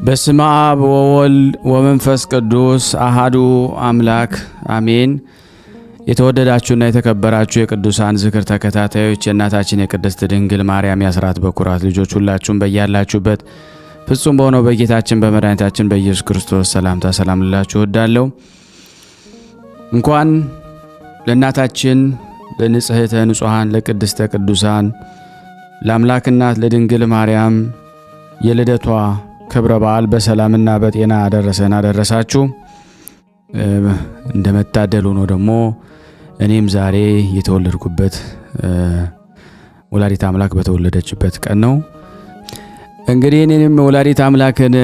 በስመ አብ ወወልድ ወመንፈስ ቅዱስ አሃዱ አምላክ አሜን። የተወደዳችሁና የተከበራችሁ የቅዱሳን ዝክር ተከታታዮች የእናታችን የቅድስት ድንግል ማርያም የአስራት በኩራት ልጆች ሁላችሁም በያላችሁበት ፍጹም በሆነው በጌታችን በመድኃኒታችን በኢየሱስ ክርስቶስ ሰላምታ ሰላም ልላችሁ እወዳለሁ። እንኳን ለእናታችን ለንጽሕተ ንጹሐን ለቅድስተ ቅዱሳን ለአምላክ እናት ለድንግል ማርያም የልደቷ ክብረ በዓል በሰላምና በጤና አደረሰን አደረሳችሁ። እንደመታደሉ ነው ደግሞ እኔም ዛሬ የተወለድኩበት ወላዲት አምላክ በተወለደችበት ቀን ነው። እንግዲህ እኔንም ወላዲት አምላክን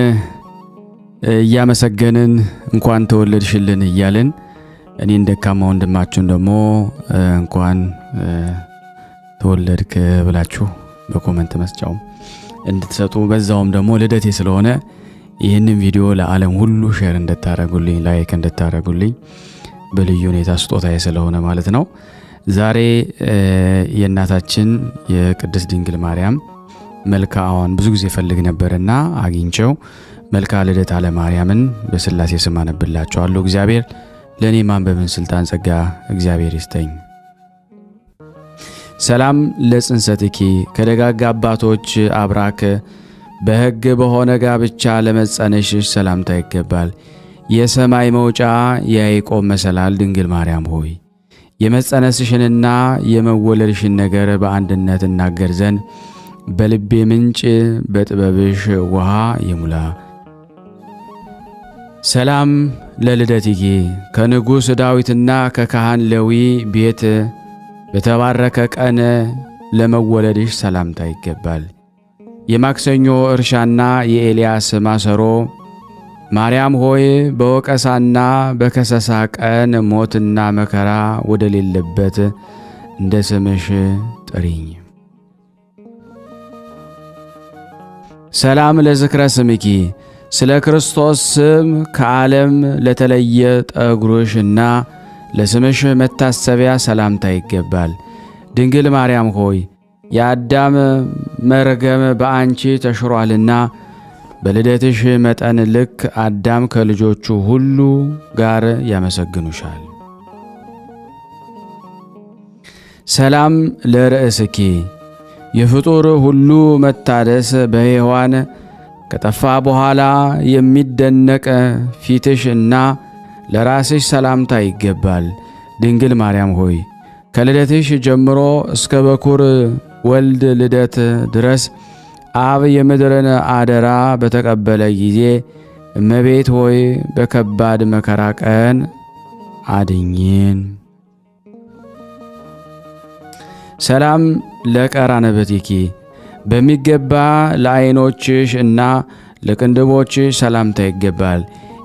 እያመሰገንን እንኳን ተወለድሽልን እያልን እኔን ደካማ ወንድማችሁን ደግሞ እንኳን ተወለድክ ብላችሁ በኮሜንት መስጫው እንድትሰጡ በዛውም ደግሞ ልደቴ ስለሆነ ይህንን ቪዲዮ ለዓለም ሁሉ ሼር እንድታረጉልኝ ላይክ እንድታረጉልኝ በልዩ ሁኔታ ስጦታዬ ስለሆነ ማለት ነው። ዛሬ የእናታችን የቅድስት ድንግል ማርያም መልካዋን ብዙ ጊዜ ፈልግ ነበርና አግኝቼው መልካ ልደታ ለማርያምን በስላሴ ስም አነብላችኋለሁ። እግዚአብሔር ለኔ ማንበብን ስልጣን ጸጋ እግዚአብሔር ይስጠኝ። ሰላም ለጽንሰትኪ ከደጋጋ አባቶች አብራክ በሕግ በሆነ ጋብቻ ለመጸነሽሽ ሰላምታ ይገባል። የሰማይ መውጫ የያዕቆብ መሰላል ድንግል ማርያም ሆይ የመጸነስሽንና የመወለድሽን ነገር በአንድነት እናገር ዘንድ በልቤ ምንጭ በጥበብሽ ውሃ ይሙላ። ሰላም ለልደትኪ ከንጉሥ ዳዊትና ከካህን ሌዊ ቤት በተባረከ ቀን ለመወለድሽ ሰላምታ ይገባል። የማክሰኞ እርሻና የኤልያስ ማሰሮ ማርያም ሆይ በወቀሳና በከሰሳ ቀን ሞትና መከራ ወደሌለበት እንደ ስምሽ ጥሪኝ። ሰላም ለዝክረ ስምኪ ስለ ክርስቶስ ስም ከዓለም ለተለየ ጠጉርሽና ለስምሽ መታሰቢያ ሰላምታ ይገባል። ድንግል ማርያም ሆይ የአዳም መርገም በአንቺ ተሽሯልና በልደትሽ መጠን ልክ አዳም ከልጆቹ ሁሉ ጋር ያመሰግኑሻል። ሰላም ለርእስኪ የፍጡር ሁሉ መታደስ በሔዋን ከጠፋ በኋላ የሚደነቅ ፊትሽ እና ለራስሽ ሰላምታ ይገባል። ድንግል ማርያም ሆይ ከልደትሽ ጀምሮ እስከ በኩር ወልድ ልደት ድረስ አብ የምድርን አደራ በተቀበለ ጊዜ እመቤት ሆይ በከባድ መከራ ቀን አድኝን። ሰላም ለቀራንብትኪ በሚገባ ለዓይኖችሽ እና ለቅንድቦችሽ ሰላምታ ይገባል።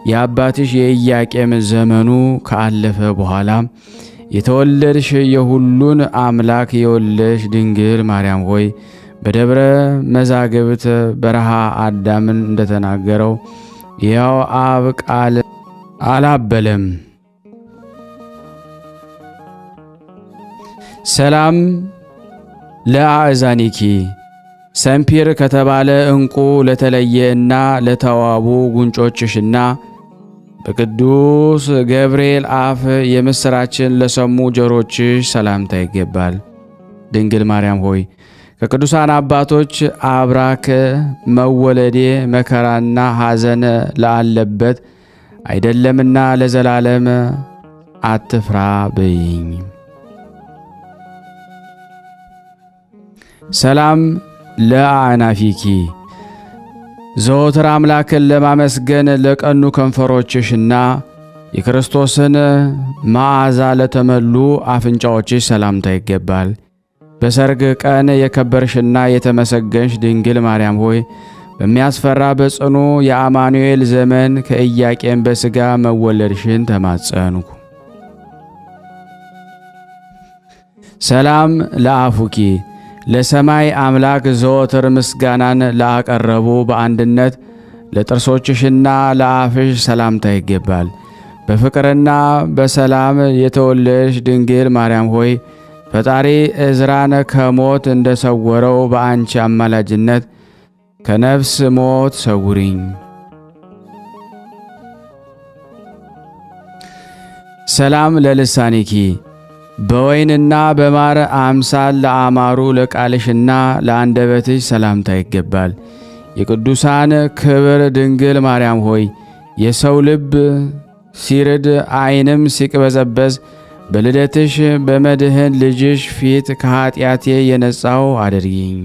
የአባትሽ የኢያቄም ዘመኑ ካለፈ በኋላ የተወለድሽ የሁሉን አምላክ የወለድሽ ድንግል ማርያም ሆይ በደብረ መዛግብት በረሃ አዳምን እንደተናገረው ያው አብ ቃል አላበለም። ሰላም ለአእዛኒኪ ሰምፒር ከተባለ ዕንቁ ለተለየ እና ለተዋቡ ጉንጮችሽና በቅዱስ ገብርኤል አፍ የምሥራችን ለሰሙ ጆሮችሽ ሰላምታ ይገባል። ድንግል ማርያም ሆይ ከቅዱሳን አባቶች አብራክ መወለዴ መከራና ሐዘን ለአለበት አይደለምና ለዘላለም አትፍራ በይኝ። ሰላም ለአናፊኪ ዘወትር አምላክን ለማመስገን ለቀኑ ከንፈሮችሽና የክርስቶስን መዓዛ ለተመሉ አፍንጫዎችሽ ሰላምታ ይገባል። በሰርግ ቀን የከበርሽና የተመሰገንሽ ድንግል ማርያም ሆይ በሚያስፈራ በጽኑ የአማኑኤል ዘመን ከኢያቄም በሥጋ መወለድሽን ተማጸንኩ። ሰላም ለአፉኪ ለሰማይ አምላክ ዘወትር ምስጋናን ላቀረቡ በአንድነት ለጥርሶችሽና ለአፍሽ ሰላምታ ይገባል። በፍቅርና በሰላም የተወለድሽ ድንግል ማርያም ሆይ ፈጣሪ ዕዝራን ከሞት እንደሰወረው በአንቺ አማላጅነት ከነፍስ ሞት ሰውሪኝ። ሰላም ለልሳኒኪ በወይንና በማር አምሳል ለአማሩ ለቃልሽና ለአንደበትሽ ሰላምታ ይገባል። የቅዱሳን ክብር ድንግል ማርያም ሆይ የሰው ልብ ሲርድ ዓይንም ሲቅበዘበዝ በልደትሽ በመድህን ልጅሽ ፊት ከኃጢአቴ የነጻው አድርጊኝ።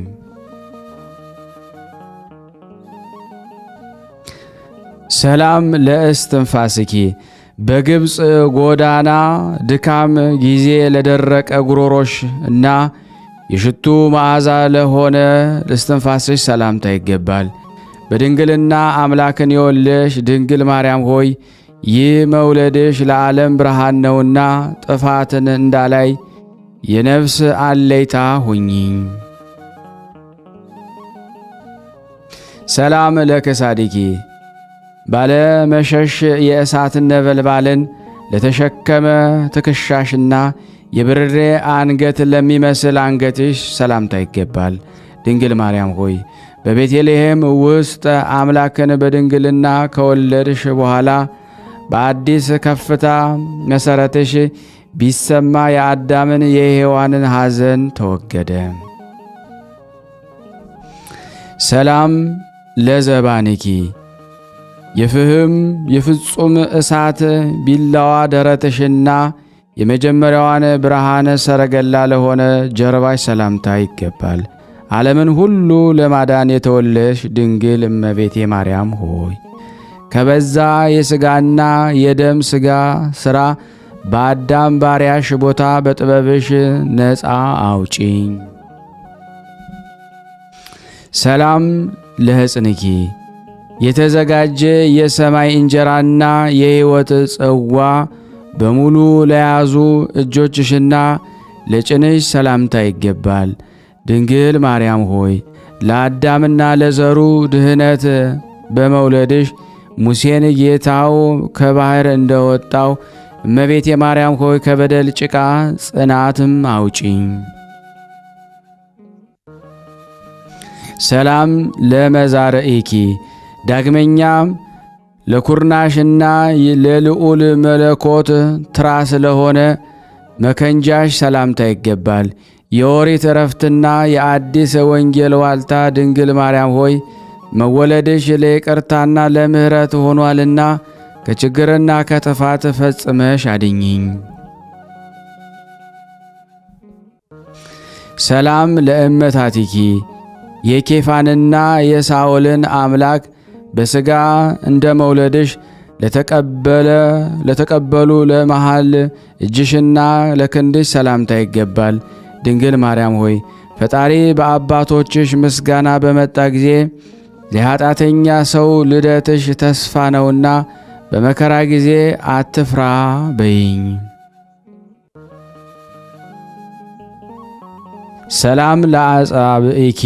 ሰላም ለእስትንፋስኪ በግብፅ ጎዳና ድካም ጊዜ ለደረቀ ጉሮሮሽ እና የሽቱ መዓዛ ለሆነ ለእስትንፋስሽ ሰላምታ ይገባል። በድንግልና አምላክን የወለሽ ድንግል ማርያም ሆይ ይህ መውለድሽ ለዓለም ብርሃን ነውና ጥፋትን እንዳላይ የነፍስ አለይታ ሁኚኝ። ሰላም ለከሳዲኪ ባለ መሸሽ የእሳትን ነበልባልን ለተሸከመ ትከሻሽና የብርሬ አንገት ለሚመስል አንገትሽ ሰላምታ ይገባል። ድንግል ማርያም ሆይ በቤተልሔም ውስጥ አምላክን በድንግልና ከወለድሽ በኋላ በአዲስ ከፍታ መሠረትሽ ቢሰማ የአዳምን የሔዋንን ሐዘን ተወገደ። ሰላም ለዘባንኪ የፍህም የፍጹም እሳት ቢላዋ ደረትሽና የመጀመሪያዋን ብርሃነ ሰረገላ ለሆነ ጀርባሽ ሰላምታ ይገባል። ዓለምን ሁሉ ለማዳን የተወለሽ ድንግል እመቤቴ ማርያም ሆይ ከበዛ የሥጋና የደም ሥጋ ሥራ በአዳም ባሪያሽ ቦታ በጥበብሽ ነፃ አውጪኝ። ሰላም ለሕፅንኪ የተዘጋጀ የሰማይ እንጀራና የሕይወት ጽዋ በሙሉ ለያዙ እጆችሽና ለጭንሽ ሰላምታ ይገባል። ድንግል ማርያም ሆይ ለአዳምና ለዘሩ ድህነት በመውለድሽ ሙሴን ጌታው ከባሕር እንደወጣው እመቤቴ ማርያም ሆይ ከበደል ጭቃ ጽናትም አውጪኝ። ሰላም ለመዛርኢኪ ዳግመኛም ለኩርናሽና ለልዑል መለኮት ትራስ ለሆነ መከንጃሽ ሰላምታ ይገባል። የኦሪት ዕረፍትና የአዲስ ወንጌል ዋልታ ድንግል ማርያም ሆይ መወለድሽ ለይቅርታና ለምሕረት ሆኗልና ከችግርና ከጥፋት ፈጽመሽ አድኝኝ። ሰላም ለእመታቲኪ የኬፋንና የሳኦልን አምላክ በሥጋ እንደ መውለድሽ ለተቀበሉ ለመሃል እጅሽና ለክንድሽ ሰላምታ ይገባል። ድንግል ማርያም ሆይ ፈጣሪ በአባቶችሽ ምስጋና በመጣ ጊዜ ለኃጢአተኛ ሰው ልደትሽ ተስፋ ነውና በመከራ ጊዜ አትፍራ በይኝ። ሰላም ለአጻብዒኪ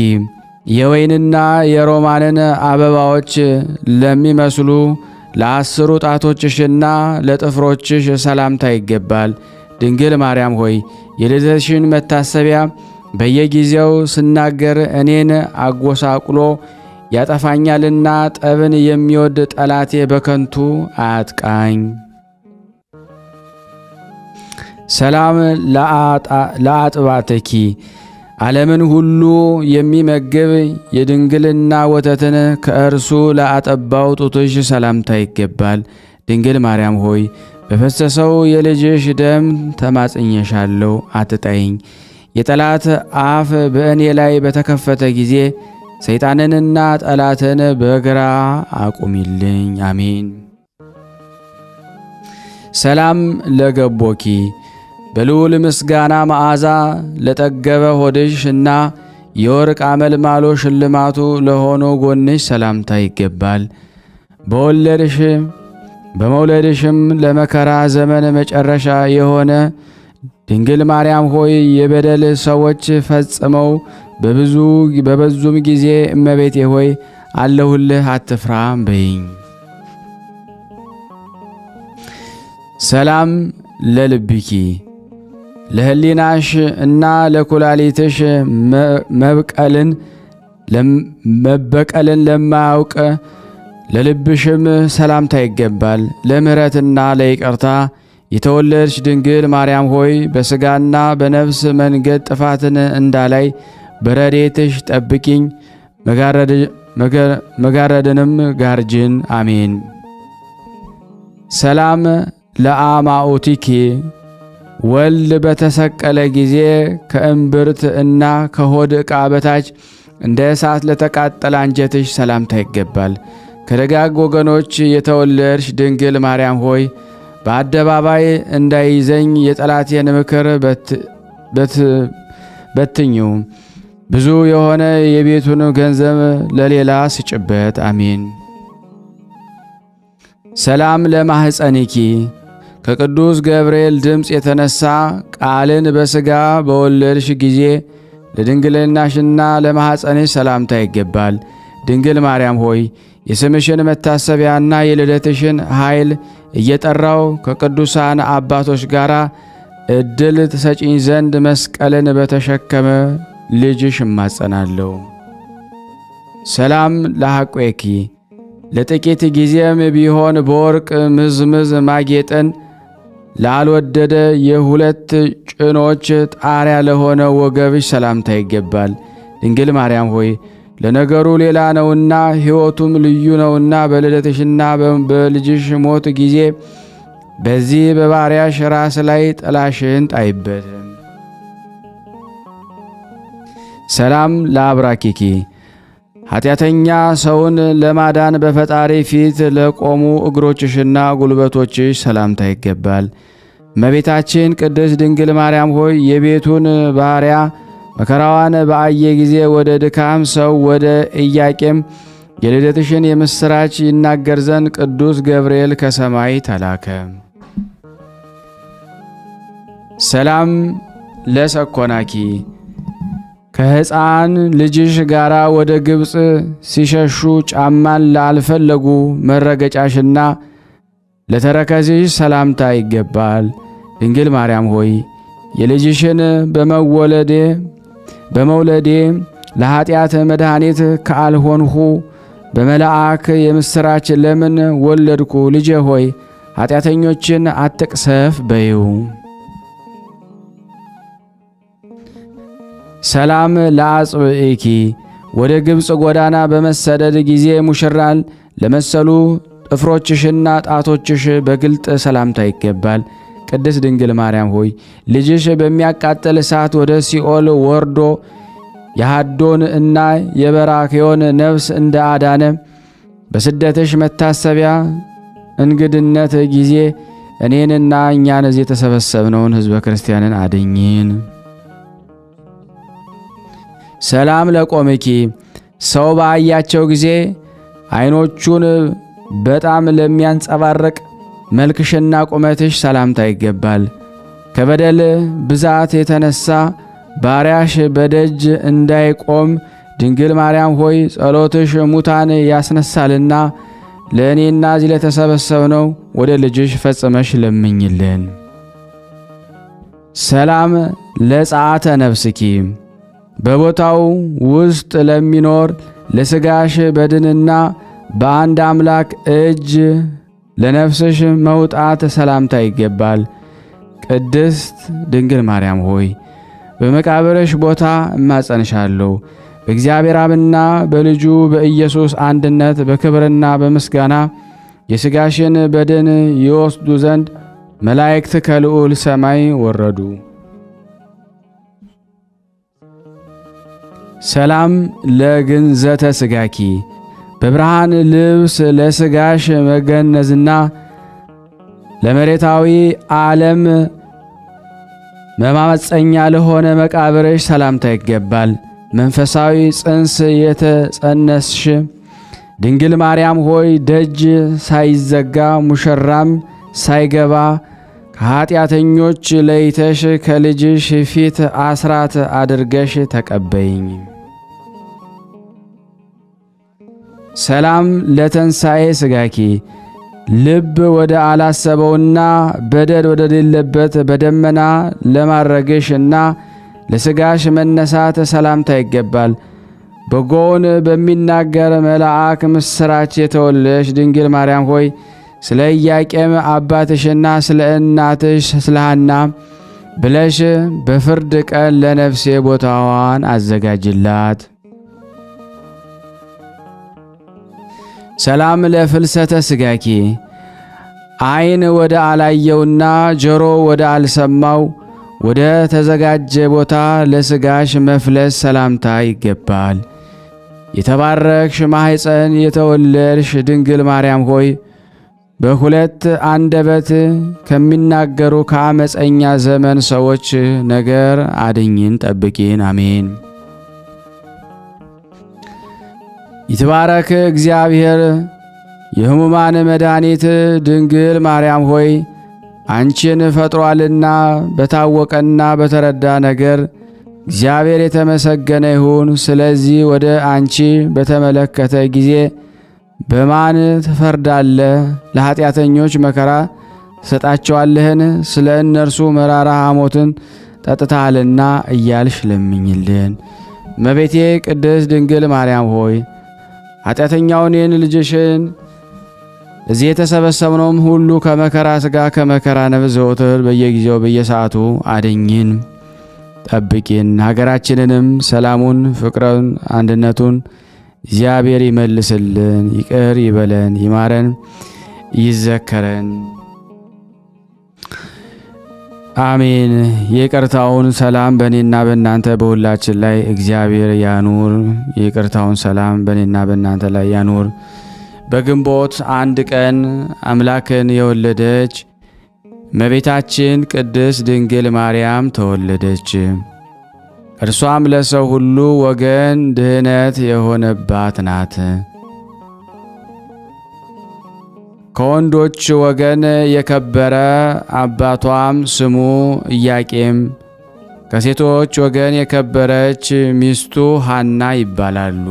የወይንና የሮማንን አበባዎች ለሚመስሉ ለአስሩ ጣቶችሽና ለጥፍሮችሽ ሰላምታ ይገባል። ድንግል ማርያም ሆይ የልደትሽን መታሰቢያ በየጊዜው ስናገር እኔን አጎሳቁሎ ያጠፋኛልና ጠብን የሚወድ ጠላቴ በከንቱ አያጥቃኝ። ሰላም ለአጥባትኪ ዓለምን ሁሉ የሚመግብ የድንግልና ወተትን ከእርሱ ለአጠባው ጡትሽ ሰላምታ ይገባል። ድንግል ማርያም ሆይ በፈሰሰው የልጅሽ ደም ተማጽኘሻለሁ፣ አትጣይኝ። የጠላት አፍ በእኔ ላይ በተከፈተ ጊዜ ሰይጣንንና ጠላትን በግራ አቁሚልኝ። አሜን። ሰላም ለገቦኪ በልዑል ምስጋና መዓዛ ለጠገበ ሆድሽ እና የወርቅ አመልማሎ ሽልማቱ ለሆኑ ጎንሽ ሰላምታ ይገባል። በመውለድሽም ለመከራ ዘመን መጨረሻ የሆነ ድንግል ማርያም ሆይ የበደል ሰዎች ፈጽመው በበዙም ጊዜ እመቤቴ ሆይ አለሁልህ፣ አትፍራ በይኝ። ሰላም ለልብኪ ለህሊናሽ እና ለኩላሊትሽ መብቀልን መበቀልን ለማያውቅ ለልብሽም ሰላምታ ይገባል። ለምሕረትና ለይቅርታ የተወለድሽ ድንግል ማርያም ሆይ በሥጋና በነፍስ መንገድ ጥፋትን እንዳላይ በረድኤትሽ ጠብቂኝ፣ መጋረድንም ጋርጅን። አሜን። ሰላም ለአማኦቲኪ ወልድ በተሰቀለ ጊዜ ከእምብርት እና ከሆድ ዕቃ በታች እንደ እሳት ለተቃጠለ አንጀትሽ ሰላምታ ይገባል። ከደጋግ ወገኖች የተወለድሽ ድንግል ማርያም ሆይ በአደባባይ እንዳይዘኝ የጠላቴን ምክር በትኙ። ብዙ የሆነ የቤቱን ገንዘብ ለሌላ ስጭበት። አሜን። ሰላም ለማህፀኒኪ ከቅዱስ ገብርኤል ድምፅ የተነሳ ቃልን በሥጋ በወለድሽ ጊዜ ለድንግልናሽና ለማኅፀንሽ ሰላምታ ይገባል። ድንግል ማርያም ሆይ የስምሽን መታሰቢያና የልደትሽን ኃይል እየጠራው ከቅዱሳን አባቶች ጋር ዕድል ትሰጪኝ ዘንድ መስቀልን በተሸከመ ልጅሽ እማጸናለሁ። ሰላም ለሐቆኪ ለጥቂት ጊዜም ቢሆን በወርቅ ምዝምዝ ማጌጥን ላልወደደ የሁለት ጭኖች ጣሪያ ለሆነ ወገብሽ ሰላምታ ይገባል። ድንግል ማርያም ሆይ ለነገሩ ሌላ ነውና ሕይወቱም ልዩ ነውና በልደትሽና በልጅሽ ሞት ጊዜ በዚህ በባሪያሽ ራስ ላይ ጥላሽን ጣይበት። ሰላም ለአብራኪኪ ኃጢአተኛ ሰውን ለማዳን በፈጣሪ ፊት ለቆሙ እግሮችሽና ጉልበቶችሽ ሰላምታ ይገባል። እመቤታችን ቅድስት ድንግል ማርያም ሆይ የቤቱን ባሪያ መከራዋን በአየ ጊዜ ወደ ድካም ሰው ወደ ኢያቄም የልደትሽን የምስራች ይናገር ዘንድ ቅዱስ ገብርኤል ከሰማይ ተላከ። ሰላም ለሰኮናኪ ከሕፃን ልጅሽ ጋር ወደ ግብፅ ሲሸሹ ጫማን ላልፈለጉ መረገጫሽና ለተረከዝሽ ሰላምታ ይገባል። ድንግል ማርያም ሆይ የልጅሽን በመውለዴ ለኀጢአት መድኃኒት ካልሆንሁ በመልአክ የምስራች ለምን ወለድኩ? ልጄ ሆይ ኀጢአተኞችን አትቅሰፍ በይው። ሰላም ለአጽብዒኪ ወደ ግብፅ ጎዳና በመሰደድ ጊዜ ሙሽራን ለመሰሉ ጥፍሮችሽና ጣቶችሽ በግልጥ ሰላምታ ይገባል። ቅድስት ድንግል ማርያም ሆይ ልጅሽ በሚያቃጥል እሳት ወደ ሲኦል ወርዶ የሃዶን እና የበራክዮን ነፍስ እንደ አዳነ በስደትሽ መታሰቢያ እንግድነት ጊዜ እኔንና እኛን እዚህ የተሰበሰብነውን ሕዝበ ክርስቲያንን አድኝን። ሰላም ለቆምኪ ሰው ባያቸው ጊዜ ዓይኖቹን በጣም ለሚያንጸባርቅ መልክሽና ቁመትሽ ሰላምታ ይገባል። ከበደል ብዛት የተነሳ ባሪያሽ በደጅ እንዳይቆም ድንግል ማርያም ሆይ ጸሎትሽ ሙታን ያስነሳልና ለእኔና እዚህ ለተሰበሰብነው ወደ ልጅሽ ፈጽመሽ ለምኝልን። ሰላም ለጸአተ ነፍስኪ በቦታው ውስጥ ለሚኖር ለሥጋሽ በድንና በአንድ አምላክ እጅ ለነፍስሽ መውጣት ሰላምታ ይገባል። ቅድስት ድንግል ማርያም ሆይ በመቃብርሽ ቦታ እማጸንሻለሁ። በእግዚአብሔር አብና በልጁ በኢየሱስ አንድነት በክብርና በምስጋና የሥጋሽን በድን ይወስዱ ዘንድ መላእክት ከልዑል ሰማይ ወረዱ። ሰላም ለግንዘተ ሥጋኪ በብርሃን ልብስ ለሥጋሽ መገነዝና ለመሬታዊ ዓለም መማመፀኛ ለሆነ መቃብርሽ ሰላምታ ይገባል። መንፈሳዊ ጽንስ የተጸነስሽ ድንግል ማርያም ሆይ ደጅ ሳይዘጋ ሙሽራም ሳይገባ ከኀጢአተኞች ለይተሽ ከልጅሽ ፊት አስራት አድርገሽ ተቀበይኝ። ሰላም ለተንሣኤ ሥጋኪ ልብ ወደ አላሰበውና በደል ወደ ሌለበት በደመና ለማረግሽና ለሥጋሽ መነሳት ሰላምታ ይገባል። በጎውን በሚናገር መልአክ ምስራች የተወለድሽ ድንግል ማርያም ሆይ ስለ ኢያቄም አባትሽና ስለ እናትሽ ስለ ሐና ብለሽ በፍርድ ቀን ለነፍሴ ቦታዋን አዘጋጅላት። ሰላም ለፍልሰተ ስጋኪ ዓይን ወደ አላየውና ጆሮ ወደ አልሰማው ወደ ተዘጋጀ ቦታ ለስጋሽ መፍለስ ሰላምታ ይገባል። የተባረክሽ ማኅፀን የተወለድሽ ድንግል ማርያም ሆይ በሁለት አንደበት ከሚናገሩ ከአመፀኛ ዘመን ሰዎች ነገር አድኝን፣ ጠብቂን። አሜን። ይትባረክ እግዚአብሔር የሕሙማን መድኃኒት ድንግል ማርያም ሆይ አንቺን ፈጥሯልና በታወቀና በተረዳ ነገር እግዚአብሔር የተመሰገነ ይሁን። ስለዚህ ወደ አንቺ በተመለከተ ጊዜ በማን ትፈርዳለህ? ለኃጢአተኞች መከራ ትሰጣቸዋለህን? ስለ እነርሱ መራራ ሐሞትን ጠጥተሃልና እያልሽ ለምኝልን። እመቤቴ ቅድስት ድንግል ማርያም ሆይ ኃጢአተኛውን ይህን ልጅሽን እዚህ የተሰበሰብነውም ሁሉ ከመከራ ሥጋ ከመከራ ነፍስ ዘወትር በየጊዜው በየሰዓቱ አድኝን፣ ጠብቂን። ሀገራችንንም ሰላሙን፣ ፍቅርን፣ አንድነቱን እግዚአብሔር ይመልስልን፣ ይቅር ይበለን፣ ይማረን፣ ይዘከረን። አሜን። የይቅርታውን ሰላም በእኔና በእናንተ በሁላችን ላይ እግዚአብሔር ያኑር። የይቅርታውን ሰላም በእኔና በእናንተ ላይ ያኑር። በግንቦት አንድ ቀን አምላክን የወለደች እመቤታችን ቅድስት ድንግል ማርያም ተወለደች። እርሷም ለሰው ሁሉ ወገን ድህነት የሆነባት ናት። ከወንዶች ወገን የከበረ አባቷም ስሙ ኢያቄም፣ ከሴቶች ወገን የከበረች ሚስቱ ሐና ይባላሉ።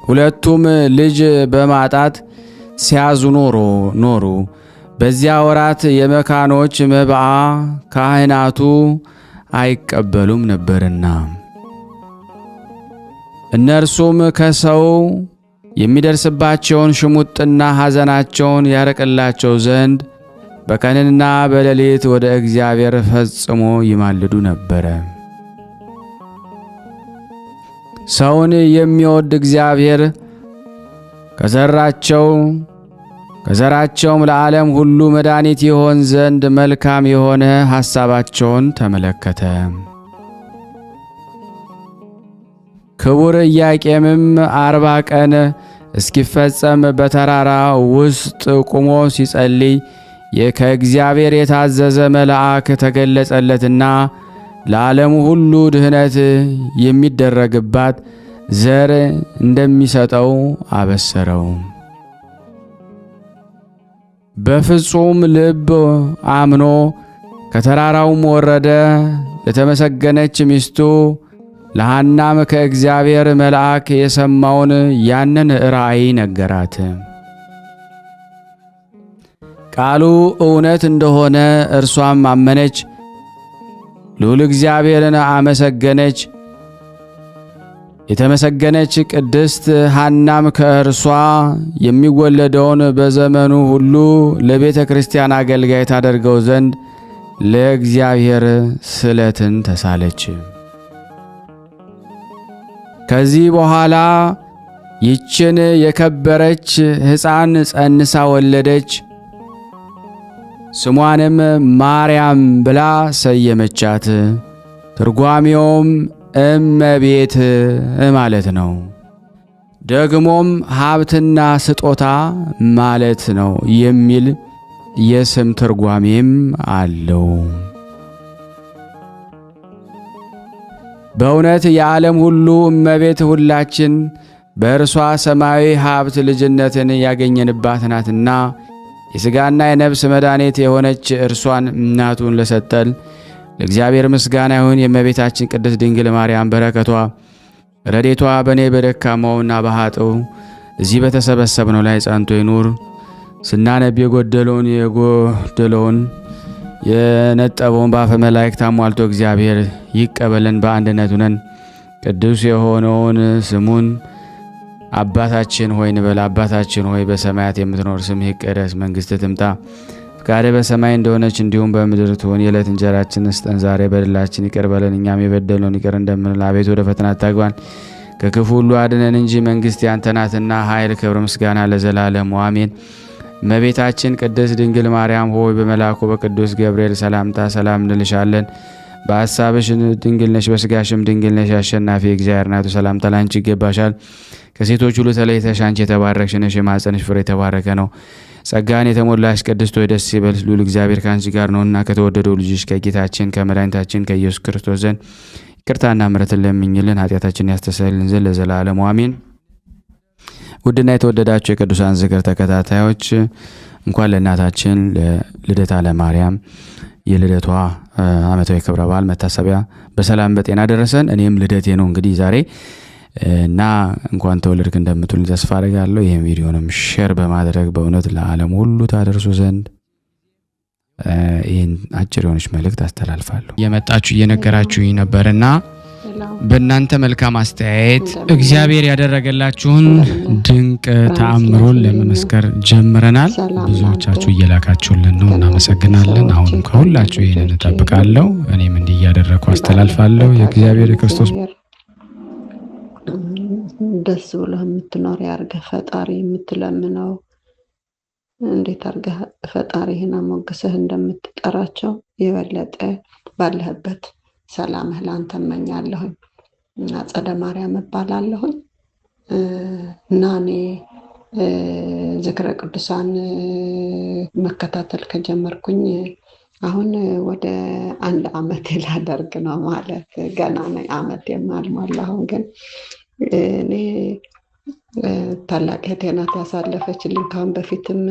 ሁለቱም ልጅ በማጣት ሲያዝኑ ኖሩ። በዚያ ወራት የመካኖች መብዓ ካህናቱ አይቀበሉም ነበርና እነርሱም ከሰው የሚደርስባቸውን ሽሙጥና ሐዘናቸውን ያረቅላቸው ዘንድ በቀንና በሌሊት ወደ እግዚአብሔር ፈጽሞ ይማልዱ ነበረ። ሰውን የሚወድ እግዚአብሔር ከዘራቸውም ለዓለም ሁሉ መድኃኒት ይሆን ዘንድ መልካም የሆነ ሐሳባቸውን ተመለከተ። ክቡር ኢያቄምም 40 ቀን እስኪፈጸም በተራራ ውስጥ ቁሞ ሲጸልይ ከእግዚአብሔር የታዘዘ መልአክ ተገለጸለትና ለዓለሙ ሁሉ ድህነት የሚደረግባት ዘር እንደሚሰጠው አበሰረው። በፍጹም ልብ አምኖ ከተራራውም ወረደ። ለተመሰገነች ሚስቱ ለሐናም ከእግዚአብሔር መልአክ የሰማውን ያንን ራእይ ነገራት። ቃሉ እውነት እንደሆነ እርሷም አመነች። ልዑል እግዚአብሔርን አመሰገነች። የተመሰገነች ቅድስት ሐናም ከእርሷ የሚወለደውን በዘመኑ ሁሉ ለቤተ ክርስቲያን አገልጋይ ታደርገው ዘንድ ለእግዚአብሔር ስለትን ተሳለች። ከዚህ በኋላ ይችን የከበረች ሕፃን ጸንሳ ወለደች። ስሟንም ማርያም ብላ ሰየመቻት። ትርጓሜውም እመቤት ማለት ነው። ደግሞም ሀብትና ስጦታ ማለት ነው የሚል የስም ትርጓሜም አለው። በእውነት የዓለም ሁሉ እመቤት ሁላችን በእርሷ ሰማያዊ ሀብት ልጅነትን ያገኘንባት ናትና የሥጋና የነፍስ መድኃኒት የሆነች እርሷን እናቱን ለሰጠን ለእግዚአብሔር ምስጋና ይሁን። የእመቤታችን ቅድስት ድንግል ማርያም በረከቷ ረዴቷ በእኔ በደካማውና በኃጥኡ እዚህ በተሰበሰብነው ላይ ጸንቶ ይኑር። ስናነብ የጎደለውን የነጠበውን በአፈ መላእክት አሟልቶ እግዚአብሔር ይቀበለን። በአንድነት ሆነን ቅዱስ የሆነውን ስሙን አባታችን ሆይ እንበል። አባታችን ሆይ በሰማያት የምትኖር ስምህ ይቀደስ፣ መንግሥትህ ትምጣ፣ ፈቃድህ በሰማይ እንደሆነች እንዲሁም በምድር ትሁን። የዕለት እንጀራችንን ስጠን ዛሬ፣ በደላችን ይቅር በለን እኛም የበደልነውን ይቅር እንደምንል፣ አቤቱ ወደ ፈተና አታግባን ከክፉ ሁሉ አድነን እንጂ መንግሥት ያንተ ናትና፣ ኃይል፣ ክብር፣ ምስጋና ለዘላለሙ አሜን። እመቤታችን ቅድስት ድንግል ማርያም ሆይ በመልአኩ በቅዱስ ገብርኤል ሰላምታ ሰላም እንልሻለን። በሐሳብሽ ድንግል ነሽ፣ በሥጋሽም ድንግል ነሽ። አሸናፊ እግዚአብሔር ናቱ ሰላምታ ላንቺ ይገባሻል። ከሴቶች ሁሉ ተለይተሽ አንቺ የተባረክሽ ነሽ፣ የማኅፀንሽ ፍሬ የተባረከ ነው። ጸጋን የተሞላሽ ቅድስት ሆይ ደስ ይበልሽ፣ ልዑል እግዚአብሔር ከአንቺ ጋር ነውና ከተወደደው ልጅሽ ከጌታችን ከመድኃኒታችን ከኢየሱስ ክርስቶስ ዘንድ ይቅርታና ምሕረትን ለምኝልን ኃጢአታችንን ያስተሰርይልን ዘንድ ለዘላለሙ አሜን። ውድና የተወደዳችሁ የቅዱሳን ዝክር ተከታታዮች እንኳን ለእናታችን ለልደታ ለማርያም የልደቷ ዓመታዊ ክብረ በዓል መታሰቢያ በሰላም በጤና ደረሰን። እኔም ልደቴ ነው እንግዲህ ዛሬ እና እንኳን ተወለድክ እንደምትሉኝ ተስፋ አደርጋለሁ። ይህም ቪዲዮንም ሼር በማድረግ በእውነት ለዓለም ሁሉ ታደርሱ ዘንድ ይህን አጭር የሆነች መልእክት አስተላልፋለሁ። የመጣችሁ እየነገራችሁኝ ነበርና በእናንተ መልካም አስተያየት እግዚአብሔር ያደረገላችሁን ድንቅ ተአምሮን ለመመስከር ጀምረናል። ብዙዎቻችሁ እየላካችሁልን ነው፣ እናመሰግናለን። አሁንም ከሁላችሁ ይህንን እጠብቃለሁ። እኔም እንዲህ እያደረግኩ አስተላልፋለሁ። የእግዚአብሔር የክርስቶስ ደስ ብሎ የምትኖር ያርገህ ፈጣሪ የምትለምነው እንዴት አርገህ ፈጣሪህን አሞግሰህ እንደምትጠራቸው የበለጠ ባለህበት ሰላምህ ላንተ እመኛለሁኝ። አጸደ ማርያም እባላለሁኝ እና እኔ ዝክረ ቅዱሳን መከታተል ከጀመርኩኝ አሁን ወደ 1 ዓመት ላደርግ ነው ማለት ገና ነው ዓመት የማልሞላው። ግን እኔ ታላቅ እህቴ ናት ያሳለፈችልኝ። ካሁን በፊትም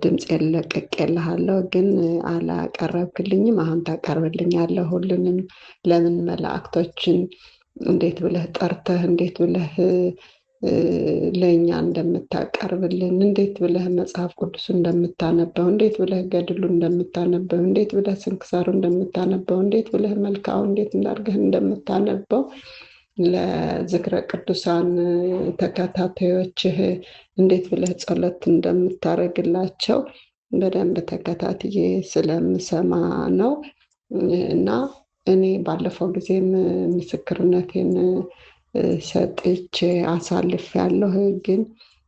ድምፅ ለቅቄልሃለሁ ግን አላቀረብክልኝም። አሁን ታቀርብልኛለህ ሁሉንም። ለምን መላእክቶችን እንዴት ብለህ ጠርተህ እንዴት ብለህ ለእኛ እንደምታቀርብልን፣ እንዴት ብለህ መጽሐፍ ቅዱስ እንደምታነበው፣ እንዴት ብለህ ገድሉ እንደምታነበው፣ እንዴት ብለህ ስንክሳሩ እንደምታነበው፣ እንዴት ብለህ መልክዓው እንዴት እንዳርገህ እንደምታነበው ለዝክረ ቅዱሳን ተከታታዮችህ እንዴት ብለህ ጸሎት እንደምታረግላቸው በደንብ ተከታትዬ ስለምሰማ ነው። እና እኔ ባለፈው ጊዜም ምስክርነቴን ሰጥቼ አሳልፌያለሁ። ግን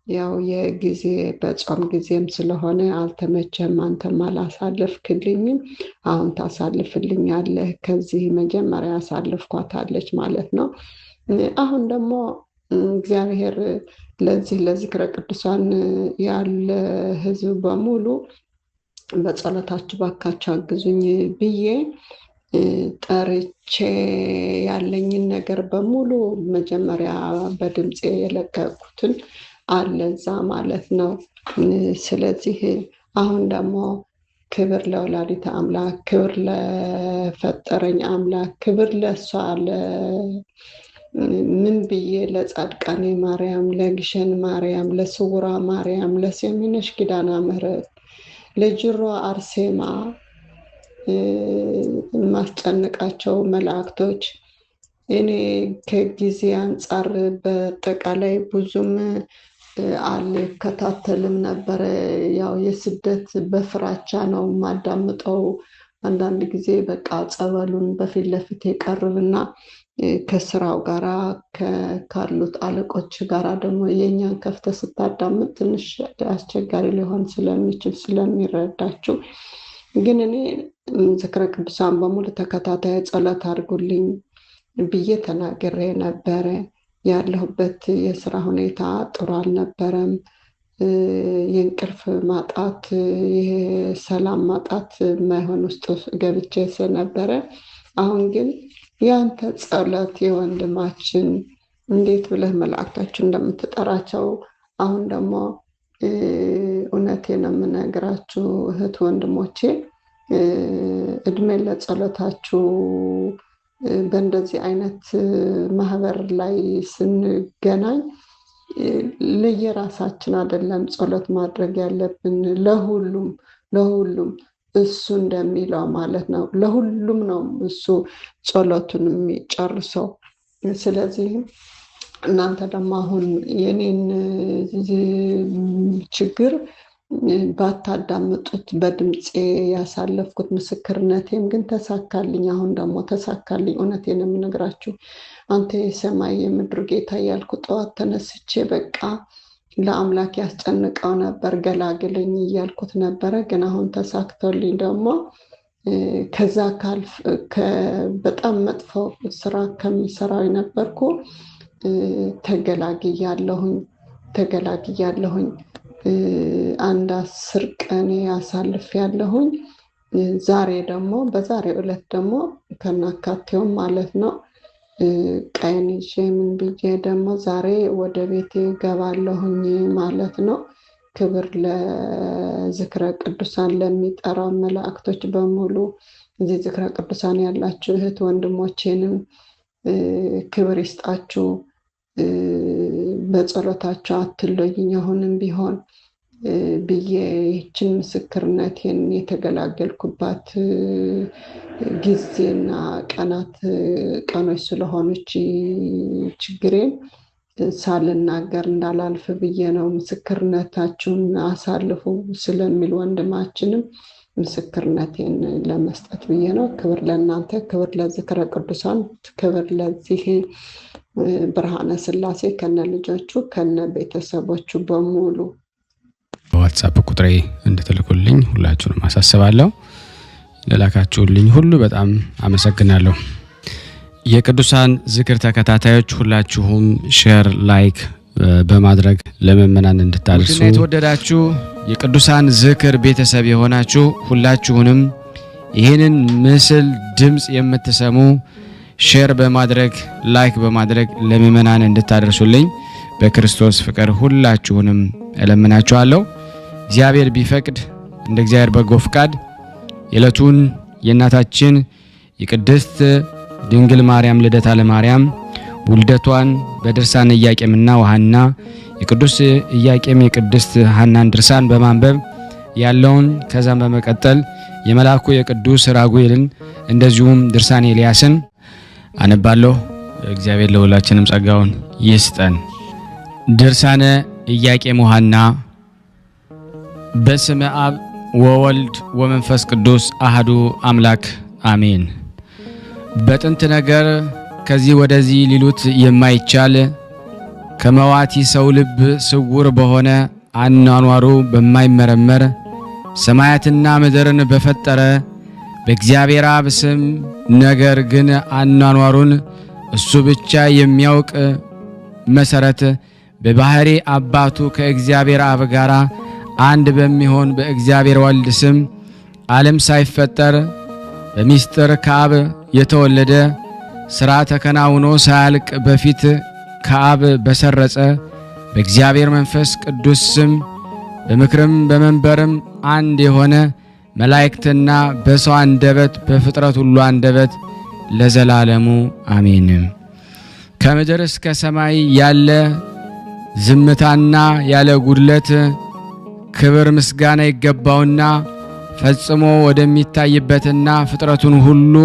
ያው የጊዜ በጾም ጊዜም ስለሆነ አልተመቸም፣ አንተም አላሳልፍክልኝም። አሁን ታሳልፍልኛለህ። ከዚህ መጀመሪያ አሳልፍኳታለች ማለት ነው። አሁን ደግሞ እግዚአብሔር ለዚህ ለዝክረ ቅዱሳን ያለ ሕዝብ በሙሉ በጸሎታችሁ ባካችሁ አግዙኝ ብዬ ጠርቼ ያለኝን ነገር በሙሉ መጀመሪያ በድምፄ የለቀቁትን አለዛ ማለት ነው። ስለዚህ አሁን ደግሞ ክብር ለወላዲተ አምላክ፣ ክብር ለፈጠረኝ አምላክ፣ ክብር ለሷ ምን ብዬ ለጻድቃኔ ማርያም፣ ለግሸን ማርያም፣ ለስውራ ማርያም፣ ለሰሚነሽ ኪዳነ ምሕረት፣ ለጅሮ አርሴማ ማስጨንቃቸው መላእክቶች እኔ ከጊዜ አንጻር በአጠቃላይ ብዙም አልከታተልም ነበረ። ያው የስደት በፍራቻ ነው ማዳምጠው። አንዳንድ ጊዜ በቃ ጸበሉን በፊት ለፊት የቀርብና ከስራው ጋራ ካሉት አለቆች ጋራ ደግሞ የኛን ከፍተ ስታዳምጥ ትንሽ አስቸጋሪ ሊሆን ስለሚችል ስለሚረዳችሁ፣ ግን እኔ ዝክረ ቅዱሳን በሙሉ ተከታታይ ጸሎት አድርጉልኝ ብዬ ተናግሬ ነበረ። ያለሁበት የስራ ሁኔታ ጥሩ አልነበረም። የእንቅልፍ ማጣት፣ የሰላም ማጣት ማይሆን ውስጥ ገብቼ ስለነበረ አሁን ግን ያንተ ጸሎት የወንድማችን እንዴት ብለህ መላእክቶችን እንደምትጠራቸው አሁን ደግሞ እውነቴን ነው የምነግራችሁ እህት ወንድሞቼ፣ እድሜ ለጸሎታችሁ። በእንደዚህ አይነት ማህበር ላይ ስንገናኝ ለየራሳችን አይደለም ጸሎት ማድረግ ያለብን፣ ለሁሉም እሱ እንደሚለው ማለት ነው። ለሁሉም ነው እሱ ጸሎቱን የሚጨርሰው። ስለዚህ እናንተ ደግሞ አሁን የኔን ችግር ባታዳምጡት በድምፄ ያሳለፍኩት ምስክርነቴም ግን ተሳካልኝ። አሁን ደግሞ ተሳካልኝ። እውነቴን የምነግራችሁ አንተ የሰማይ የምድር ጌታ እያልኩ ጠዋት ተነስቼ በቃ ለአምላክ ያስጨንቀው ነበር ገላግለኝ እያልኩት ነበረ። ግን አሁን ተሳክቶልኝ ደግሞ ከዛ በጣም መጥፎ ስራ ከሚሰራው ነበርኩ ተገላግያለሁኝ። አንድ 10 ቀን ያሳልፍ ያለሁኝ። ዛሬ ደግሞ በዛሬው ዕለት ደግሞ ከናካቴው ማለት ነው ቀን ይዤ ምን ብዬ ደግሞ ዛሬ ወደ ቤቴ ገባለሁኝ ማለት ነው። ክብር ለዝክረ ቅዱሳን ለሚጠራው መላእክቶች በሙሉ እዚህ ዝክረ ቅዱሳን ያላችሁ እህት ወንድሞቼንም ክብር ይስጣችሁ። በጸሎታችሁ አትለዩኝ። አሁንም ቢሆን ብዬ ይህችን ምስክርነቴን የተገላገልኩባት ጊዜና ቀኖች ስለሆነች ችግሬን ሳልናገር እንዳላልፍ ብዬ ነው። ምስክርነታችሁን አሳልፉ ስለሚል ወንድማችንም ምስክርነቴን ለመስጠት ብዬ ነው። ክብር ለእናንተ፣ ክብር ለዝክረ ቅዱሳን፣ ክብር ለዚህ ብርሃነ ሥላሴ ከነ ልጆቹ ከነ ቤተሰቦቹ በሙሉ። በዋትስአፕ ቁጥሬ እንድትልኩልኝ ሁላችሁንም አሳስባለሁ። ለላካችሁልኝ ሁሉ በጣም አመሰግናለሁ። የቅዱሳን ዝክር ተከታታዮች ሁላችሁም ሼር፣ ላይክ በማድረግ ለምእመናን እንድታደርሱ የተወደዳችሁ የቅዱሳን ዝክር ቤተሰብ የሆናችሁ ሁላችሁንም ይህንን ምስል ድምጽ የምትሰሙ ሼር በማድረግ ላይክ በማድረግ ለምእመናን እንድታደርሱልኝ በክርስቶስ ፍቅር ሁላችሁንም እለምናችኋለሁ። እግዚአብሔር ቢፈቅድ እንደ እግዚአብሔር በጎ ፍቃድ የዕለቱን የእናታችን የቅድስት ድንግል ማርያም ልደታ ለማርያም ውልደቷን በድርሳነ ኢያቄምና ወሐና የቅዱስ ኢያቄም የቅድስት ሐናን ድርሳን በማንበብ ያለውን ከዛም በመቀጠል የመልአኩ የቅዱስ ራጉኤልን እንደዚሁም ድርሳነ ኤልያስን አነባለሁ። እግዚአብሔር ለሁላችንም ጸጋውን ይስጠን። ድርሳነ ኢያቄም ወሐና። በስመ አብ ወወልድ ወመንፈስ ቅዱስ አሐዱ አምላክ አሜን። በጥንት ነገር ከዚህ ወደዚህ ሊሉት የማይቻል ከመዋቲ ሰው ልብ ስውር በሆነ አኗኗሩ በማይመረመር ሰማያትና ምድርን በፈጠረ በእግዚአብሔር አብ ስም ነገር ግን አኗኗሩን እሱ ብቻ የሚያውቅ መሰረት በባህሪ አባቱ ከእግዚአብሔር አብ ጋር አንድ በሚሆን በእግዚአብሔር ወልድ ስም ዓለም ሳይፈጠር በሚስጥር ከአብ የተወለደ ሥራ ተከናውኖ ሳያልቅ በፊት ከአብ በሰረጸ በእግዚአብሔር መንፈስ ቅዱስ ስም በምክርም በመንበርም አንድ የሆነ መላእክትና በሰው አንደበት በፍጥረት ሁሉ አንደበት ለዘላለሙ አሜን። ከምድር እስከ ሰማይ ያለ ዝምታና ያለ ጉድለት ክብር ምስጋና ይገባውና ፈጽሞ ወደሚታይበትና ፍጥረቱን ሁሉ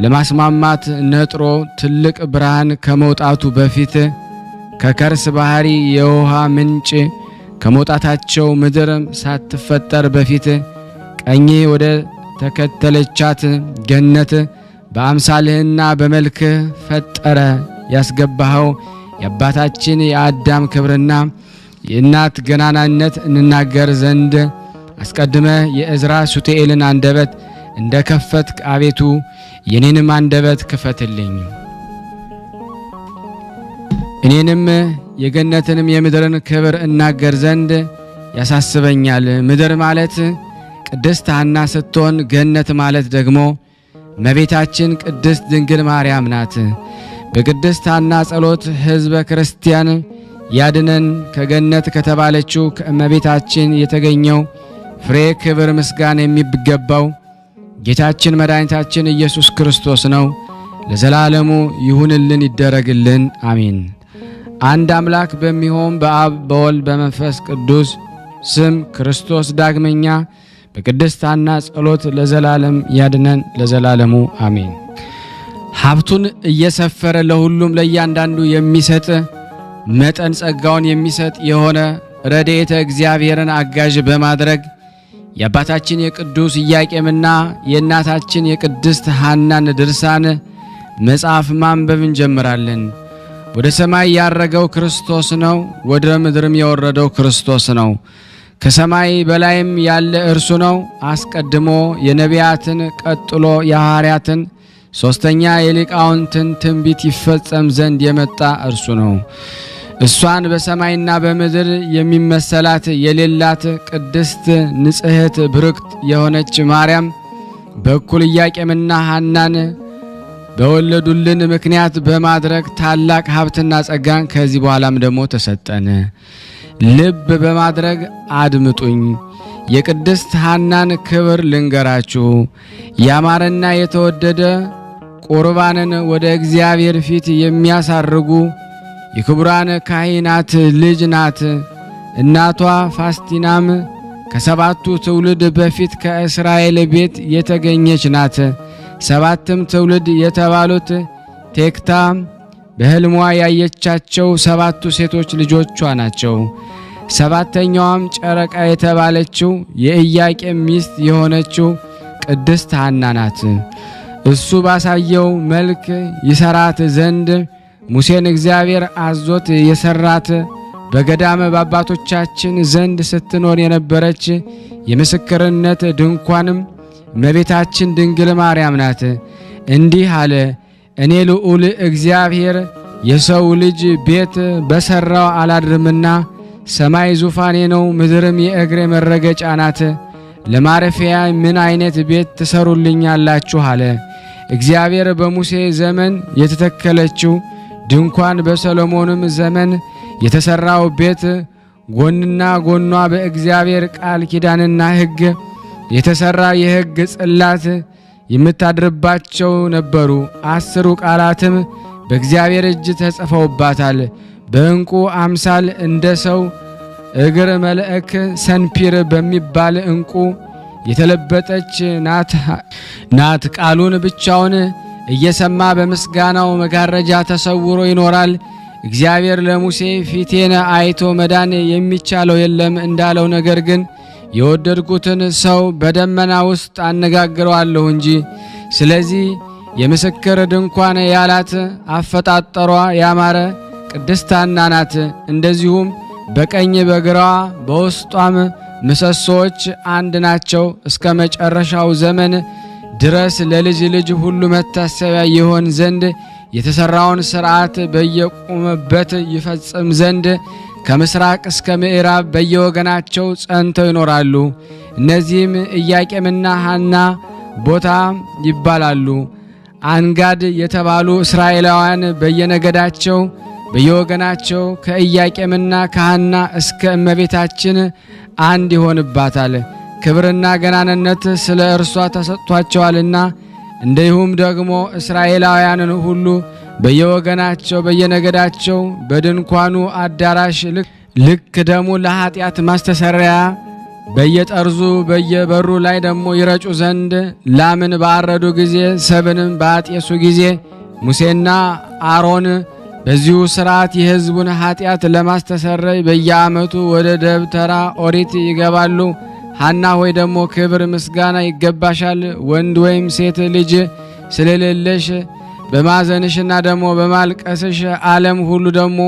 ለማስማማት ነጥሮ ትልቅ ብርሃን ከመውጣቱ በፊት ከከርስ ባህሪ የውሃ ምንጭ ከመውጣታቸው ምድር ሳትፈጠር በፊት ቀኜ ወደ ተከተለቻት ገነት በአምሳልህና በመልክህ ፈጠረ ያስገባኸው የአባታችን የአዳም ክብርና የእናት ገናናነት እንናገር ዘንድ አስቀድመ የእዝራ ሱቱኤልን አንደበት እንደ ከፈትክ አቤቱ የኔንም አንደበት ክፈትልኝ። እኔንም የገነትንም የምድርን ክብር እናገር ዘንድ ያሳስበኛል። ምድር ማለት ቅድስት ሐና ስትሆን ገነት ማለት ደግሞ እመቤታችን ቅድስት ድንግል ማርያም ናት። በቅድስት ሐና ጸሎት ሕዝበ ክርስቲያን ያድነን ከገነት ከተባለችው ከእመቤታችን የተገኘው ፍሬ ክብር ምስጋና የሚገባው ጌታችን መድኃኒታችን ኢየሱስ ክርስቶስ ነው። ለዘላለሙ ይሁንልን ይደረግልን፣ አሜን። አንድ አምላክ በሚሆን በአብ በወልድ በመንፈስ ቅዱስ ስም ክርስቶስ ዳግመኛ በቅድስት ሐና ጸሎት ለዘላለም ያድነን፣ ለዘላለሙ አሜን። ሀብቱን እየሰፈረ ለሁሉም ለእያንዳንዱ የሚሰጥ መጠን ጸጋውን የሚሰጥ የሆነ ረድኤተ እግዚአብሔርን አጋዥ በማድረግ የአባታችን የቅዱስ ኢያቄምና የእናታችን የቅድስት ሐናን ድርሳን መጽሐፍ ማንበብ እንጀምራለን። ወደ ሰማይ ያረገው ክርስቶስ ነው፣ ወደ ምድርም የወረደው ክርስቶስ ነው። ከሰማይ በላይም ያለ እርሱ ነው። አስቀድሞ የነቢያትን ቀጥሎ የሐዋርያትን ሶስተኛ የሊቃውንትን ትንቢት ይፈጸም ዘንድ የመጣ እርሱ ነው። እሷን በሰማይና በምድር የሚመሰላት የሌላት ቅድስት ንጽሕት ብርክት የሆነች ማርያም በኩል ኢያቄምና ሐናን በወለዱልን ምክንያት በማድረግ ታላቅ ሀብትና ጸጋን ከዚህ በኋላም ደግሞ ተሰጠን። ልብ በማድረግ አድምጡኝ። የቅድስት ሐናን ክብር ልንገራችሁ። ያማረና የተወደደ ቁርባንን ወደ እግዚአብሔር ፊት የሚያሳርጉ የክቡራን ካህናት ልጅ ናት። እናቷ ፋስቲናም ከሰባቱ ትውልድ በፊት ከእስራኤል ቤት የተገኘች ናት። ሰባትም ትውልድ የተባሉት ቴክታ በሕልሟ ያየቻቸው ሰባቱ ሴቶች ልጆቿ ናቸው። ሰባተኛዋም ጨረቃ የተባለችው የኢያቄም ሚስት የሆነችው ቅድስት ሐና ናት። እሱ ባሳየው መልክ ይሰራት ዘንድ ሙሴን እግዚአብሔር አዞት የሰራት በገዳም በአባቶቻችን ዘንድ ስትኖር የነበረች የምስክርነት ድንኳንም እመቤታችን ድንግል ማርያም ናት። እንዲህ አለ፣ እኔ ልዑል እግዚአብሔር የሰው ልጅ ቤት በሰራው አላድርምና ሰማይ ዙፋኔ ነው፣ ምድርም የእግሬ መረገጫ ናት። ለማረፊያ ምን አይነት ቤት ትሰሩልኛላችሁ አለ። እግዚአብሔር በሙሴ ዘመን የተተከለችው ድንኳን በሰሎሞንም ዘመን የተሰራው ቤት ጎንና ጎኗ በእግዚአብሔር ቃል ኪዳንና ሕግ የተሰራ የሕግ ጽላት የምታድርባቸው ነበሩ። 10 ቃላትም በእግዚአብሔር እጅ ተጽፈውባታል። በእንቁ አምሳል እንደ ሰው እግር መልአክ ሰንፒር በሚባል እንቁ የተለበጠች ናት። ቃሉን ብቻውን እየሰማ በምስጋናው መጋረጃ ተሰውሮ ይኖራል። እግዚአብሔር ለሙሴ ፊቴን አይቶ መዳን የሚቻለው የለም እንዳለው፣ ነገር ግን የወደድኩትን ሰው በደመና ውስጥ አነጋግረዋለሁ እንጂ። ስለዚህ የምስክር ድንኳን ያላት አፈጣጠሯ ያማረ ቅድስት ሐና ናት። እንደዚሁም በቀኝ በግራዋ በውስጧም ምሰሶች አንድ ናቸው። እስከ መጨረሻው ዘመን ድረስ ለልጅ ልጅ ሁሉ መታሰቢያ ይሆን ዘንድ የተሰራውን ሥርዓት በየቆመበት ይፈጽም ዘንድ ከምስራቅ እስከ ምዕራብ በየወገናቸው ጸንተው ይኖራሉ። እነዚህም ኢያቄምና ሐና ቦታ ይባላሉ። አንጋድ የተባሉ እስራኤላውያን በየነገዳቸው በየወገናቸው ከኢያቄምና ከሐና እስከ እመቤታችን አንድ ይሆንባታል። ክብርና ገናንነት ስለ እርሷ ተሰጥቷቸዋልና። እንዲሁም ደግሞ እስራኤላውያንን ሁሉ በየወገናቸው በየነገዳቸው በድንኳኑ አዳራሽ ልክ ደሙ ለኃጢአት ማስተሰሪያ በየጠርዙ በየበሩ ላይ ደግሞ ይረጩ ዘንድ ላምን ባረዱ ጊዜ ሰብንም ባጤሱ ጊዜ ሙሴና አሮን በዚሁ ሥርዓት የሕዝቡን ኃጢአት ለማስተሰረይ በየዓመቱ ወደ ደብተራ ኦሪት ይገባሉ። ሐና ሆይ ደግሞ ክብር ምስጋና ይገባሻል። ወንድ ወይም ሴት ልጅ ስለሌለሽ በማዘንሽና ደግሞ በማልቀስሽ ዓለም ሁሉ ደግሞ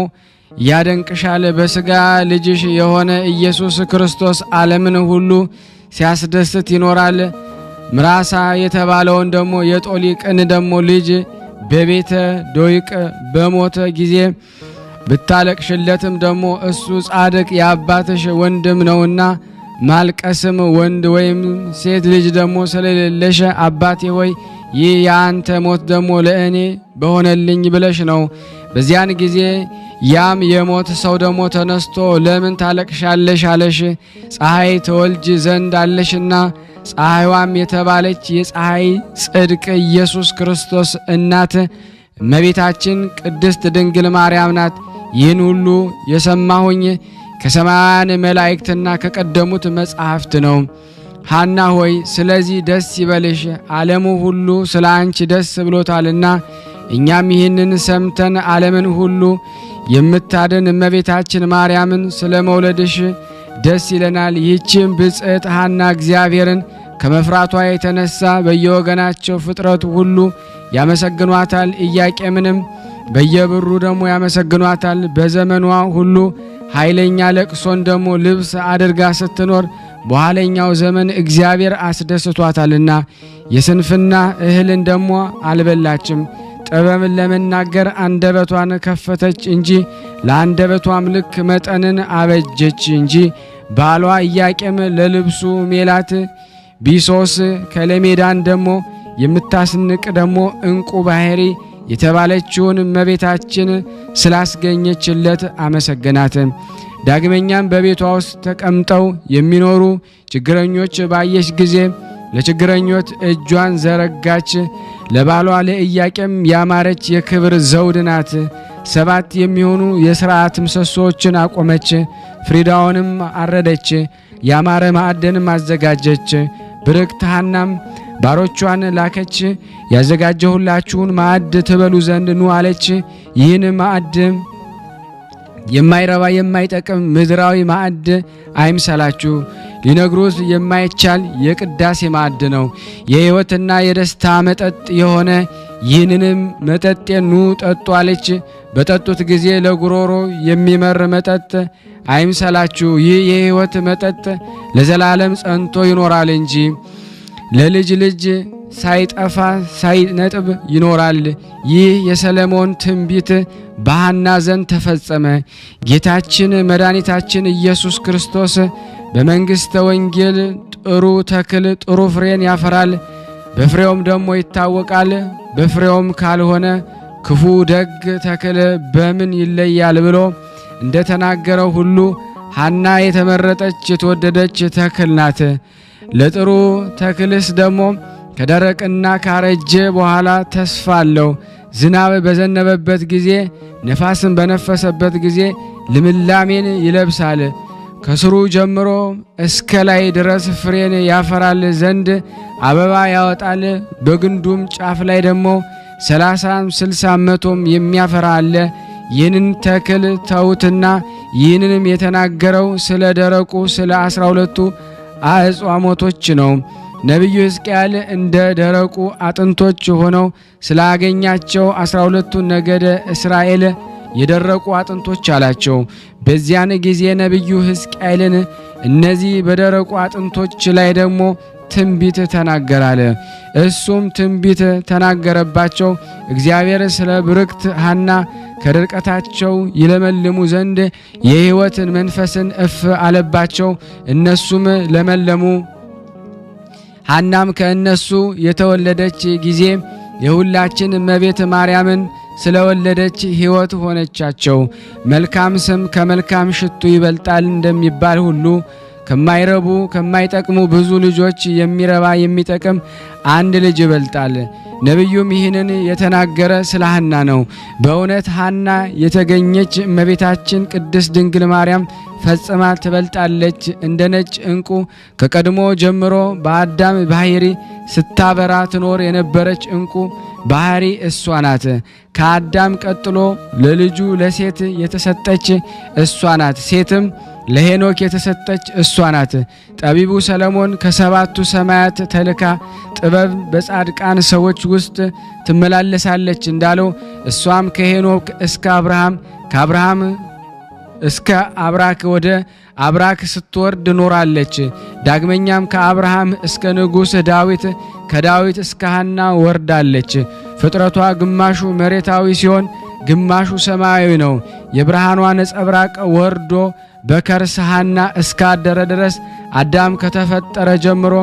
ያደንቅሻል። በሥጋ ልጅሽ የሆነ ኢየሱስ ክርስቶስ ዓለምን ሁሉ ሲያስደስት ይኖራል። ምራሳ የተባለውን ደግሞ የጦሊቅን ደግሞ ልጅ በቤተ ዶይቅ በሞተ ጊዜ ብታለቅሽለትም ደግሞ እሱ ጻድቅ የአባትሽ ወንድም ነውና ማልቀስም ወንድ ወይም ሴት ልጅ ደግሞ ስለሌለሽ አባቴ ሆይ ይህ የአንተ ሞት ደግሞ ለእኔ በሆነልኝ ብለሽ ነው። በዚያን ጊዜ ያም የሞት ሰው ደግሞ ተነስቶ ለምን ታለቅሻለሽ አለሽ። ፀሐይ ተወልጅ ዘንድ አለሽና ፀሐይዋም የተባለች የፀሐይ ጽድቅ ኢየሱስ ክርስቶስ እናት እመቤታችን ቅድስት ድንግል ማርያም ናት። ይህን ሁሉ የሰማሁኝ ከሰማያን መላእክትና ከቀደሙት መጻሕፍት ነው። ሐና ሆይ ስለዚህ ደስ ይበልሽ፣ ዓለሙ ሁሉ ስለ አንቺ ደስ ብሎታልና። እኛም ይህንን ሰምተን ዓለምን ሁሉ የምታድን እመቤታችን ማርያምን ስለ መውለድሽ ደስ ይለናል። ይህችም ብጽዕት ሐና እግዚአብሔርን ከመፍራቷ የተነሳ በየወገናቸው ፍጥረቱ ሁሉ ያመሰግኗታል። ኢያቄምንም በየብሩ ደግሞ ያመሰግኗታል። በዘመኗ ሁሉ ኃይለኛ ለቅሶን ደግሞ ልብስ አድርጋ ስትኖር በኋለኛው ዘመን እግዚአብሔር አስደስቷታልና የስንፍና እህልን ደግሞ አልበላችም። ጥበብን ለመናገር አንደበቷን ከፈተች እንጂ ለአንደበቷም ልክ መጠንን አበጀች እንጂ። ባሏ ኢያቄም ለልብሱ ሜላት ቢሶስ ከለሜዳን ደግሞ የምታስንቅ ደግሞ እንቁ ባህሪ የተባለችውን እመቤታችን ስላስገኘችለት አመሰገናት። ዳግመኛም በቤቷ ውስጥ ተቀምጠው የሚኖሩ ችግረኞች ባየች ጊዜ ለችግረኞች እጇን ዘረጋች። ለባሏ ለኢያቄም ያማረች የክብር ዘውድ ናት። 7 የሚሆኑ የሥርዓት ምሰሶችን አቆመች። ፍሪዳውንም አረደች። ያማረ ማዕድንም አዘጋጀች። ብርክት ሐናም ባሮቿን ላከች። ያዘጋጀሁላችሁን ማዕድ ትበሉ ዘንድ ኑ አለች። ይህን ማዕድ የማይረባ የማይጠቅም ምድራዊ ማዕድ አይምሰላችሁ፣ ሊነግሩት የማይቻል የቅዳሴ ማዕድ ነው። የሕይወትና የደስታ መጠጥ የሆነ ይህንንም መጠጥ ኑ ጠጡ አለች። በጠጡት ጊዜ ለጉሮሮ የሚመር መጠጥ አይምሰላችሁ፣ ይህ የሕይወት መጠጥ ለዘላለም ጸንቶ ይኖራል እንጂ ለልጅ ልጅ ሳይጠፋ ሳይነጥብ ይኖራል። ይህ የሰለሞን ትንቢት በሐና ዘንድ ተፈጸመ። ጌታችን መድኃኒታችን ኢየሱስ ክርስቶስ በመንግሥተ ወንጌል ጥሩ ተክል ጥሩ ፍሬን ያፈራል፣ በፍሬውም ደግሞ ይታወቃል። በፍሬውም ካልሆነ ክፉ ደግ ተክል በምን ይለያል ብሎ እንደተናገረው ሁሉ ሐና የተመረጠች የተወደደች ተክል ናት። ለጥሩ ተክልስ ደግሞ ከደረቅና ካረጀ በኋላ ተስፋ አለው። ዝናብ በዘነበበት ጊዜ ነፋስን በነፈሰበት ጊዜ ልምላሜን ይለብሳል። ከስሩ ጀምሮ እስከ ላይ ድረስ ፍሬን ያፈራል ዘንድ አበባ ያወጣል። በግንዱም ጫፍ ላይ ደግሞ 30 60 መቶም የሚያፈራ አለ። ይህንን ተክል ተውትና ይህንንም የተናገረው ስለ ደረቁ ስለ 12ቱ አጽዋሞቶች ነው። ነቢዩ ሕዝቅኤል እንደ ደረቁ አጥንቶች ሆነው ስላገኛቸው 12ቱ ነገደ እስራኤል የደረቁ አጥንቶች አላቸው። በዚያን ጊዜ ነቢዩ ሕዝቅኤልን እነዚህ በደረቁ አጥንቶች ላይ ደግሞ ትንቢት ተናገራለ። እሱም ትንቢት ተናገረባቸው። እግዚአብሔር ስለ ብርክት ሐና ከድርቀታቸው ይለመልሙ ዘንድ የሕይወትን መንፈስን እፍ አለባቸው። እነሱም ለመለሙ። ሐናም ከእነሱ የተወለደች ጊዜ የሁላችን እመቤት ማርያምን ስለወለደች ሕይወት ሆነቻቸው። መልካም ስም ከመልካም ሽቱ ይበልጣል እንደሚባል ሁሉ ከማይረቡ ከማይጠቅሙ ብዙ ልጆች የሚረባ የሚጠቅም አንድ ልጅ ይበልጣል። ነቢዩም ይህንን የተናገረ ስለ ሐና ነው። በእውነት ሐና የተገኘች እመቤታችን ቅድስት ድንግል ማርያም ፈጽማ ትበልጣለች። እንደ ነጭ ዕንቁ ከቀድሞ ጀምሮ በአዳም ባህሪ ስታበራ ትኖር የነበረች ዕንቁ ባህሪ እሷ ናት። ከአዳም ቀጥሎ ለልጁ ለሴት የተሰጠች እሷ ናት። ሴትም ለሄኖክ የተሰጠች እሷ ናት። ጠቢቡ ሰለሞን ከሰባቱ ሰማያት ተልካ ጥበብ በጻድቃን ሰዎች ውስጥ ትመላለሳለች እንዳለው እሷም ከሄኖክ እስከ አብርሃም ከአብርሃም እስከ አብራክ ወደ አብራክ ስትወርድ ኖራለች። ዳግመኛም ከአብርሃም እስከ ንጉሥ ዳዊት ከዳዊት እስከ ሐና ወርዳለች። ፍጥረቷ ግማሹ መሬታዊ ሲሆን ግማሹ ሰማያዊ ነው። የብርሃኗ ነጸብራቅ ወርዶ በከርሰ ሐና እስካደረ ድረስ አዳም ከተፈጠረ ጀምሮ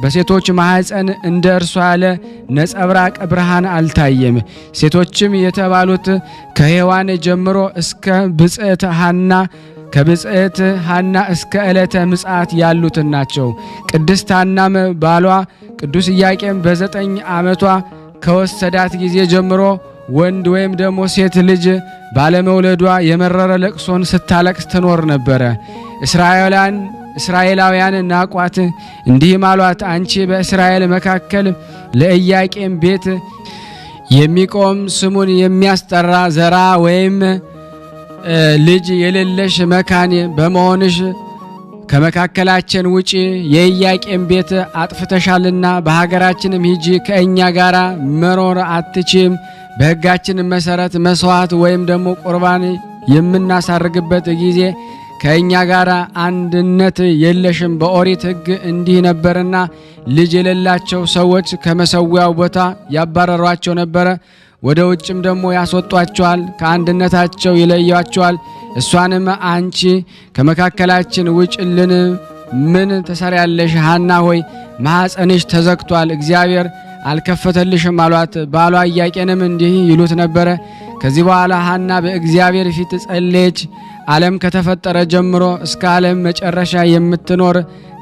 በሴቶች ማኅፀን እንደ እርሷ ያለ ነጸብራቅ ብርሃን አልታየም። ሴቶችም የተባሉት ከሔዋን ጀምሮ እስከ ብጽዕት ሐና ከብጽዕት ሐና እስከ ዕለተ ምጽአት ያሉትን ናቸው። ቅድስት ሐናም ባሏ ቅዱስ ኢያቄም በ9 ዓመቷ ከወሰዳት ጊዜ ጀምሮ ወንድ ወይም ደግሞ ሴት ልጅ ባለመውለዷ የመረረ ለቅሶን ስታለቅስ ትኖር ነበረ። እስራኤላውያን ናቋት፣ እንዲህም አሏት፣ አንቺ በእስራኤል መካከል ለኢያቄም ቤት የሚቆም ስሙን የሚያስጠራ ዘራ ወይም ልጅ የሌለሽ መካን በመሆንሽ ከመካከላችን ውጪ የኢያቄም ቤት አጥፍተሻልና በሀገራችንም ሂጂ፣ ከእኛ ጋር መኖር አትችም። በሕጋችን መሰረት መስዋዕት ወይም ደግሞ ቁርባን የምናሳርግበት ጊዜ ከእኛ ጋር አንድነት የለሽም። በኦሪት ሕግ እንዲህ ነበርና ልጅ የሌላቸው ሰዎች ከመሰዊያው ቦታ ያባረሯቸው ነበረ። ወደ ውጭም ደግሞ ያስወጧቸዋል፣ ከአንድነታቸው ይለያቸዋል። እሷንም አንቺ ከመካከላችን ውጭልን ምን ትሰሪያለሽ? ሐና ሆይ ማኅፀንሽ ተዘግቷል፣ እግዚአብሔር አልከፈተልሽም አሏት። ባሏ ኢያቄምም እንዲህ ይሉት ነበረ። ከዚህ በኋላ ሐና በእግዚአብሔር ፊት ጸለየች። ዓለም ከተፈጠረ ጀምሮ እስከ ዓለም መጨረሻ የምትኖር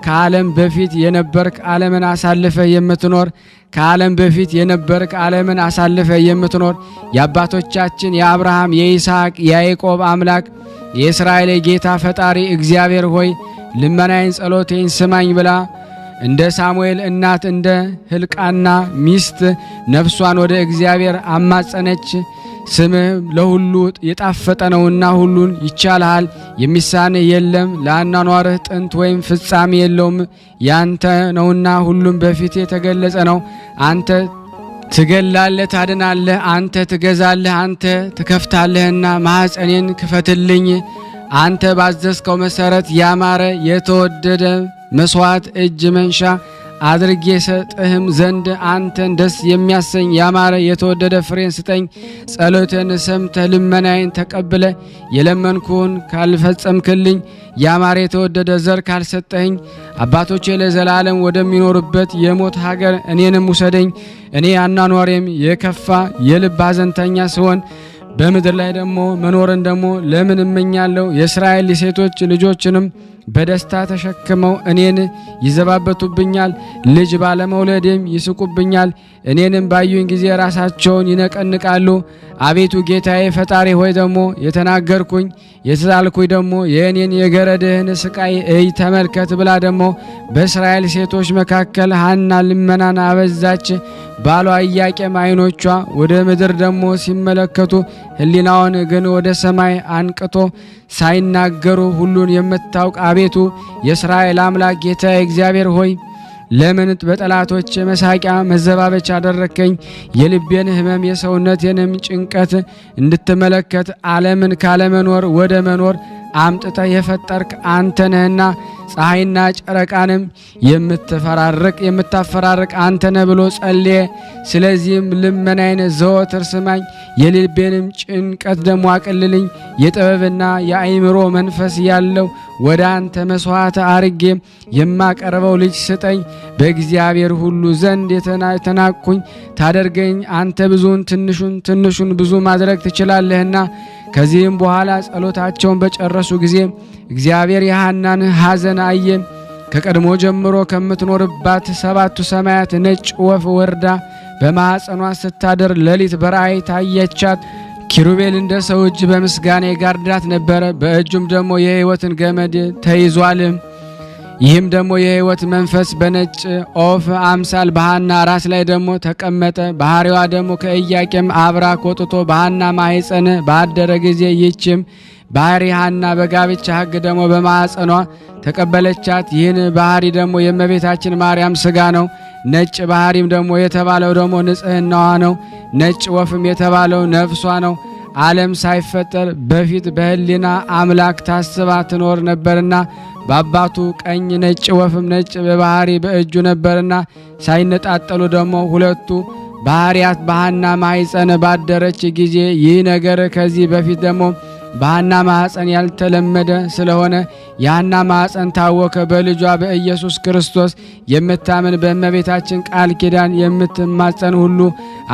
ከዓለም በፊት የነበርክ ዓለምን አሳልፈ የምትኖር ከዓለም በፊት የነበርክ ዓለምን አሳልፈ የምትኖር የአባቶቻችን የአብርሃም የይስሐቅ የያዕቆብ አምላክ የእስራኤል ጌታ ፈጣሪ እግዚአብሔር ሆይ ልመናዬን ጸሎቴን ስማኝ ብላ እንደ ሳሙኤል እናት እንደ ሕልቃና ሚስት ነፍሷን ወደ እግዚአብሔር አማጸነች። ስምህ ለሁሉ የጣፈጠ ነውና ሁሉን ይቻልሃል፣ የሚሳንህ የለም። ለአኗኗርህ ጥንት ወይም ፍጻሜ የለውም። ያንተ ነውና ሁሉም በፊት የተገለጸ ነው። አንተ ትገላለህ፣ ታድናለህ፣ አንተ ትገዛለህ፣ አንተ ትከፍታለህና ማኅፀኔን ክፈትልኝ። አንተ ባዘዝከው መሰረት ያማረ የተወደደ መስዋዕት እጅ መንሻ አድርጌ ሰጥህም ዘንድ አንተን ደስ የሚያሰኝ ያማረ የተወደደ ፍሬን ስጠኝ። ጸሎቴን ሰምተህ ልመናዬን ተቀብለ የለመንኩን ካልፈጸምክልኝ ያማረ የተወደደ ዘር ካልሰጠኸኝ አባቶቼ ለዘላለም ወደሚኖሩበት የሞት ሀገር እኔንም ውሰደኝ። እኔ አኗኗሬም የከፋ የልብ ሐዘንተኛ ስሆን በምድር ላይ ደግሞ መኖርን ደግሞ ለምን እመኛለሁ? የእስራኤል ሴቶች ልጆችንም በደስታ ተሸክመው እኔን ይዘባበቱብኛል፣ ልጅ ባለመውለዴም ይስቁብኛል። እኔንም ባዩኝ ጊዜ ራሳቸውን ይነቀንቃሉ። አቤቱ ጌታዬ ፈጣሪ ሆይ ደግሞ የተናገርኩኝ የተሳልኩኝ ደግሞ የእኔን የገረድህን ስቃይ እይ ተመልከት ብላ ደግሞ በእስራኤል ሴቶች መካከል ሐና ልመናን አበዛች። ባሏ ኢያቄም ዓይኖቿ ወደ ምድር ደግሞ ሲመለከቱ ሕሊናውን ግን ወደ ሰማይ አንቅቶ ሳይናገሩ ሁሉን የምታውቅ አቤቱ የእስራኤል አምላክ ጌታ እግዚአብሔር ሆይ ለምን በጠላቶች መሳቂያ መዘባበቻ አደረከኝ? የልቤን ሕመም የሰውነቴንም ጭንቀት እንድትመለከት ዓለምን ካለመኖር ወደ መኖር አምጥተ የፈጠርክ አንተ ነህና ፀሐይና ጨረቃንም የምታፈራርቅ አንተ ነህ ብሎ ጸልየ። ስለዚህም ልመናዬን ዘወትር ስማኝ፣ የልቤንም ጭንቀት ደሞ አቅልልኝ። የጥበብና የአእምሮ መንፈስ ያለው ወደ አንተ መስዋዕት አርጌ የማቀርበው ልጅ ስጠኝ። በእግዚአብሔር ሁሉ ዘንድ የተናቅኩኝ ታደርገኝ። አንተ ብዙን ትንሹን ብዙ ማድረግ ትችላለህና። ከዚህም በኋላ ጸሎታቸውን በጨረሱ ጊዜ እግዚአብሔር የሐናን ሐዘን አየ። ከቀድሞ ጀምሮ ከምትኖርባት ሰባቱ ሰማያት ነጭ ወፍ ወርዳ በማኅፀኗ ስታደር ሌሊት በራእይ ታየቻት። ኪሩቤል እንደ ሰው እጅ በምስጋና ይጋርዳት ነበረ። በእጁም ደግሞ የሕይወትን ገመድ ተይዟል። ይህም ደግሞ የሕይወት መንፈስ በነጭ ኦፍ አምሳል በሐና ራስ ላይ ደግሞ ተቀመጠ። ባህሪዋ ደግሞ ከኢያቄም አብራክ ወጥቶ በሐና ማኅፀን ባደረ ጊዜ ይህችም ባህሪ ሐና በጋብቻ ሕግ ደግሞ በማኅፀኗ ተቀበለቻት። ይህን ባህሪ ደግሞ የእመቤታችን ማርያም ሥጋ ነው። ነጭ ባህሪም ደግሞ የተባለው ደግሞ ንጽሕናዋ ነው። ነጭ ወፍም የተባለው ነፍሷ ነው። ዓለም ሳይፈጠር በፊት በሕሊና አምላክ ታስባ ትኖር ነበርና በአባቱ ቀኝ ነጭ ወፍም ነጭ በባህሪ በእጁ ነበርና ሳይነጣጠሉ ደግሞ ሁለቱ ባህሪያት በሐና ማኅፀን ባደረች ጊዜ ይህ ነገር ከዚህ በፊት ደግሞ በሐና ማኅፀን ያልተለመደ ስለሆነ የሐና ማኅፀን ታወከ። በልጇ በኢየሱስ ክርስቶስ የምታምን በእመቤታችን ቃል ኪዳን የምትማጸን ሁሉ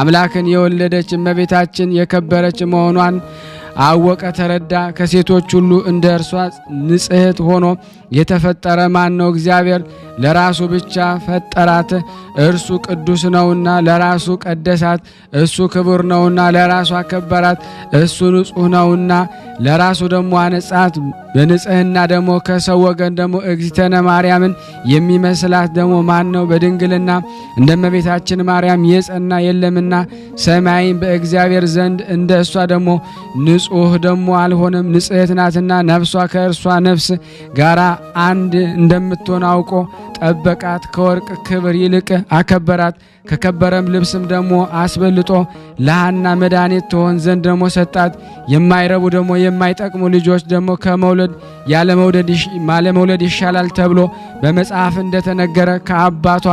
አምላክን የወለደች እመቤታችን የከበረች መሆኗን አወቀ ተረዳ። ከሴቶች ሁሉ እንደ እርሷ ንጽሕት ሆኖ የተፈጠረ ማን ነው? እግዚአብሔር ለራሱ ብቻ ፈጠራት። እርሱ ቅዱስ ነውና ለራሱ ቀደሳት። እሱ ክቡር ነውና ለራሱ አከበራት። እሱ ንጹሕ ነውና ለራሱ ደግሞ አነጻት። በንጽሕና ደግሞ ከሰው ወገን ደግሞ እግዝእትነ ማርያምን የሚመስላት ደግሞ ማን ነው? በድንግልና እንደ እመቤታችን ማርያም የጸና የለምና ሰማይን በእግዚአብሔር ዘንድ እንደ እሷ ደግሞ ንጹሕ ደግሞ አልሆነም። ንጽሕት ናትና ነፍሷ ከእርሷ ነፍስ ጋራ አንድ እንደምትሆን አውቆ ጠበቃት። ከወርቅ ክብር ይልቅ አከበራት። ከከበረም ልብስም ደግሞ አስበልጦ ለሐና መድኃኒት ትሆን ዘንድ ደግሞ ሰጣት። የማይረቡ ደግሞ የማይጠቅሙ ልጆች ደግሞ ከመውለድ ያለመውለድ ይሻላል ተብሎ በመጽሐፍ እንደተነገረ ከአባቷ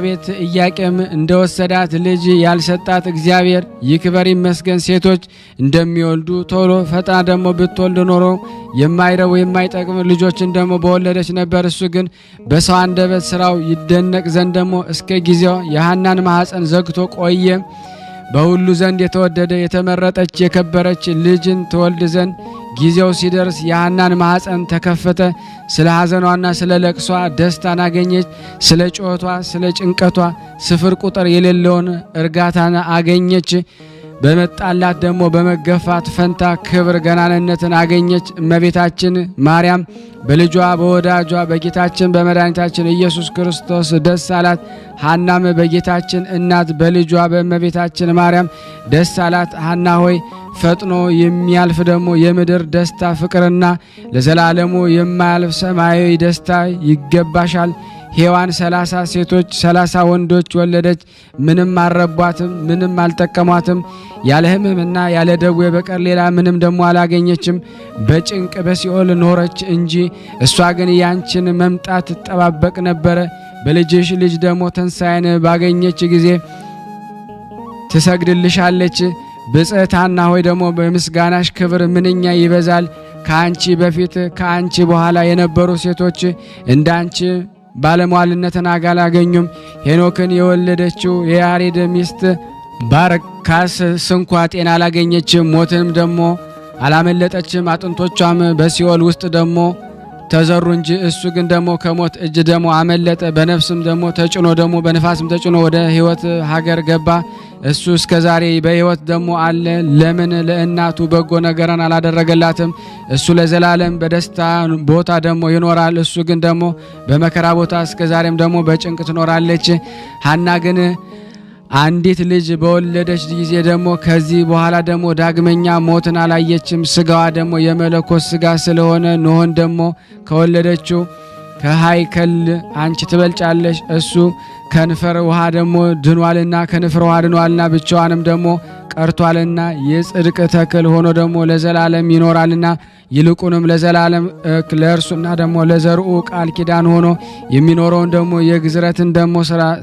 ቤት ኢያቄም እንደወሰዳት ልጅ ያልሰጣት እግዚአብሔር ይክበር ይመስገን። ሴቶች እንደሚወልዱ ቶሎ ፈጥና ደግሞ ብትወልድ ኖሮ የማይረቡ የማይጠቅም ልጆችን ደግሞ በወለደች ነበር። እሱ ግን በሰው አንደበት ስራው ይደነቅ ዘንድ ደግሞ እስከ ጊዜው የሐናን ማኅፀን ዘግቶ ቆየ። በሁሉ ዘንድ የተወደደ የተመረጠች የከበረች ልጅን ትወልድ ዘንድ ጊዜው ሲደርስ የሐናን ማኅፀን ተከፈተ። ስለ ሐዘኗና ስለ ለቅሷ ደስታን አገኘች። ስለ ጩኸቷ ስለ ጭንቀቷ ስፍር ቁጥር የሌለውን እርጋታን አገኘች። በመጣላት ደግሞ በመገፋት ፈንታ ክብር ገናንነትን አገኘች። እመቤታችን ማርያም በልጇ በወዳጇ በጌታችን በመድኃኒታችን ኢየሱስ ክርስቶስ ደስ አላት። ሐናም በጌታችን እናት በልጇ በእመቤታችን ማርያም ደስ አላት። ሐና ሆይ ፈጥኖ የሚያልፍ ደግሞ የምድር ደስታ ፍቅርና ለዘላለሙ የማያልፍ ሰማያዊ ደስታ ይገባሻል። ሔዋን 30 ሴቶች 30 ወንዶች ወለደች። ምንም አልረቧትም፣ ምንም አልጠቀሟትም። ያለ ሕመምና ያለ ደዌ በቀር ሌላ ምንም ደግሞ አላገኘችም። በጭንቅ በሲኦል ኖረች እንጂ እሷ ግን ያንቺን መምጣት ትጠባበቅ ነበረ። በልጅሽ ልጅ ደግሞ ትንሣኤን ባገኘች ጊዜ ትሰግድልሻለች። ብጽዕት ሐና ሆይ ደግሞ በምስጋናሽ ክብር ምንኛ ይበዛል። ከአንቺ በፊት ከአንቺ በኋላ የነበሩ ሴቶች እንዳንቺ ባለሟልነትን አላገኙም። ሄኖክን የወለደችው የያሬድ ሚስት ባርካስ ስንኳ ጤና አላገኘችም፣ ሞትንም ደግሞ አላመለጠችም። አጥንቶቿም በሲኦል ውስጥ ደግሞ ተዘሩ እንጂ እሱ ግን ደግሞ ከሞት እጅ ደግሞ አመለጠ። በነፍስም ደግሞ ተጭኖ ደግሞ በነፋስም ተጭኖ ወደ ሕይወት ሀገር ገባ። እሱ እስከ ዛሬ በሕይወት ደግሞ አለ። ለምን ለእናቱ በጎ ነገርን አላደረገላትም? እሱ ለዘላለም በደስታ ቦታ ደግሞ ይኖራል። እሱ ግን ደግሞ በመከራ ቦታ እስከ ዛሬም ደግሞ በጭንቅ ትኖራለች። ሐና ግን አንዲት ልጅ በወለደች ጊዜ ደግሞ ከዚህ በኋላ ደግሞ ዳግመኛ ሞትን አላየችም። ስጋዋ ደግሞ የመለኮት ስጋ ስለሆነ ኖኅን ደግሞ ከወለደችው ከሃይከል አንቺ ትበልጫለሽ። እሱ ከንፈር ውሃ ደግሞ ድኗልና ከንፈር ውሃ ድኗልና ብቻዋንም ደግሞ ቀርቷልና የጽድቅ ተክል ሆኖ ደግሞ ለዘላለም ይኖራልና ይልቁንም ለዘላለም ለእርሱና ደግሞ ለዘርኡ ቃል ኪዳን ሆኖ የሚኖረውን ደግሞ የግዝረትን ደግሞ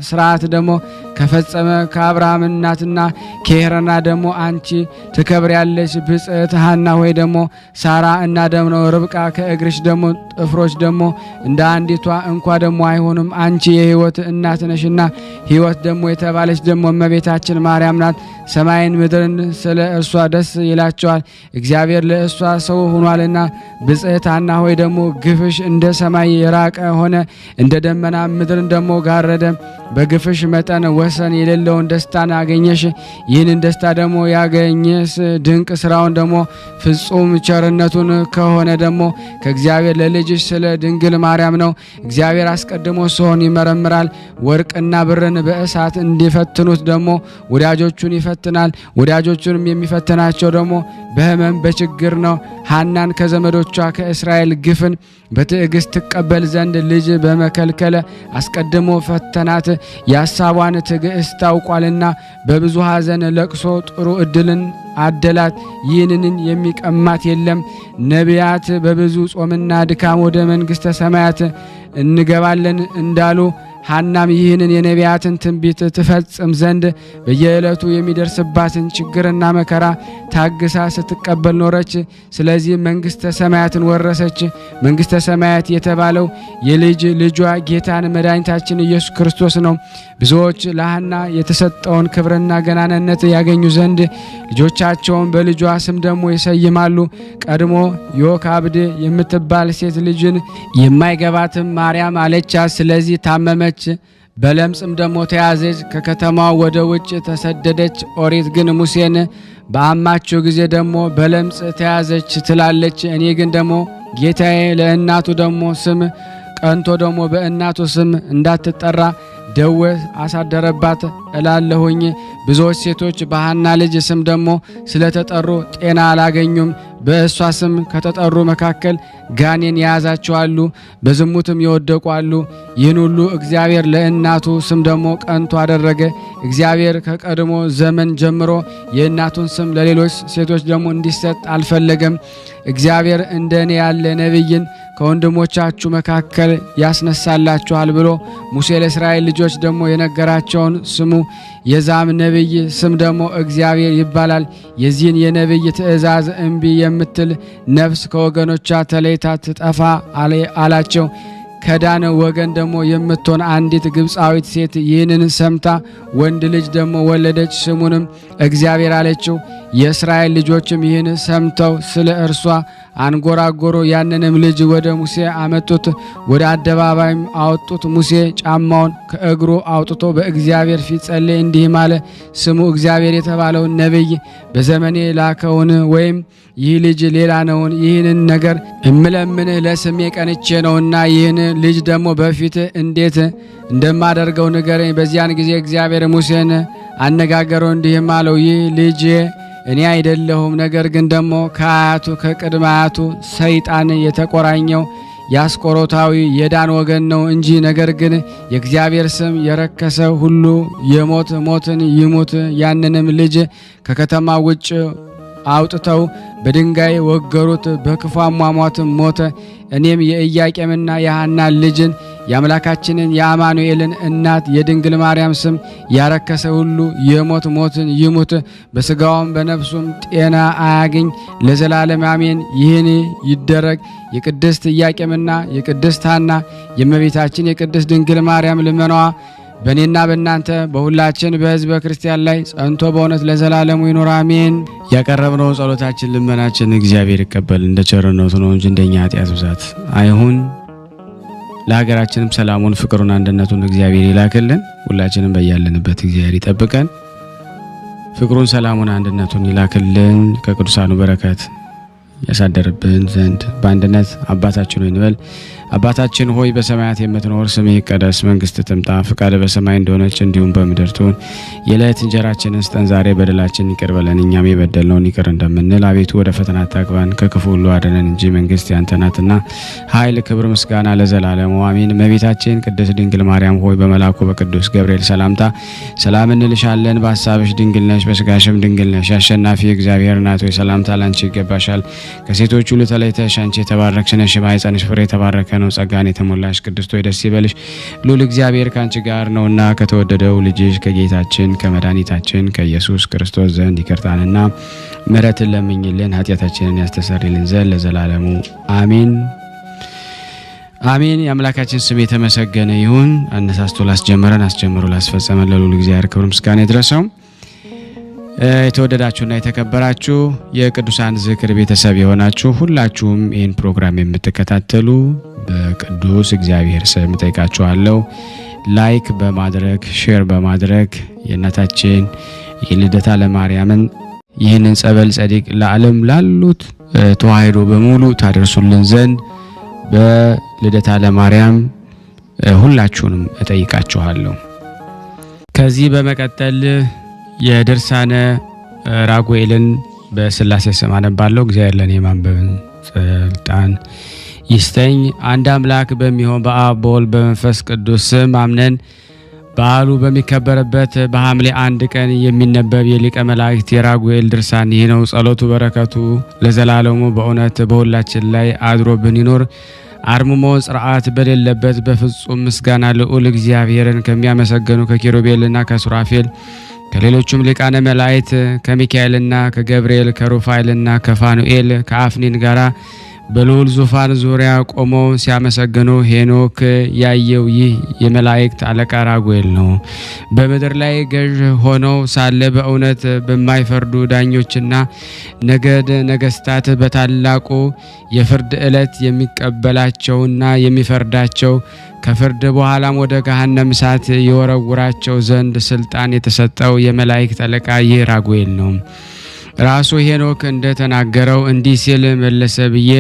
ስርዓት ደግሞ ከፈጸመ ከአብርሃም እናትና ከሄራና ደግሞ አንቺ ትከብሪያለሽ። ብጽዕት ሐና ሆይ ደግሞ ሳራ እና ደግሞ ርብቃ ከእግርሽ ደግሞ ጥፍሮች ደግሞ እንደ አንዲቷ እንኳ ደግሞ አይሆኑም። አንቺ የሕይወት እናት ነሽና ሕይወት ደግሞ የተባለች ደግሞ እመቤታችን ማርያም ናት። ሰማይን ምድርን ስለ እርሷ ደስ ይላቸዋል፣ እግዚአብሔር ለእሷ ሰው ሆኗልና። ብጽዕት ሐና ሆይ ደግሞ ግፍሽ እንደ ሰማይ የራቀ ሆነ፣ እንደ ደመና ምድርን ደግሞ ጋረደ። በግፍሽ መጠን ወሰን የሌለውን ደስታን አገኘሽ። ይህንን ደስታ ደግሞ ያገኘስ ድንቅ ስራውን ደግሞ ፍጹም ቸርነቱን ከሆነ ደግሞ ከእግዚአብሔር ለልጅሽ ስለ ድንግል ማርያም ነው። እግዚአብሔር አስቀድሞ ሰውን ይመረምራል፣ ወርቅና ብርን በእሳት እንዲፈትኑት ደግሞ ወዳጆቹን ይፈትናል። ወዳጆቹንም የሚፈትናቸው ደግሞ በሕመም በችግር ነው። ሐናን ከዘመዶቿ ከእስራኤል ግፍን በትዕግስት ትቀበል ዘንድ ልጅ በመከልከለ አስቀድሞ ፈተናት። የሐሳቧን ትዕግስት ታውቋልና በብዙ ሐዘን ለቅሶ ጥሩ ዕድልን አደላት። ይህንን የሚቀማት የለም። ነቢያት በብዙ ጾምና ድካም ወደ መንግሥተ ሰማያት እንገባለን እንዳሉ ሐናም ይህንን የነቢያትን ትንቢት ትፈጽም ዘንድ በየዕለቱ የሚደርስባትን ችግርና መከራ ታግሳ ስትቀበል ኖረች። ስለዚህ መንግሥተ ሰማያትን ወረሰች። መንግሥተ ሰማያት የተባለው የልጅ ልጇ ጌታን መድኃኒታችን ኢየሱስ ክርስቶስ ነው። ብዙዎች ለሐና የተሰጠውን ክብርና ገናንነት ያገኙ ዘንድ ልጆቻቸውን በልጇ ስም ደግሞ ይሰይማሉ። ቀድሞ ዮካብድ የምትባል ሴት ልጅን የማይገባትም ማርያም አለቻት። ስለዚህ ታመመች፣ በለምጽም ደግሞ ተያዘች። ከከተማው ወደ ውጭ ተሰደደች። ኦሪት ግን ሙሴን በአማቸው ጊዜ ደግሞ በለምጽ ተያዘች ትላለች። እኔ ግን ደግሞ ጌታዬ ለእናቱ ደግሞ ስም ቀንቶ ደግሞ በእናቱ ስም እንዳትጠራ ደዌ አሳደረባት እላለሁኝ። ብዙዎች ሴቶች በሐና ልጅ ስም ደግሞ ስለተጠሩ ጤና አላገኙም። በእሷ ስም ከተጠሩ መካከል ጋኔን የያዛቸው አሉ፣ በዝሙትም የወደቁ አሉ። ይህን ሁሉ እግዚአብሔር ለእናቱ ስም ደግሞ ቀንቶ አደረገ። እግዚአብሔር ከቀድሞ ዘመን ጀምሮ የእናቱን ስም ለሌሎች ሴቶች ደግሞ እንዲሰጥ አልፈለገም። እግዚአብሔር እንደኔ ያለ ነቢይን ከወንድሞቻችሁ መካከል ያስነሳላችኋል ብሎ ሙሴ ለእስራኤል ልጆች ደግሞ የነገራቸውን ስሙ። የዛም ነቢይ ስም ደግሞ እግዚአብሔር ይባላል። የዚህን የነቢይ ትእዛዝ እምቢ የምትል ነፍስ ከወገኖቿ ተለይታ ትጠፋ አላቸው። ከዳን ወገን ደግሞ የምትሆን አንዲት ግብፃዊት ሴት ይህንን ሰምታ ወንድ ልጅ ደግሞ ወለደች። ስሙንም እግዚአብሔር አለችው። የእስራኤል ልጆችም ይህን ሰምተው ስለ እርሷ አንጎራጎሮ። ያንንም ልጅ ወደ ሙሴ አመጡት፣ ወደ አደባባይም አወጡት። ሙሴ ጫማውን ከእግሩ አውጥቶ በእግዚአብሔር ፊት ጸለየ፣ እንዲህም አለ። ስሙ እግዚአብሔር የተባለውን ነቢይ በዘመኔ ላከውን ወይም ይህ ልጅ ሌላ ነውን? ይህንን ነገር እምለምንህ ለስሜ ቀንቼ ነውና ይህን ልጅ ደግሞ በፊት እንዴት እንደማደርገው ንገረኝ። በዚያን ጊዜ እግዚአብሔር ሙሴን አነጋገረው፣ እንዲህም አለው። ይህ ልጅ እኔ አይደለሁም፣ ነገር ግን ደግሞ ከአያቱ ከቅድመ አያቱ ሰይጣን የተቆራኘው የአስቆሮታዊ የዳን ወገን ነው እንጂ። ነገር ግን የእግዚአብሔር ስም የረከሰ ሁሉ የሞት ሞትን ይሙት። ያንንም ልጅ ከከተማ ውጭ አውጥተው በድንጋይ ወገሩት፣ በክፉ አሟሟትም ሞተ። እኔም የኢያቄምና የሐና ልጅን የአምላካችንን የአማኑኤልን እናት የድንግል ማርያም ስም ያረከሰ ሁሉ የሞት ሞትን ይሙት፣ በሥጋውም በነፍሱም ጤና አያገኝ ለዘላለም አሜን። ይህን ይደረግ። የቅድስት ኢያቄምና የቅድስት ሐና የእመቤታችን የቅድስት ድንግል ማርያም ልመናዋ በእኔና በእናንተ በሁላችን በሕዝበ ክርስቲያን ላይ ጸንቶ በእውነት ለዘላለሙ ይኖር አሜን። ያቀረብነው ጸሎታችን ልመናችን እግዚአብሔር ይቀበል፣ እንደ ቸርነቱ ነው እንጂ እንደኛ ኃጢአት ብዛት አይሁን። ለሀገራችንም ሰላሙን፣ ፍቅሩን፣ አንድነቱን እግዚአብሔር ይላክልን። ሁላችንም በያለንበት እግዚአብሔር ይጠብቀን። ፍቅሩን፣ ሰላሙን፣ አንድነቱን ይላክልን። ከቅዱሳኑ በረከት ያሳደርብን ዘንድ በአንድነት አባታችን ሆይ እንበል። አባታችን ሆይ በሰማያት የምትኖር ስምህ ይቀደስ፣ መንግስትህ ትምጣ፣ ፈቃድህ በሰማይ እንደሆነች እንዲሁም በምድር ትሁን። የዕለት እንጀራችንን ስጠን ዛሬ፣ በደላችንን ይቅር በለን እኛም የበደልነውን ይቅር እንደምንል። አቤቱ ወደ ፈተና አታግባን ከክፉ ሁሉ አድነን እንጂ መንግስት ያንተ ናትና፣ ኃይል፣ ክብር፣ ምስጋና ለዘላለሙ አሜን። እመቤታችን ቅድስት ድንግል ማርያም ሆይ በመልአኩ በቅዱስ ገብርኤል ሰላምታ ሰላም እንልሻለን። በሐሳብሽ ድንግል ነሽ፣ በስጋሽም ድንግል ነሽ። አሸናፊ እግዚአብሔር እናት ሆይ ሰላምታ ላንቺ ይገባሻል። ከሴቶች ሁሉ ተለይተሽ አንቺ የተባረክሽ ነሽ፣ የማኅፀንሽ ፍሬ የተባረከ ነው። ጸጋን የተሞላሽ ቅድስት ሆይ ደስ ይበልሽ፣ ልዑል እግዚአብሔር ካንቺ ጋር ነውና ከተወደደው ልጅሽ ከጌታችን ከመድኃኒታችን ከኢየሱስ ክርስቶስ ዘንድ ይቅርታንና ምሕረትን ለምኝልን ኃጢአታችንን ያስተሰርይልን ዘንድ ለዘላለሙ አሜን አሜን። የአምላካችን ስም የተመሰገነ ይሁን። አነሳስቶ ላስጀመረን አስጀምሮ ላስፈጸመን ለልዑል እግዚአብሔር ክብር ምስጋና ይድረሰው። የተወደዳችሁና የተከበራችሁ የቅዱሳን ዝክር ቤተሰብ የሆናችሁ ሁላችሁም ይህን ፕሮግራም የምትከታተሉ በቅዱስ እግዚአብሔር ስም ጠይቃችኋለሁ። ላይክ በማድረግ ሼር በማድረግ የእናታችን የልደታ ለማርያምን ይህንን ጸበል ጸዲቅ ለዓለም ላሉት ተዋሕዶ በሙሉ ታደርሱልን ዘንድ በልደታ ለማርያም ሁላችሁንም እጠይቃችኋለሁ። ከዚህ በመቀጠል የድርሳነ ራጉኤልን በስላሴ ስም አነባለሁ። እግዚአብሔር ለኔ ማንበብን ስልጣን ይስጠኝ። አንድ አምላክ በሚሆን በአብ በወልድ በመንፈስ ቅዱስ ስም አምነን በዓሉ በሚከበርበት በሐምሌ 1 ቀን የሚነበብ የሊቀ መላእክት የራጉኤል ድርሳን ይህ ነው። ጸሎቱ በረከቱ ለዘላለሙ በእውነት በሁላችን ላይ አድሮብን ይኖር አርምሞ ጽርዓት በሌለበት በፍጹም ምስጋና ልዑል እግዚአብሔርን ከሚያመሰግኑ ከኪሩቤልና ከሱራፌል ከሌሎቹም ሊቃነ መላእክት ከሚካኤልና ከገብርኤል ከሩፋኤልና ከፋኑኤል ከአፍኒን ጋራ በልዑል ዙፋን ዙሪያ ቆመው ሲያመሰግኑ ሄኖክ ያየው ይህ የመላእክት አለቃ ራጉኤል ነው። በምድር ላይ ገዥ ሆነው ሳለ በእውነት በማይፈርዱ ዳኞችና ነገስታት በታላቁ የፍርድ ዕለት የሚቀበላቸውና የሚፈርዳቸው ከፍርድ በኋላም ወደ ገሃነም እሳት የወረውራቸው ዘንድ ስልጣን የተሰጠው የመላእክት አለቃ ይህ ራጉኤል ነው። ራሱ ሄኖክ እንደተናገረው እንዲህ ሲል መለሰ ብዬ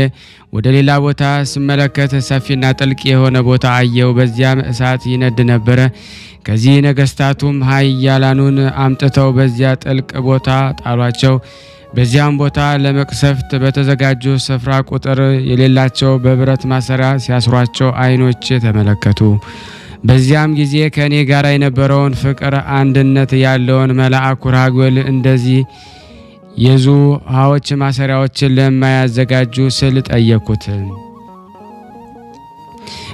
ወደ ሌላ ቦታ ስመለከት ሰፊና ጥልቅ የሆነ ቦታ አየው። በዚያም እሳት ይነድ ነበረ። ከዚህ ነገስታቱም ኃያላኑን አምጥተው በዚያ ጥልቅ ቦታ ጣሏቸው። በዚያም ቦታ ለመቅሰፍት በተዘጋጁ ስፍራ ቁጥር የሌላቸው በብረት ማሰሪያ ሲያስሯቸው ዓይኖች ተመለከቱ። በዚያም ጊዜ ከኔ ጋር የነበረውን ፍቅር አንድነት ያለውን መልአኩ ራጉኤል እንደዚህ የዙሃዎች ማሰሪያዎችን ለማያዘጋጁ ስል ጠየኩት።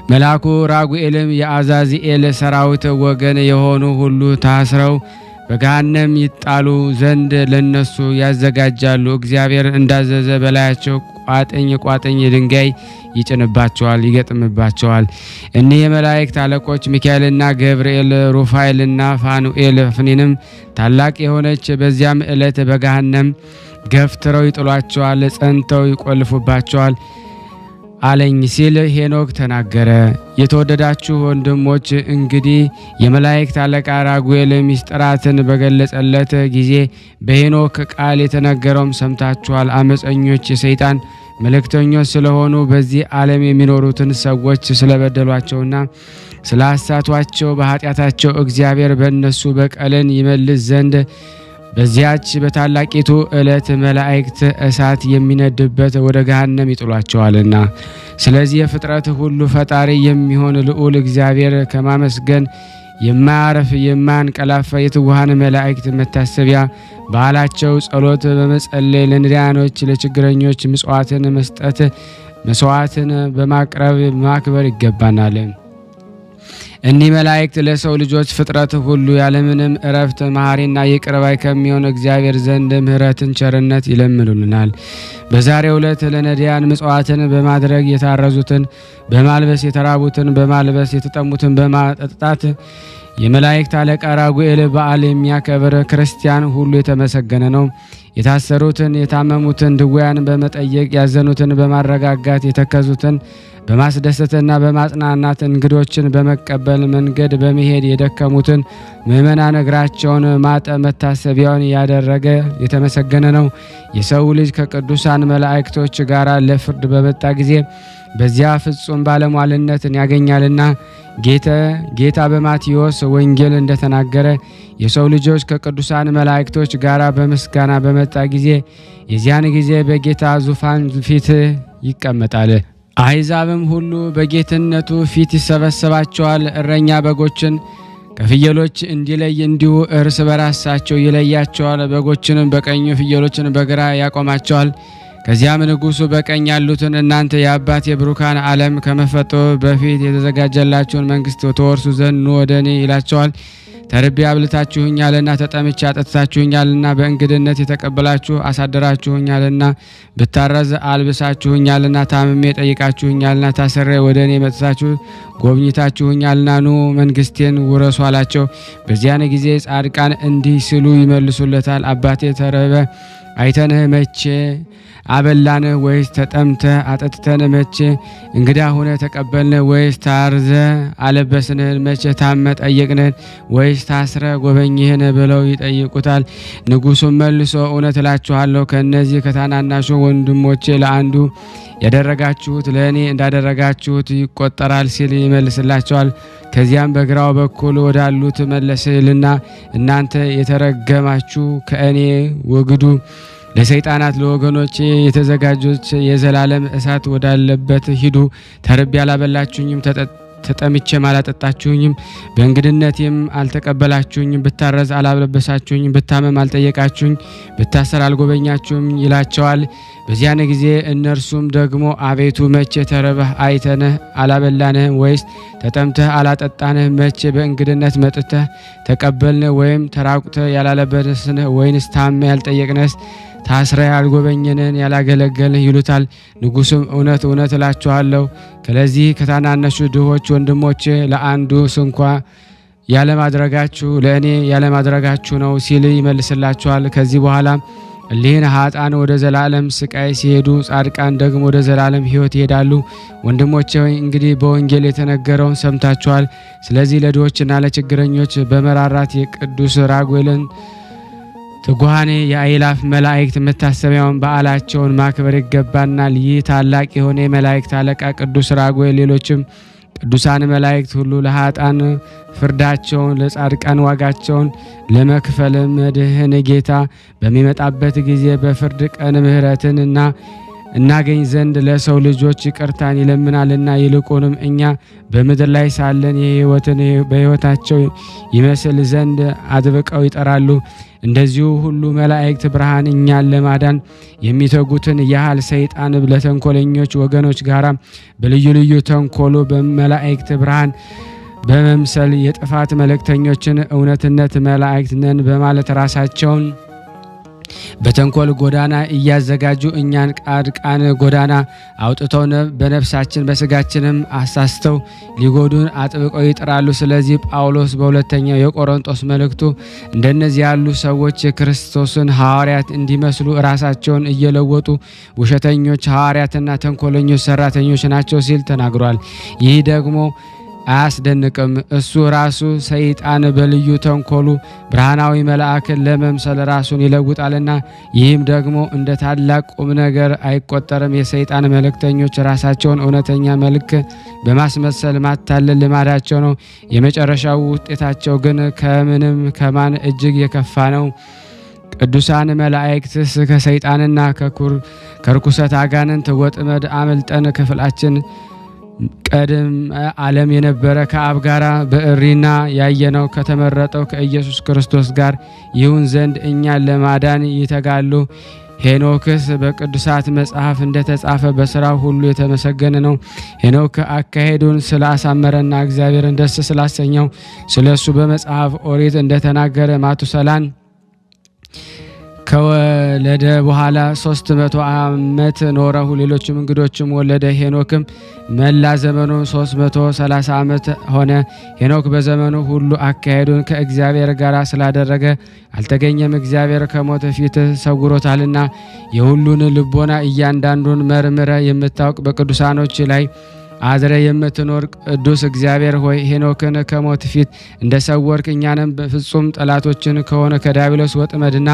መልአኩ ራጉኤልም የአዛዚኤል ሰራዊት ወገን የሆኑ ሁሉ ታስረው በገሃነም ይጣሉ ዘንድ ለነሱ ያዘጋጃሉ። እግዚአብሔር እንዳዘዘ በላያቸው ቋጥኝ ድንጋይ ይጭንባቸዋል፣ ይገጥምባቸዋል። እኒህ የመላእክት አለቆች ሚካኤልና ገብርኤል፣ ሩፋኤልና ፋኑኤል አፍኒንም ታላቅ የሆነች በዚያም ዕለት በገሃነም ገፍትረው ይጥሏቸዋል፣ ጸንተው ይቆልፉባቸዋል አለኝ ሲል ሄኖክ ተናገረ። የተወደዳችሁ ወንድሞች እንግዲህ የመላእክት አለቃ ራጉኤል ምስጢራትን በገለጸለት ጊዜ በሄኖክ ቃል የተነገረውም ሰምታችኋል። አመፀኞች የሰይጣን መልእክተኞች ስለሆኑ በዚህ ዓለም የሚኖሩትን ሰዎች ስለበደሏቸውና ስላሳቷቸው በኃጢአታቸው እግዚአብሔር በእነሱ በቀልን ይመልስ ዘንድ በዚያች በታላቂቱ ዕለት መላእክት እሳት የሚነድበት ወደ ገሃነም ይጥሏቸዋልና። ስለዚህ የፍጥረት ሁሉ ፈጣሪ የሚሆን ልዑል እግዚአብሔር ከማመስገን የማያረፍ የማያንቀላፋ የትጉሃን መላእክት መታሰቢያ በዓላቸው ጸሎት በመጸለይ ለነዳያኖች ለችግረኞች ምጽዋትን መስጠት መስዋዕትን በማቅረብ ማክበር ይገባናል። እኒህ መላእክት ለሰው ልጆች ፍጥረት ሁሉ ያለምንም እረፍት መሐሪና ይቅር ባይ ከሚሆን እግዚአብሔር ዘንድ ምሕረትን ቸርነት ይለምኑልናል። በዛሬው ዕለት ለነዳያን ምጽዋትን በማድረግ የታረዙትን በማልበስ የተራቡትን በማልበስ የተጠሙትን በማጠጣት የመላእክት አለቃ ራጉኤል በዓል የሚያከብር ክርስቲያን ሁሉ የተመሰገነ ነው። የታሰሩትን የታመሙትን ድውያን በመጠየቅ ያዘኑትን በማረጋጋት የተከዙትን በማስደሰትና በማጽናናት እንግዶችን በመቀበል መንገድ በመሄድ የደከሙትን ምእመናን እግራቸውን ማጠብ መታሰቢያውን ያደረገ የተመሰገነ ነው። የሰው ልጅ ከቅዱሳን መላእክቶች ጋር ለፍርድ በመጣ ጊዜ በዚያ ፍጹም ባለሟልነትን ያገኛልና ጌታ በማቴዎስ ወንጌል እንደተናገረ የሰው ልጆች ከቅዱሳን መላእክቶች ጋር በምስጋና በመጣ ጊዜ የዚያን ጊዜ በጌታ ዙፋን ፊት ይቀመጣል። አሕዛብም ሁሉ በጌትነቱ ፊት ይሰበሰባቸዋል። እረኛ በጎችን ከፍየሎች እንዲለይ እንዲሁ እርስ በራሳቸው ይለያቸዋል። በጎችንም በቀኙ ፍየሎችን በግራ ያቆማቸዋል። ከዚያም ንጉሡ በቀኝ ያሉትን እናንተ የአባቴ ብሩካን ዓለም ከመፈጠሩ በፊት የተዘጋጀላችሁን መንግሥት ተወርሱ ዘንድ ኑ ወደ እኔ ይላቸዋል። ተርቤ አብልታችሁኛልና፣ ተጠምቼ አጠጥታችሁኛልና፣ በእንግድነት የተቀበላችሁ አሳደራችሁኛልና፣ ብታረዝ አልብሳችሁኛልና፣ ታምሜ ጠይቃችሁኛልና፣ ታስሬ ወደ እኔ መጥታችሁ ጎብኝታችሁኛልና፣ ኑ መንግሥቴን ውረሱ አላቸው። በዚያን ጊዜ ጻድቃን እንዲህ ሲሉ ይመልሱለታል። አባቴ ተረበ አይተንህ መቼ አበላንህ? ወይስ ተጠምተህ አጠጥተን መቼ እንግዳ ሆነ ተቀበልንህ? ወይስ ታርዘ አለበስንህ? መቼ ታመ ጠየቅንህ? ወይስ ታስረ ጎበኝህን? ብለው ይጠይቁታል። ንጉሡም መልሶ እውነት እላችኋለሁ ከእነዚህ ከታናናሹ ወንድሞቼ ለአንዱ ያደረጋችሁት ለእኔ እንዳደረጋችሁት ይቆጠራል ሲል ይመልስላቸዋል። ከዚያም በግራው በኩል ወዳሉት መለስልና እናንተ የተረገማችሁ ከእኔ ወግዱ፣ ለሰይጣናት ለወገኖቼ የተዘጋጆች የዘላለም እሳት ወዳለበት ሂዱ። ተርቤ አላበላችሁኝም፣ ተጠምቼም አላጠጣችሁኝም፣ በእንግድነቴም አልተቀበላችሁኝም፣ ብታረዝ አላለበሳችሁኝም፣ ብታመም አልጠየቃችሁኝ፣ ብታሰር አልጎበኛችሁም ይላቸዋል። በዚያን ጊዜ እነርሱም ደግሞ አቤቱ መቼ ተርበህ አይተንህ አላበላንህም? ወይስ ተጠምተህ አላጠጣንህ? መቼ በእንግድነት መጥተህ ተቀበልንህ? ወይም ተራቁተህ ያላለበስንህ? ወይንስ ታመህ ያልጠየቅንህስ? ታስረህ ያልጎበኘንህን ያላገለገልንህ? ይሉታል። ንጉሡም እውነት እውነት እላችኋለሁ ከለዚህ ከታናነሹ ድሆች ወንድሞች ለአንዱ ስንኳ ያለማድረጋችሁ ለእኔ ያለማድረጋችሁ ነው ሲል ይመልስላችኋል። ከዚህ በኋላ እሊህን ኃጥአን ወደ ዘላለም ስቃይ ሲሄዱ፣ ጻድቃን ደግሞ ወደ ዘላለም ሕይወት ይሄዳሉ። ወንድሞቼ ሆይ እንግዲህ በወንጌል የተነገረውን ሰምታችኋል። ስለዚህ ለድሆችና ለችግረኞች በመራራት የቅዱስ ራጉኤልን ትጉሃኔ የአእላፍ መላእክት መታሰቢያውን በዓላቸውን ማክበር ይገባናል። ይህ ታላቅ የሆነ የመላእክት አለቃ ቅዱስ ራጉኤል ሌሎችም ቅዱሳን መላእክት ሁሉ ለኃጥአን ፍርዳቸውን ለጻድቃን ዋጋቸውን ለመክፈል መድህን ጌታ በሚመጣበት ጊዜ በፍርድ ቀን ምሕረትን እናገኝ ዘንድ ለሰው ልጆች ይቅርታን ይለምናልና። ይልቁንም እኛ በምድር ላይ ሳለን የሕይወትን በሕይወታቸው ይመስል ዘንድ አጥብቀው ይጠራሉ። እንደዚሁ ሁሉ መላእክት ብርሃን እኛን ለማዳን የሚተጉትን ያህል ሰይጣን ለተንኮለኞች ወገኖች ጋራ በልዩ ልዩ ተንኮሉ በመላእክት ብርሃን በመምሰል የጥፋት መልእክተኞችን እውነትነት መላእክት ነን በማለት ራሳቸውን በተንኮል ጎዳና እያዘጋጁ እኛን ጻድቃን ጎዳና አውጥተው በነፍሳችን በስጋችንም አሳስተው ሊጎዱን አጥብቀው ይጥራሉ። ስለዚህ ጳውሎስ በሁለተኛው የቆሮንቶስ መልእክቱ እንደነዚህ ያሉ ሰዎች የክርስቶስን ሐዋርያት እንዲመስሉ ራሳቸውን እየለወጡ ውሸተኞች ሐዋርያትና ተንኮለኞች ሰራተኞች ናቸው ሲል ተናግሯል። ይህ ደግሞ አያስደንቅም። እሱ ራሱ ሰይጣን በልዩ ተንኮሉ ብርሃናዊ መልአክን ለመምሰል ራሱን ይለውጣልና ይህም ደግሞ እንደ ታላቅ ቁም ነገር አይቆጠርም። የሰይጣን መልእክተኞች ራሳቸውን እውነተኛ መልክ በማስመሰል ማታለል ልማዳቸው ነው። የመጨረሻው ውጤታቸው ግን ከምንም ከማን እጅግ የከፋ ነው። ቅዱሳን መላእክትስ ከሰይጣንና ከርኩሰት አጋንንት ወጥመድ አመልጠን ክፍላችን ቀድም ዓለም የነበረ ከአብ ጋር በእሪና ያየነው ከተመረጠው ከኢየሱስ ክርስቶስ ጋር ይሁን ዘንድ እኛን ለማዳን ይተጋሉ። ሄኖክስ በቅዱሳት መጽሐፍ እንደተጻፈ በስራው ሁሉ የተመሰገነ ነው። ሄኖክ አካሄዱን ስላሳመረና እግዚአብሔርን ደስ ስላሰኘው ስለሱ በመጽሐፍ ኦሪት እንደተናገረ ማቱሰላን ከወለደ በኋላ 300 ዓመት ኖረሁ። ሌሎችም እንግዶችም ወለደ። ሄኖክም መላ ዘመኑ 330 ዓመት ሆነ። ሄኖክ በዘመኑ ሁሉ አካሄዱን ከእግዚአብሔር ጋር ስላደረገ አልተገኘም። እግዚአብሔር ከሞት ፊት ሰውሮታልና። የሁሉን ልቦና እያንዳንዱን መርምረ የምታውቅ በቅዱሳኖች ላይ አድረ የምትኖር ቅዱስ እግዚአብሔር ሆይ ሄኖክን ከሞት ፊት እንደሰወርክ እኛንም በፍጹም ጠላቶችን ከሆነ ከዲያብሎስ ወጥመድና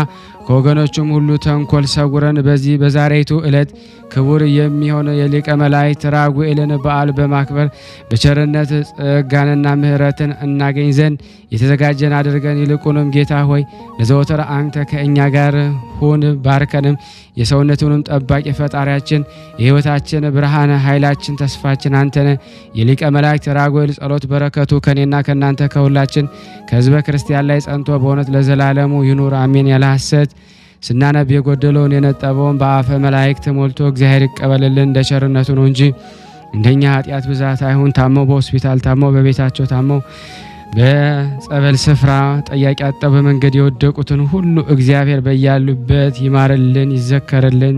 ከወገኖቹም ሁሉ ተንኮል ሰውረን በዚህ በዛሬቱ ዕለት ክቡር የሚሆን የሊቀ መላእክት ራጉኤልን በዓል በማክበር በቸርነት ጸጋንና ምሕረትን እናገኝ ዘንድ የተዘጋጀን አድርገን። ይልቁንም ጌታ ሆይ ለዘወትር አንተ ከእኛ ጋር ሁን፣ ባርከንም። የሰውነቱንም ጠባቂ ፈጣሪያችን፣ የሕይወታችን ብርሃን፣ ኃይላችን፣ ተስፋችን አንተነ። የሊቀ መላእክት ራጉኤል ጸሎት በረከቱ ከኔና ከእናንተ ከሁላችን ከሕዝበ ክርስቲያን ላይ ጸንቶ በእውነት ለዘላለሙ ይኑር አሜን። ያለ ሐሰት ስናነብ የጎደለውን የነጠበውን በአፈ መላእክት ሞልቶ እግዚአብሔር ይቀበልልን እንደ ቸርነቱ ነው እንጂ እንደኛ ኃጢአት ብዛት አይሁን። ታመው በሆስፒታል ታመው በቤታቸው ታመው በጸበል ስፍራ ጠያቂ አጣው በመንገድ የወደቁትን ሁሉ እግዚአብሔር በያሉበት ይማርልን ይዘከርልን።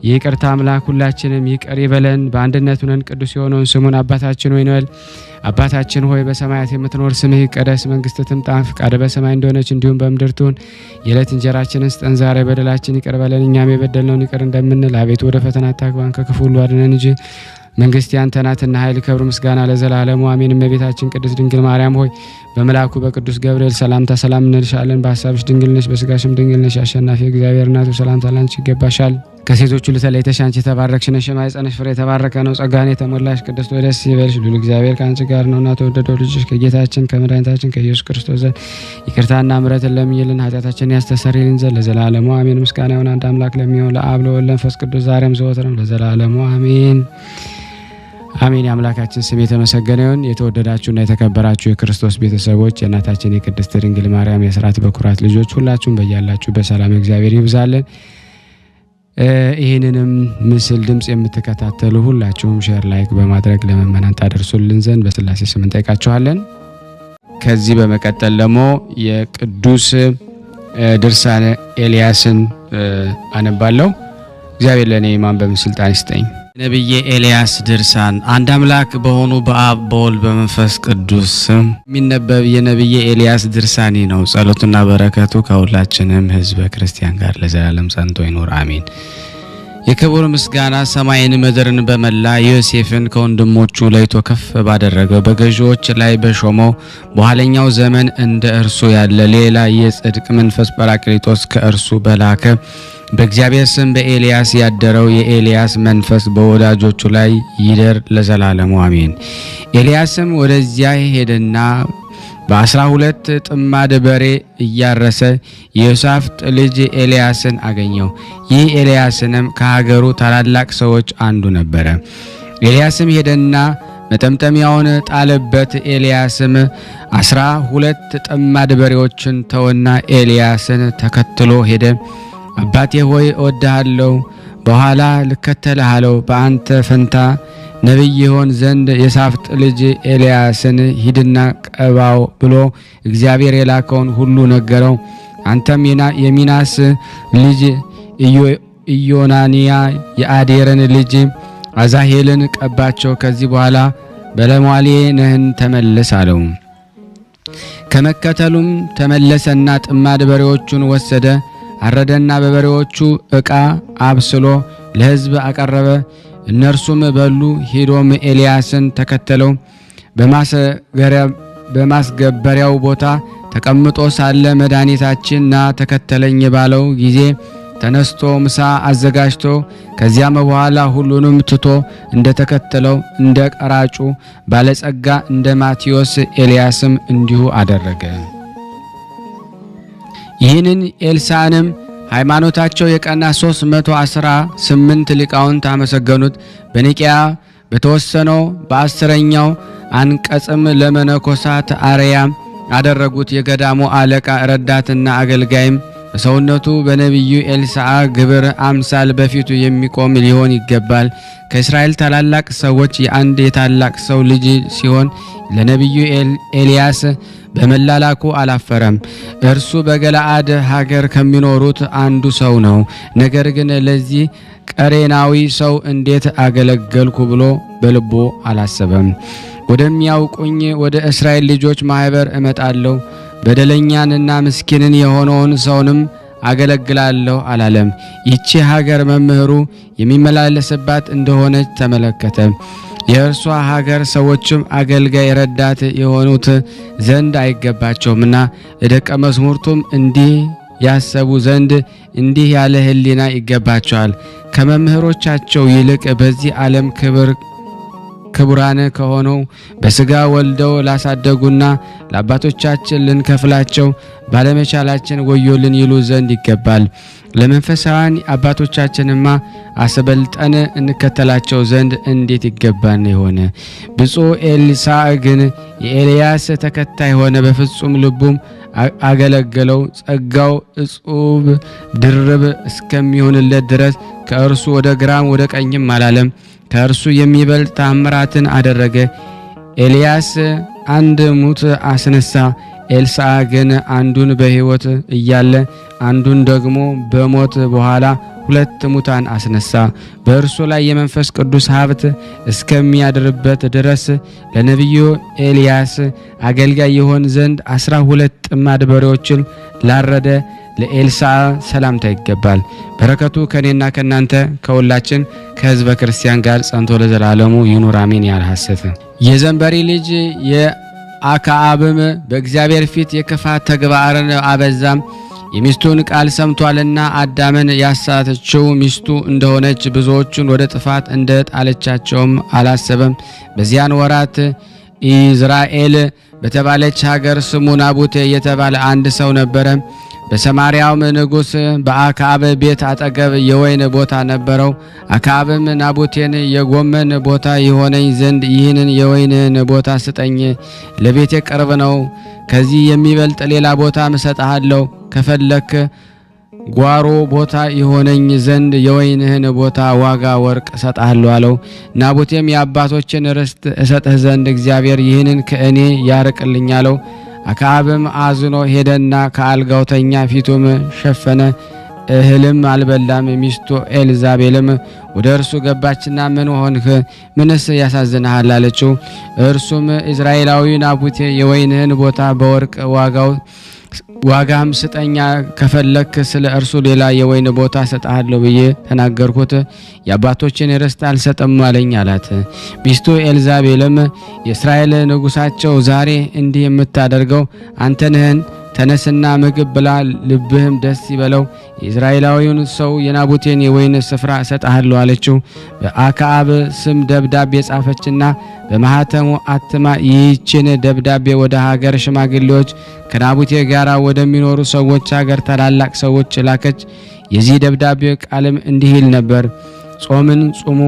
የይቅርታ አምላክ ሁላችንም ይቅር ይበለን። በአንድነት ሆነን ቅዱስ የሆነውን ስሙን አባታችን ሆይ እንበል። አባታችን ሆይ በሰማያት የምትኖር ስምህ ይቀደስ፣ መንግስትህ ትምጣ፣ ፈቃድህ በሰማይ እንደሆነች እንዲሁም በምድር ትሁን። የዕለት እንጀራችንን ስጠን ዛሬ፣ በደላችን ይቅር በለን እኛም የበደልነውን ይቅር እንደምንል። አቤቱ ወደ ፈተና አታግባን ከክፉ ሁሉ አድነን እንጂ መንግስት ያንተ ናትና ኃይል፣ ክብር፣ ምስጋና ለዘላለሙ አሜን። እመቤታችን ቅድስት ድንግል ማርያም ሆይ በመልአኩ በቅዱስ ገብርኤል ሰላምታ ሰላም እንልሻለን። በሐሳብሽ ድንግል ነሽ፣ በስጋሽም ድንግል ነሽ። አሸናፊ እግዚአብሔር እናቱ ሰላምታ ላንቺ ይገባሻል። ከሴቶች ሁሉ ተለይተሽ አንቺ የተባረክሽ ነሽ፣ የማኅፀንሽ ፍሬ የተባረከ ነው። ጸጋን የተሞላሽ ቅድስት ሆይ ደስ ይበልሽ፣ ልዑል እግዚአብሔር ከአንቺ ጋር ነውና ተወደደው ልጅሽ ከጌታችን ከመድኃኒታችን ከኢየሱስ ክርስቶስ ዘንድ ይቅርታና ምሕረትን ለምኝልን ኃጢአታችንን ያስተሰርይልን ዘንድ ለዘላለሙ አሜን። ምስጋና ይሁን አንድ አምላክ ለሚሆን ለአብ ለወልድ ለመንፈስ ቅዱስ ዛሬም ዘወትርም ለዘላለሙ አሜን አሜን። አምላካችን ስም የተመሰገነ ይሁን። የተወደዳችሁና የተከበራችሁ የክርስቶስ ቤተሰቦች የእናታችን የቅድስት ድንግል ማርያም የሥርዓት በኩራት ልጆች ሁላችሁም በያላችሁ በሰላም እግዚአብሔር ይብዛልን። ይህንንም ምስል ድምጽ የምትከታተሉ ሁላችሁም ሼር ላይክ በማድረግ ለመመናን ታደርሱልን ዘንድ በስላሴ ስም እንጠይቃችኋለን። ከዚህ በመቀጠል ደግሞ የቅዱስ ድርሳነ ኤልያስን አነባለሁ። እግዚአብሔር ለኔ ማንበብ ስልጣን ይስጠኝ። ነብየ ኤልያስ ድርሳን። አንድ አምላክ በሆኑ በአብ በወልድ በመንፈስ ቅዱስ ስም የሚነበብ የነብየ ኤልያስ ድርሳኒ ነው። ጸሎቱና በረከቱ ከሁላችንም ሕዝበ ክርስቲያን ጋር ለዘላለም ጸንቶ ይኖር አሜን። የክቡር ምስጋና ሰማይን ምድርን በመላ ዮሴፍን ከወንድሞቹ ለይቶ ከፍ ባደረገው በገዢዎች ላይ በሾመው በኋለኛው ዘመን እንደ እርሱ ያለ ሌላ የጽድቅ መንፈስ ጰራቅሊጦስ ከእርሱ በላከ በእግዚአብሔር ስም በኤልያስ ያደረው የኤልያስ መንፈስ በወዳጆቹ ላይ ይደር ለዘላለሙ አሜን። ኤልያስም ወደዚያ ሄደና በ12 ጥማድ በሬ እያረሰ የዮሳፍጥ ልጅ ኤልያስን አገኘው። ይህ ኤልያስንም ከሀገሩ ታላላቅ ሰዎች አንዱ ነበረ። ኤልያስም ሄደና መጠምጠሚያውን ጣለበት። ኤልያስም 12 ጥማድ በሬዎችን ተወና ኤልያስን ተከትሎ ሄደ። አባቴ ሆይ እወድሃለሁ፣ በኋላ ልከተልሃለሁ። በአንተ ፈንታ ነቢይ ይሆን ዘንድ የሳፍጥ ልጅ ኤልያስን ሂድና ቀባው ብሎ እግዚአብሔር የላከውን ሁሉ ነገረው። አንተም የሚናስ ልጅ ኢዮናንያ የአዴርን ልጅ አዛሄልን ቀባቸው። ከዚህ በኋላ በለሟሌ ነህን ተመለስ አለው። ከመከተሉም ተመለሰና ጥማድ በሬዎቹን ወሰደ። አረደና በበሬዎቹ ዕቃ አብስሎ ለሕዝብ አቀረበ። እነርሱም በሉ። ሄዶም ኤልያስን ተከተለው። በማስገበሪያው ቦታ ተቀምጦ ሳለ መድኃኒታችን ና ተከተለኝ ባለው ጊዜ ተነስቶ ምሳ አዘጋጅቶ ከዚያም በኋላ ሁሉንም ትቶ እንደተከተለው እንደ ቀራጩ ባለጸጋ እንደ ማቴዎስ ኤልያስም እንዲሁ አደረገ። ይህንን ኤልሳዕንም ሃይማኖታቸው የቀና 318 ሊቃውንት አመሰገኑት። በኒቅያ በተወሰነው በ10ኛው አንቀጽም ለመነኮሳት አርያ አደረጉት። የገዳሙ አለቃ ረዳትና አገልጋይም በሰውነቱ በነቢዩ ኤልሳዕ ግብር አምሳል በፊቱ የሚቆም ሊሆን ይገባል። ከእስራኤል ታላላቅ ሰዎች የአንድ የታላቅ ሰው ልጅ ሲሆን ለነቢዩ ኤልያስ በመላላኩ አላፈረም። እርሱ በገለአድ ሀገር ከሚኖሩት አንዱ ሰው ነው። ነገር ግን ለዚህ ቀሬናዊ ሰው እንዴት አገለገልኩ ብሎ በልቦ አላሰበም። ወደሚያውቁኝ ወደ እስራኤል ልጆች ማህበር እመጣለሁ፣ በደለኛንና ምስኪንን የሆነውን ሰውንም አገለግላለሁ አላለም። ይቺ ሀገር መምህሩ የሚመላለስባት እንደሆነች ተመለከተ። የእርሷ ሀገር ሰዎችም አገልጋይ ረዳት የሆኑት ዘንድ አይገባቸውምና ለደቀ መዝሙርቱም እንዲህ ያሰቡ ዘንድ እንዲህ ያለ ሕሊና ይገባቸዋል። ከመምህሮቻቸው ይልቅ በዚህ ዓለም ክቡራን ከሆነው በስጋ ወልደው ላሳደጉና ለአባቶቻችን ልንከፍላቸው ባለመቻላችን ወዮልን ይሉ ዘንድ ይገባል። ለመንፈሳውያን አባቶቻችንማ አስበልጠን እንከተላቸው ዘንድ እንዴት ይገባን ይሆነ። ብፁዕ ኤልሳዕ ግን የኤልያስ ተከታይ ሆነ። በፍጹም ልቡም አገለገለው። ጸጋው እጹብ ድርብ እስከሚሆንለት ድረስ ከእርሱ ወደ ግራም ወደ ቀኝም አላለም። ከእርሱ የሚበልጥ ተአምራትን አደረገ። ኤልያስ አንድ ሙት አስነሳ። ኤልሳዕ ግን አንዱን በሕይወት እያለ አንዱን ደግሞ በሞት በኋላ 2 ሙታን አስነሳ። በእርሱ ላይ የመንፈስ ቅዱስ ሀብት እስከሚያድርበት ድረስ ለነቢዩ ኤልያስ አገልጋይ ይሆን ዘንድ 12 ጥማድ በሬዎችን ላረደ ለኤልሳዕ ሰላምታ ይገባል። በረከቱ ከኔና ከናንተ ከሁላችን ከሕዝበ ክርስቲያን ጋር ጸንቶ ለዘላለሙ ይኑር አሜን። ያለ ሐሰት የዘንበሪ ልጅ የአክዓብም በእግዚአብሔር ፊት የክፋት ተግባርን አበዛም። የሚስቱን ቃል ሰምቷልና አዳምን ያሳተችው ሚስቱ እንደሆነች ብዙዎቹን ወደ ጥፋት እንደ ጣለቻቸውም አላሰበም። በዚያን ወራት ኢዝራኤል በተባለች ሀገር ስሙ ናቡቴ የተባለ አንድ ሰው ነበረ። በሰማርያውም ንጉሥ በአክዓብ ቤት አጠገብ የወይን ቦታ ነበረው። አክዓብም ናቡቴን የጎመን ቦታ ይሆነኝ ዘንድ ይህንን የወይንን ቦታ ስጠኝ፣ ለቤቴ ቅርብ ነው። ከዚህ የሚበልጥ ሌላ ቦታ እሰጥሃለሁ። ከፈለክ ጓሮ ቦታ ይሆነኝ ዘንድ የወይንህን ቦታ ዋጋ ወርቅ እሰጥሃለሁ አለው። ናቡቴም የአባቶችን ርስት እሰጥህ ዘንድ እግዚአብሔር ይህንን ከእኔ ያርቅልኝ አለው። አክዓብም አዝኖ ሄደና ከአልጋው ተኛ፣ ፊቱም ሸፈነ፣ እህልም አልበላም። ሚስቱ ኤልዛቤልም ወደ እርሱ ገባችና ምን ሆንህ? ምንስ ያሳዝንሃል? አለችው። እርሱም ኢዝራኤላዊ ናቡቴ የወይንህን ቦታ በወርቅ ዋጋም ስጠኛ፣ ከፈለክ ስለ እርሱ ሌላ የወይን ቦታ ሰጣለሁ ብዬ ተናገርኩት፣ የአባቶችን ርስት አልሰጠም አለኝ አላት። ሚስቱ ኤልዛቤልም የእስራኤል ንጉሳቸው ዛሬ እንዲህ የምታደርገው አንተ ነህን? ተነስና ምግብ ብላ፣ ልብህም ደስ ይበለው። የእስራኤላዊውን ሰው የናቡቴን የወይን ስፍራ እሰጥሃለሁ አለችው። በአክዓብ ስም ደብዳቤ ጻፈችና በማህተሙ አትማ ይህችን ደብዳቤ ወደ ሀገር ሽማግሌዎች ከናቡቴ ጋር ወደሚኖሩ ሰዎች ሀገር ታላላቅ ሰዎች ላከች። የዚህ ደብዳቤ ቃልም እንዲህ ይል ነበር። ጾምን ጹሙ፣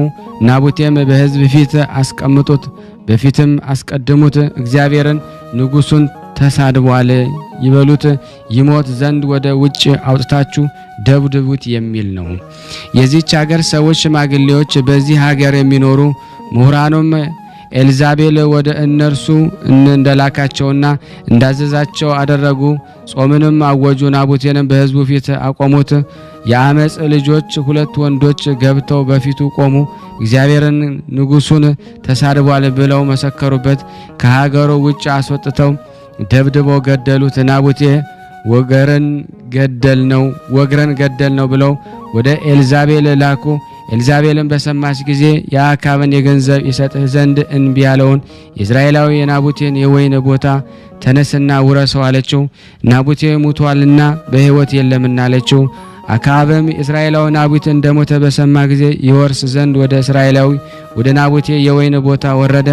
ናቡቴም በሕዝብ ፊት አስቀምጡት፣ በፊትም አስቀድሙት። እግዚአብሔርን ንጉሡን ተሳድቧል ይበሉት፣ ይሞት ዘንድ ወደ ውጭ አውጥታችሁ ደብድቡት የሚል ነው። የዚህች ሀገር ሰዎች ሽማግሌዎች በዚህ ሀገር የሚኖሩ ምሁራኑም ኤልዛቤል ወደ እነርሱ እንደላካቸውና እንዳዘዛቸው አደረጉ። ጾምንም አወጁ። ናቡቴንም በሕዝቡ ፊት አቆሙት። የአመፅ ልጆች ሁለት ወንዶች ገብተው በፊቱ ቆሙ። እግዚአብሔርን ንጉሡን ተሳድቧል ብለው መሰከሩበት። ከሀገሩ ውጭ አስወጥተው ደብድበው ገደሉት። ናቡቴ ወግረን ገደል ነው ብለው ወደ ኤልዛቤል ላኩ። ኤልዛቤልን በሰማች ጊዜ የአክዓብን የገንዘብ ይሰጥህ ዘንድ እንቢ ያለውን የእስራኤላዊ የናቡቴን የወይን ቦታ ተነስና ውረሰው አለችው። ናቡቴ ሙቷልና በሕይወት የለምና አለችው። አክዓብም እስራኤላዊ ናቡቴ እንደሞተ በሰማ ጊዜ ይወርስ ዘንድ ወደ እስራኤላዊ ወደ ናቡቴ የወይን ቦታ ወረደ።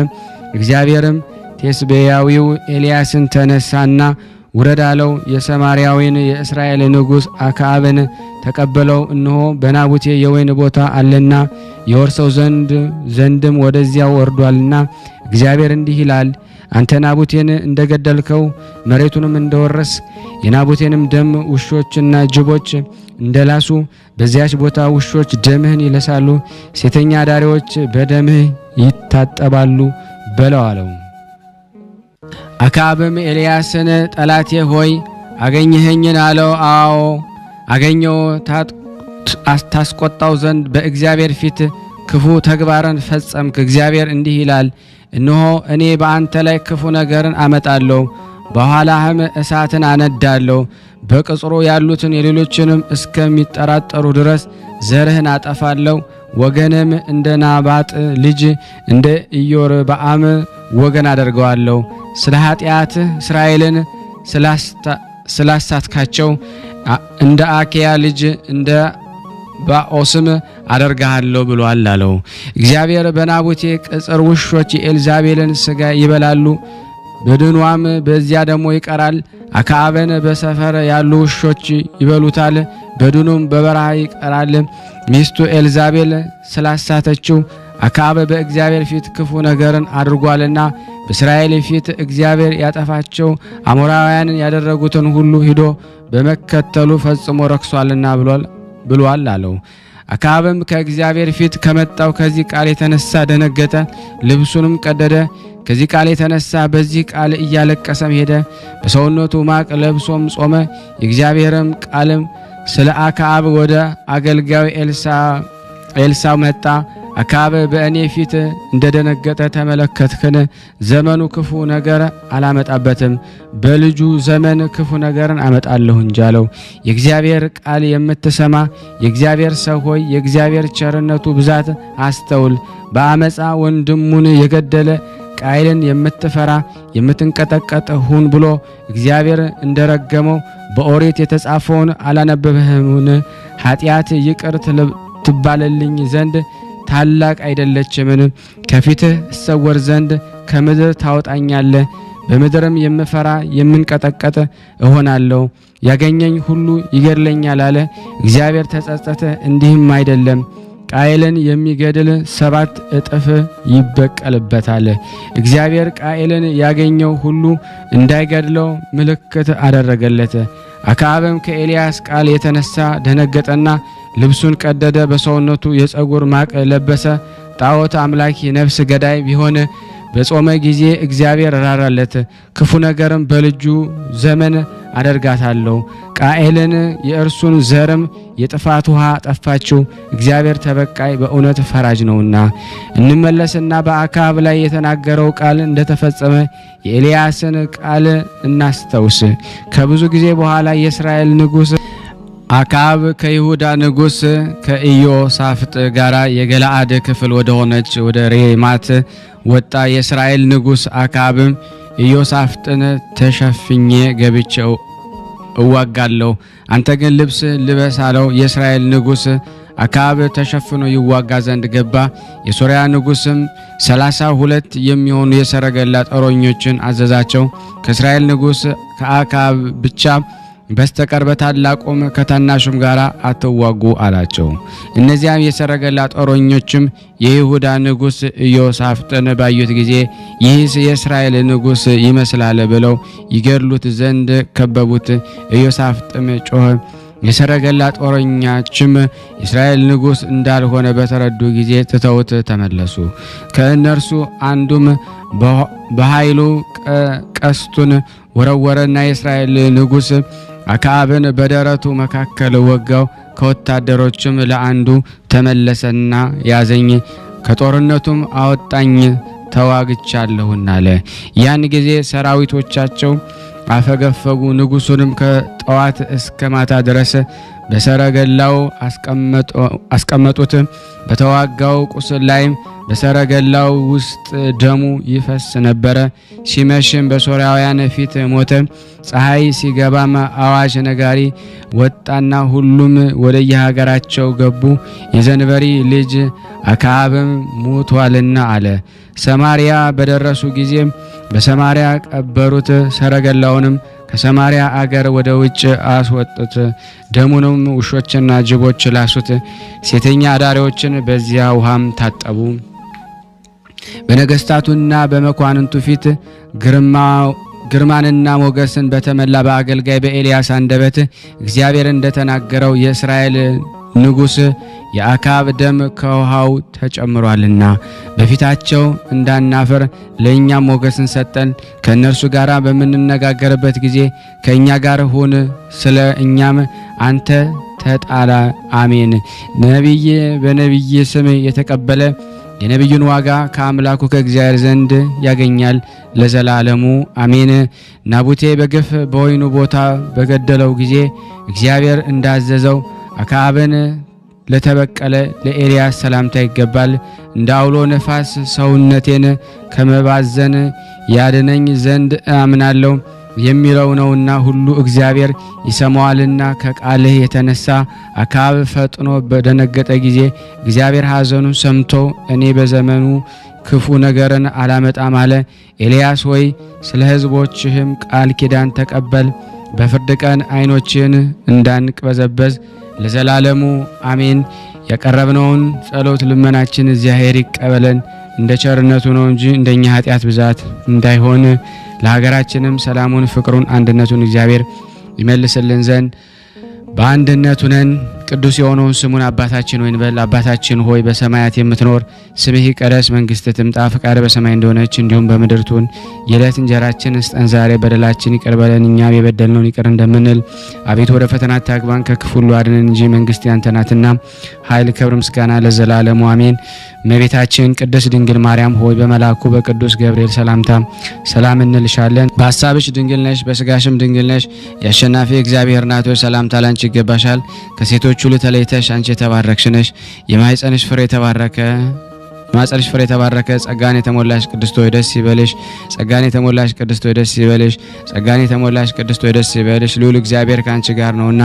እግዚአብሔርም ቴስቤያዊው ኤልያስን ተነሳና ውረድ አለው። የሰማርያዊን የእስራኤል ንጉሥ አክዓብን ተቀበለው። እነሆ በናቡቴ የወይን ቦታ አለና የወርሰው ዘንድም ወደዚያው ወርዷልና እግዚአብሔር እንዲህ ይላል፣ አንተ ናቡቴን እንደገደልከው መሬቱንም እንደወረስ የናቡቴንም ደም ውሾችና ጅቦች እንደላሱ በዚያች ቦታ ውሾች ደምህን ይለሳሉ፣ ሴተኛ አዳሪዎች በደምህ ይታጠባሉ በለው አለው። አክዓብም ኤልያስን ጠላቴ ሆይ አገኘኸኝን አለው። አዎ አገኘው፣ ታስቆጣው ዘንድ በእግዚአብሔር ፊት ክፉ ተግባርን ፈጸምክ። እግዚአብሔር እንዲህ ይላል፣ እነሆ እኔ በአንተ ላይ ክፉ ነገርን አመጣለሁ፣ በኋላህም እሳትን አነዳለሁ፣ በቅጽሩ ያሉትን የሌሎችንም እስከሚጠራጠሩ ድረስ ዘርህን አጠፋለሁ። ወገንም እንደ ናባጥ ልጅ እንደ ኢዮርብዓም ወገን አደርገዋለሁ። ስለ ኃጢአትህ እስራኤልን ስላሳትካቸው እንደ አኪያ ልጅ እንደ ባኦስም አደርግሃለሁ ብሏል አለው። እግዚአብሔር በናቡቴ ቅጽር ውሾች የኤልዛቤልን ሥጋ ይበላሉ፣ በድኗም በዚያ ደግሞ ይቀራል። አክዓብን በሰፈር ያሉ ውሾች ይበሉታል፣ በድኑም በበረሃ ይቀራል። ሚስቱ ኤልዛቤል ስላሳተችው አክዓብ በእግዚአብሔር ፊት ክፉ ነገርን አድርጓልና በእስራኤል ፊት እግዚአብሔር ያጠፋቸው አሞራውያንን ያደረጉትን ሁሉ ሂዶ በመከተሉ ፈጽሞ ረክሷልና ብሏል አለው። አክዓብም ከእግዚአብሔር ፊት ከመጣው ከዚህ ቃል የተነሳ ደነገጠ፣ ልብሱንም ቀደደ። ከዚህ ቃል የተነሳ በዚህ ቃል እያለቀሰም ሄደ፣ በሰውነቱ ማቅ ለብሶም ጾመ። የእግዚአብሔርም ቃልም ስለ አክዓብ ወደ አገልጋዩ ኤልሳዕ መጣ። አክዓብ በእኔ ፊት እንደደነገጠ ተመለከትክን? ዘመኑ ክፉ ነገር አላመጣበትም፣ በልጁ ዘመን ክፉ ነገርን አመጣለሁ እንጂ አለው። የእግዚአብሔር ቃል የምትሰማ የእግዚአብሔር ሰው ሆይ የእግዚአብሔር ቸርነቱ ብዛት አስተውል። በአመፃ ወንድሙን የገደለ ቃየልን የምትፈራ የምትንቀጠቀጥ ሁን ብሎ እግዚአብሔር እንደረገመው በኦሪት የተጻፈውን አላነበብህምን? ኃጢአት ይቅር ትባልልኝ ዘንድ ታላቅ አይደለችምን? ከፊትህ እሰወር ዘንድ ከምድር ታወጣኛለህ። በምድርም የምፈራ የምንቀጠቀጥ እሆናለሁ። ያገኘኝ ሁሉ ይገድለኛል አለ። እግዚአብሔር ተጸጸተ፣ እንዲህም አይደለም ቃየልን የሚገድል 7 እጥፍ ይበቀልበታል። እግዚአብሔር ቃየልን ያገኘው ሁሉ እንዳይገድለው ምልክት አደረገለት። አክዓብም ከኤልያስ ቃል የተነሳ ደነገጠና ልብሱን ቀደደ፣ በሰውነቱ የፀጉር ማቅ ለበሰ። ጣዖት አምላኪ ነፍስ ገዳይ ቢሆን በጾመ ጊዜ እግዚአብሔር ራራለት፣ ክፉ ነገርም በልጁ ዘመን አደርጋታለሁ። ቃኤልን የእርሱን ዘርም የጥፋት ውሃ ጠፋችው። እግዚአብሔር ተበቃይ በእውነት ፈራጅ ነውና። እንመለስና በአክዓብ ላይ የተናገረው ቃል እንደተፈጸመ የኤልያስን ቃል እናስተውስ። ከብዙ ጊዜ በኋላ የእስራኤል ንጉሥ አክዓብ ከይሁዳ ንጉሥ ከኢዮሳፍጥ ጋር የገለአድ ክፍል ወደ ሆነች ወደ ሬማት ወጣ። የእስራኤል ንጉሥ አክዓብም ኢዮሳፍጥን ተሸፍኜ ገብቼው እዋጋለሁ፣ አንተ ግን ልብስ ልበስ አለው። የእስራኤል ንጉሥ አክዓብ ተሸፍኖ ይዋጋ ዘንድ ገባ። የሶርያ ንጉሥም 32 የሚሆኑ የሰረገላ ጦረኞችን አዘዛቸው። ከእስራኤል ንጉሥ ከአክዓብ ብቻ በስተቀር በታላቁም ከታናሹም ጋር አትዋጉ አላቸው። እነዚያም የሰረገላ ጦረኞችም የይሁዳ ንጉሥ ኢዮሳፍጥን ባዩት ጊዜ ይህስ የእስራኤል ንጉሥ ይመስላል ብለው ይገድሉት ዘንድ ከበቡት። ኢዮሳፍጥም ጮኸ። የሰረገላ ጦረኞችም የእስራኤል ንጉሥ እንዳልሆነ በተረዱ ጊዜ ትተውት ተመለሱ። ከእነርሱ አንዱም በኃይሉ ቀስቱን ወረወረና የእስራኤል ንጉሥ አክዓብን በደረቱ መካከል ወጋው። ከወታደሮችም ለአንዱ ተመለሰና ያዘኝ፣ ከጦርነቱም አወጣኝ፣ ተዋግቻለሁና አለ። ያን ጊዜ ሰራዊቶቻቸው አፈገፈጉ። ንጉሡንም ከጠዋት እስከ ማታ ድረስ በሰረገላው አስቀመጡት። በተዋጋው ቁስል ላይም በሰረገላው ውስጥ ደሙ ይፈስ ነበረ። ሲመሽም በሶርያውያን ፊት ሞተ። ፀሐይ ሲገባም አዋጅ ነጋሪ ወጣና ሁሉም ወደየሀገራቸው ገቡ። የዘንበሪ ልጅ አክዓብም ሞቷልና አለ። ሰማርያ በደረሱ ጊዜ በሰማርያ ቀበሩት። ሰረገላውንም ከሰማርያ አገር ወደ ውጭ አስወጡት። ደሙንም ውሾችና ጅቦች ላሱት። ሴተኛ አዳሪዎችን በዚያ ውሃም ታጠቡ። በነገስታቱና በመኳንንቱ ፊት ግርማንና ሞገስን በተመላ በአገልጋይ በኤልያስ አንደበት እግዚአብሔር እንደተናገረው የእስራኤል ንጉሥ የአክዓብ ደም ከውሃው ተጨምሯልና በፊታቸው እንዳናፈር ለእኛም ሞገስን ሰጠን። ከእነርሱ ጋር በምንነጋገርበት ጊዜ ከእኛ ጋር ሁን፣ ስለ እኛም አንተ ተጣላ። አሜን። ነቢይ በነቢይ ስም የተቀበለ የነቢዩን ዋጋ ከአምላኩ ከእግዚአብሔር ዘንድ ያገኛል ለዘላለሙ አሜን። ናቡቴ በግፍ በወይኑ ቦታ በገደለው ጊዜ እግዚአብሔር እንዳዘዘው አክዓብን ለተበቀለ ለኤልያስ ሰላምታ ይገባል። እንደ አውሎ ነፋስ ሰውነቴን ከመባዘን ያድነኝ ዘንድ አምናለሁ የሚለው ነውና ሁሉ እግዚአብሔር ይሰማዋልና። ከቃልህ የተነሳ አክዓብ ፈጥኖ በደነገጠ ጊዜ እግዚአብሔር ሐዘኑን ሰምቶ እኔ በዘመኑ ክፉ ነገርን አላመጣም አለ። ኤልያስ ሆይ ስለ ሕዝቦችህም ቃል ኪዳን ተቀበል፣ በፍርድ ቀን ዓይኖችን እንዳንቅበዘበዝ ለዘላለሙ አሜን። ያቀረብነውን ጸሎት ልመናችን እግዚአብሔር ይቀበለን፣ እንደ ቸርነቱ ነው እንጂ እንደኛ ኃጢአት ብዛት እንዳይሆን። ለሀገራችንም ሰላሙን፣ ፍቅሩን፣ አንድነቱን እግዚአብሔር ይመልስልን ዘንድ በአንድነቱ ነን። ቅዱስ የሆነውን ስሙን አባታችን ሆይ እንበል። አባታችን ሆይ በሰማያት የምትኖር ስምህ ይቀደስ፣ መንግስትህ ትምጣ፣ ፈቃድህ በሰማይ እንደሆነች እንዲሁም በምድር ትሁን። የዕለት እንጀራችንን ስጠን ዛሬ፣ በደላችን ይቅር በለን እኛም የበደልነውን ይቅር እንደምንል። አቤቱ ወደ ፈተና አታግባን ከክፉ ሁሉ አድነን እንጂ መንግስት ያንተ ናትና ኃይል፣ ክብር፣ ምስጋና ለዘላለሙ አሜን። እመቤታችን ቅድስት ድንግል ማርያም ሆይ በመልአኩ በቅዱስ ገብርኤል ሰላምታ ሰላም እንልሻለን። በሐሳብሽ ድንግል ነሽ፣ በስጋሽም ድንግል ነሽ። የአሸናፊ እግዚአብሔር እናት ሆይ ሰላምታ ላንቺ ይገባሻል። ከሴቶች ሁሉ ተለይተሽ አንቺ የተባረክሽ ነሽ፣ የማኅፀንሽ ፍሬ የተባረከ ማኅፀንሽ ፍሬ የተባረከ ጸጋን የተሞላሽ ቅድስት ሆይ ደስ ይበልሽ። ጸጋን የተሞላሽ ቅድስት ሆይ ደስ ይበልሽ። ጸጋን የተሞላሽ ቅድስት ሆይ ደስ ይበልሽ። ልዑል እግዚአብሔር ካንቺ ጋር ነውና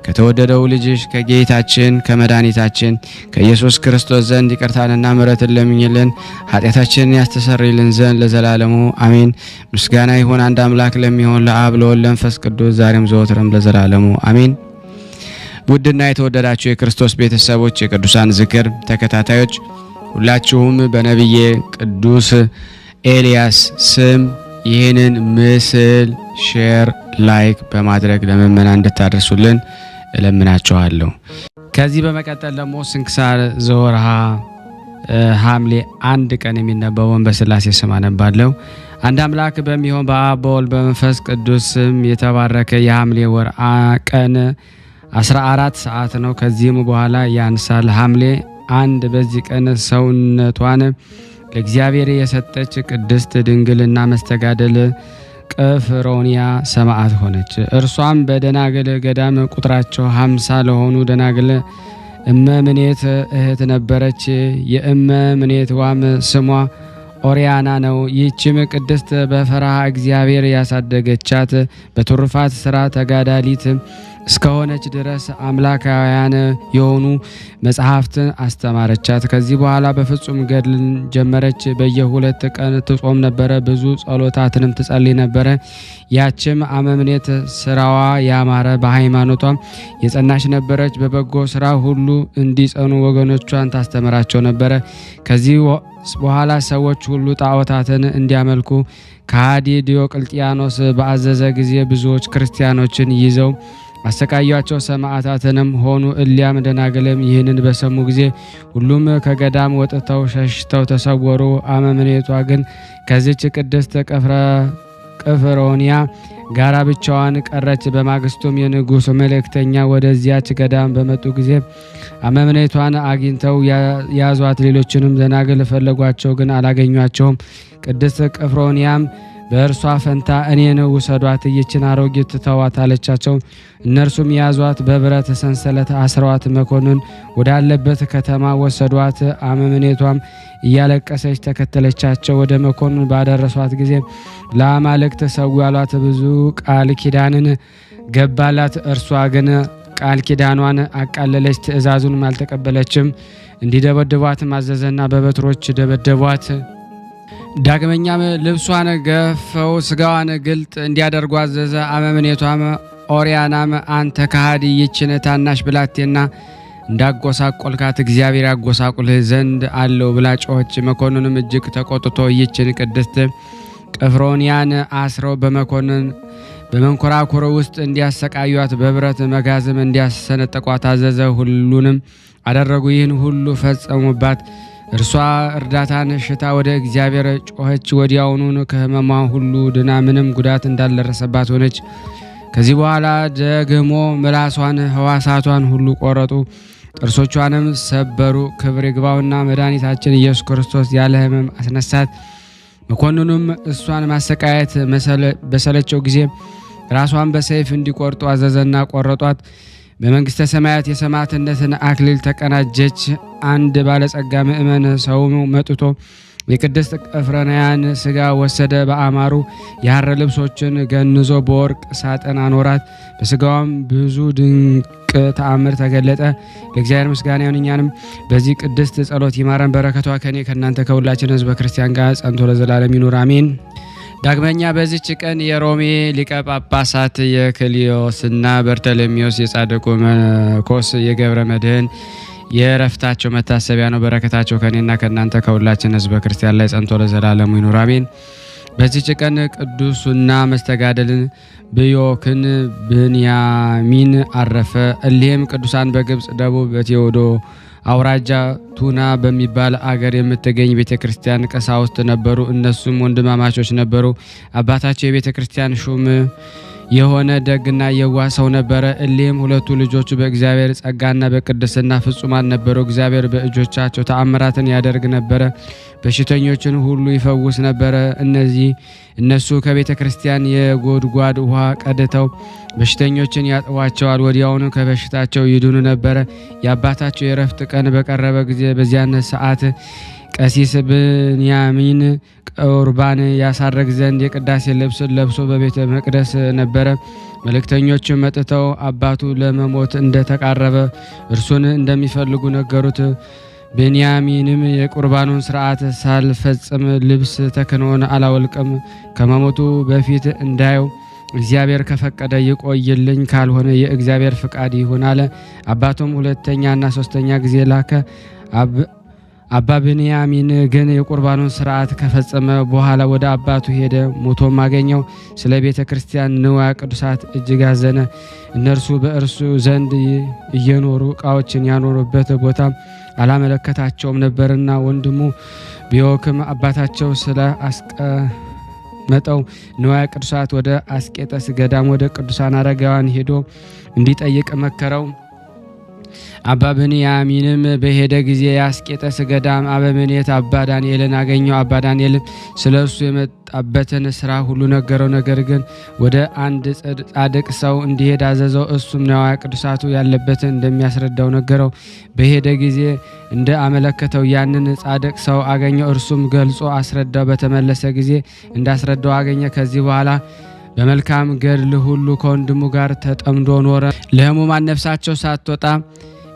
ከተወደደው ልጅሽ ከጌታችን ከመድኃኒታችን ከኢየሱስ ክርስቶስ ዘንድ ይቅርታንና ምሕረትን ለምኝልን ኃጢአታችንን ያስተሰርይልን ዘንድ ለዘላለሙ አሜን። ምስጋና ይሁን አንድ አምላክ ለሚሆን ለአብ ለወልድ ለመንፈስ ቅዱስ ዛሬም ዘወትርም ለዘላለሙ አሜን። ውድና የተወደዳችሁ የክርስቶስ ቤተሰቦች የቅዱሳን ዝክር ተከታታዮች ሁላችሁም በነቢየ ቅዱስ ኤልያስ ስም ይህንን ምስል ሼር፣ ላይክ በማድረግ ለምእመናን እንድታደርሱልን እለምናችኋለሁ። ከዚህ በመቀጠል ደግሞ ስንክሳር ዘወርሃ ሐምሌ 1 ቀን የሚነበበውን በሥላሴ ስም አነባለሁ። አንድ አምላክ በሚሆን በአብ በወልድ በመንፈስ ቅዱስ ስም የተባረከ የሐምሌ ወር ቀን 14 ሰዓት ነው። ከዚህም በኋላ ያንሳል። ሐምሌ 1 በዚህ ቀን ሰውነቷን ለእግዚአብሔር የሰጠች ቅድስት ድንግልና መስተጋደል ቅፍሮንያ ሰማዕት ሆነች። እርሷም በደናግል ገዳም ቁጥራቸው 50 ለሆኑ ደናግል እመምኔት እህት ነበረች። የእመምኔትዋም ስሟ ኦሪያና ነው። ይህችም ቅድስት በፈርሃ እግዚአብሔር ያሳደገቻት በትሩፋት ስራ ተጋዳሊት እስከሆነች ድረስ አምላካውያን የሆኑ መጽሐፍትን አስተማረቻት። ከዚህ በኋላ በፍጹም ገድልን ጀመረች። በየ2 ቀን ትጾም ነበረ፣ ብዙ ጸሎታትንም ትጸልይ ነበረ። ያችም አመምኔት ስራዋ ያማረ በሃይማኖቷም የጸናች ነበረች። በበጎ ስራ ሁሉ እንዲጸኑ ወገኖቿን ታስተምራቸው ነበረ። ከዚህ በኋላ ሰዎች ሁሉ ጣዖታትን እንዲያመልኩ ከሃዲ ዲዮቅልጥያኖስ በአዘዘ ጊዜ ብዙዎች ክርስቲያኖችን ይዘው አሰቃያቸው። ሰማዕታትንም ሆኑ። እሊያም ደናግልም ይህንን በሰሙ ጊዜ ሁሉም ከገዳም ወጥተው ሸሽተው ተሰወሩ። አመምኔቷ ግን ከዚች ቅድስት ቅፍሮንያ ጋራ ብቻዋን ቀረች። በማግስቱም የንጉሥ መልእክተኛ ወደዚያች ገዳም በመጡ ጊዜ አመምኔቷን አግኝተው ያዟት። ሌሎችንም ደናግል ፈለጓቸው፣ ግን አላገኟቸውም። ቅድስት ቅፍሮንያም በእርሷ ፈንታ እኔን ውሰዷት፣ ይችን አሮጊት ተዋት አለቻቸው። እነርሱም ያዟት፣ በብረት ሰንሰለት አስረዋት መኮንን ወዳለበት ከተማ ወሰዷት። አመምኔቷም እያለቀሰች ተከተለቻቸው። ወደ መኮንን ባደረሷት ጊዜ ለአማልክት ሰው ያሏት፣ ብዙ ቃል ኪዳንን ገባላት። እርሷ ግን ቃል ኪዳኗን አቃለለች፣ ትእዛዙንም አልተቀበለችም። እንዲደበድቧት ማዘዘና በበትሮች ደበደቧት። ዳግመኛም ልብሷን ገፈው ስጋዋን ግልጥ እንዲያደርጉ አዘዘ። አመምኔቷም ኦሪያናም አንተ ከሃዲ ይችን ታናሽ ብላቴና እንዳጎሳቆልካት እግዚአብሔር ያጎሳቁልህ ዘንድ አለው ብላ ጮኸች። መኮንኑም እጅግ ተቆጥቶ ይችን ቅድስት ቅፍሮንያን አስረው በመንኮራኩር ውስጥ እንዲያሰቃዩት በብረት መጋዝም እንዲያሰነጥቋት አዘዘ። ሁሉንም አደረጉ። ይህን ሁሉ ፈጸሙባት። እርሷ እርዳታን ሽታ ወደ እግዚአብሔር ጮኸች። ወዲያውኑ ከሕመሟ ሁሉ ድና ምንም ጉዳት እንዳልደረሰባት ሆነች። ከዚህ በኋላ ደግሞ ምላሷን ሕዋሳቷን ሁሉ ቆረጡ፣ ጥርሶቿንም ሰበሩ። ክብር ይግባውና መድኃኒታችን ኢየሱስ ክርስቶስ ያለ ሕመም አስነሳት። መኮንኑም እሷን ማሰቃየት በሰለቸው ጊዜ ራሷን በሰይፍ እንዲቆርጡ አዘዘና ቆረጧት። በመንግስተ ሰማያት የሰማዕትነትን አክሊል ተቀናጀች። አንድ ባለጸጋ ምእመን ሰው መጥቶ የቅድስት ቅፍሮንያን ስጋ ወሰደ። በአማሩ የሐር ልብሶችን ገንዞ በወርቅ ሳጥን አኖራት። በስጋዋም ብዙ ድንቅ ተአምር ተገለጠ። ለእግዚአብሔር ምስጋና ይሁን፣ እኛንም በዚህ ቅድስት ጸሎት ይማረን። በረከቷ ከኔ ከእናንተ ከሁላችን ሕዝበ ክርስቲያን ጋር ጸንቶ ለዘላለም ይኑር አሜን። ዳግመኛ በዚች ቀን የሮሜ ሊቀ ጳጳሳት የክልዮስና በርተሎሜዎስ የጻድቁ መነኮስ የገብረ መድኅን የረፍታቸው መታሰቢያ ነው። በረከታቸው ከኔና ከእናንተ ከሁላችን ሕዝበ ክርስቲያን ላይ ጸንቶ ለዘላለሙ ይኑር አሜን። በዚች ቀን ቅዱሱና መስተጋደልን ብዮክን ብንያሚን አረፈ። እሊህም ቅዱሳን በግብፅ ደቡብ በቴዎዶ አውራጃ ቱና በሚባል አገር የምትገኝ ቤተ ክርስቲያን ቀሳውስት ነበሩ። እነሱም ወንድማማቾች ነበሩ። አባታቸው የቤተ ክርስቲያን ሹም የሆነ ደግና የዋህ ሰው ነበረ። እሊህም ሁለቱ ልጆቹ በእግዚአብሔር ጸጋና በቅድስና ፍጹማን ነበሩ። እግዚአብሔር በእጆቻቸው ተአምራትን ያደርግ ነበረ። በሽተኞችን ሁሉ ይፈውስ ነበረ። እነሱ ከቤተ ክርስቲያን የጎድጓድ ውሃ ቀድተው በሽተኞችን ያጥቧቸዋል፣ ወዲያውኑ ከበሽታቸው ይድኑ ነበረ። የአባታቸው የረፍት ቀን በቀረበ ጊዜ በዚያን ሰዓት ቀሲስ ብንያሚን ቁርባን ያሳረግ ዘንድ የቅዳሴ ልብስ ለብሶ በቤተ መቅደስ ነበረ። መልእክተኞች መጥተው አባቱ ለመሞት እንደተቃረበ እርሱን እንደሚፈልጉ ነገሩት። ብንያሚንም የቁርባኑን ሥርዓት ሳልፈጽም ልብስ ተክህኖን አላወልቅም፣ ከመሞቱ በፊት እንዳየው እግዚአብሔር ከፈቀደ ይቆይልኝ፣ ካልሆነ የእግዚአብሔር ፍቃድ ይሁን አለ። አባቱም ሁለተኛና ሶስተኛ ጊዜ ላከ። አባ ብንያሚን ግን የቁርባኑን ሥርዓት ከፈጸመ በኋላ ወደ አባቱ ሄደ። ሞቶም አገኘው። ስለ ቤተ ክርስቲያን ንዋየ ቅዱሳት እጅግ አዘነ። እነርሱ በእርሱ ዘንድ እየኖሩ ዕቃዎችን ያኖሩበት ቦታ አላመለከታቸውም ነበርና። ወንድሙ ቢዮክም አባታቸው ስለ አስቀመጠው ንዋየ ቅዱሳት ወደ አስቄጠስ ገዳም ወደ ቅዱሳን አረጋውያን ሄዶ እንዲጠይቅ መከረው። አባ ብንያሚንም በሄደ ጊዜ የአስቄጠስ ገዳም አበምኔት አባ ዳንኤልን አገኘው። አባ ዳንኤልም ስለ እሱ የመጣበትን ስራ ሁሉ ነገረው። ነገር ግን ወደ አንድ ጻድቅ ሰው እንዲሄድ አዘዘው። እሱም ንዋየ ቅዱሳቱ ያለበትን እንደሚያስረዳው ነገረው። በሄደ ጊዜ እንደ አመለከተው ያንን ጻድቅ ሰው አገኘው። እርሱም ገልጾ አስረዳው። በተመለሰ ጊዜ እንዳስረዳው አገኘ። ከዚህ በኋላ በመልካም ገድል ሁሉ ከወንድሙ ጋር ተጠምዶ ኖረ። ለሕሙማን ነፍሳቸው ሳትወጣ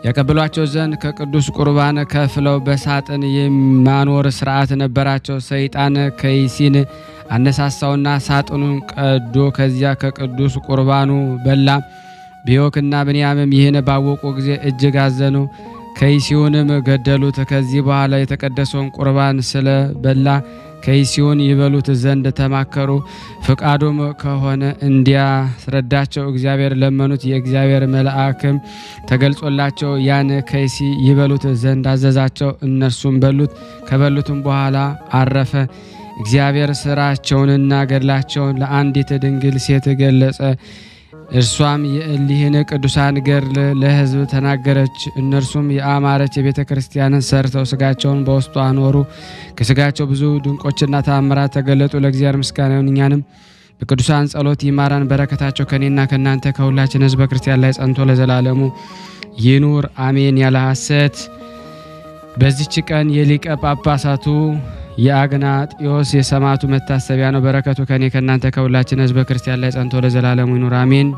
ያቀበሏቸው ዘንድ ከቅዱስ ቁርባን ከፍለው በሳጥን የማኖር ሥርዓት ነበራቸው። ሰይጣን ከይሲን አነሳሳውና ሳጥኑን ቀዶ ከዚያ ከቅዱስ ቁርባኑ በላ። ቢዮክና ብንያምም ይህን ባወቁ ጊዜ እጅግ አዘኑ። ከይሲውንም ገደሉት። ከዚህ በኋላ የተቀደሰውን ቁርባን ስለበላ ከይሲውን ይበሉት ዘንድ ተማከሩ። ፍቃዱም ከሆነ እንዲያስረዳቸው እግዚአብሔር ለመኑት። የእግዚአብሔር መልአክም ተገልጾላቸው ያን ከይሲ ይበሉት ዘንድ አዘዛቸው። እነርሱም በሉት። ከበሉትም በኋላ አረፈ። እግዚአብሔር ስራቸውንና ገድላቸውን ለአንዲት ድንግል ሴት ገለጸ። እርሷም የእሊህን ቅዱሳን ገድል ለሕዝብ ተናገረች። እነርሱም የአማረች የቤተ ክርስቲያንን ሰርተው ስጋቸውን በውስጡ አኖሩ። ከስጋቸው ብዙ ድንቆችና ተአምራት ተገለጡ። ለእግዚአብሔር ምስጋና ይሁን፣ እኛንም በቅዱሳን ጸሎት ይማራን። በረከታቸው ከኔና ከእናንተ ከሁላችን ሕዝበ ክርስቲያን ላይ ጸንቶ ለዘላለሙ ይኑር አሜን። ያለ ሐሰት በዚች ቀን የሊቀ ጳጳሳቱ የአግናጢዮስ የሰማዕቱ መታሰቢያ ነው። በረከቱ ከኔ ከእናንተ ከሁላችን ሕዝበ ክርስቲያን ላይ ጸንቶ ለዘላለሙ ይኑር አሜን።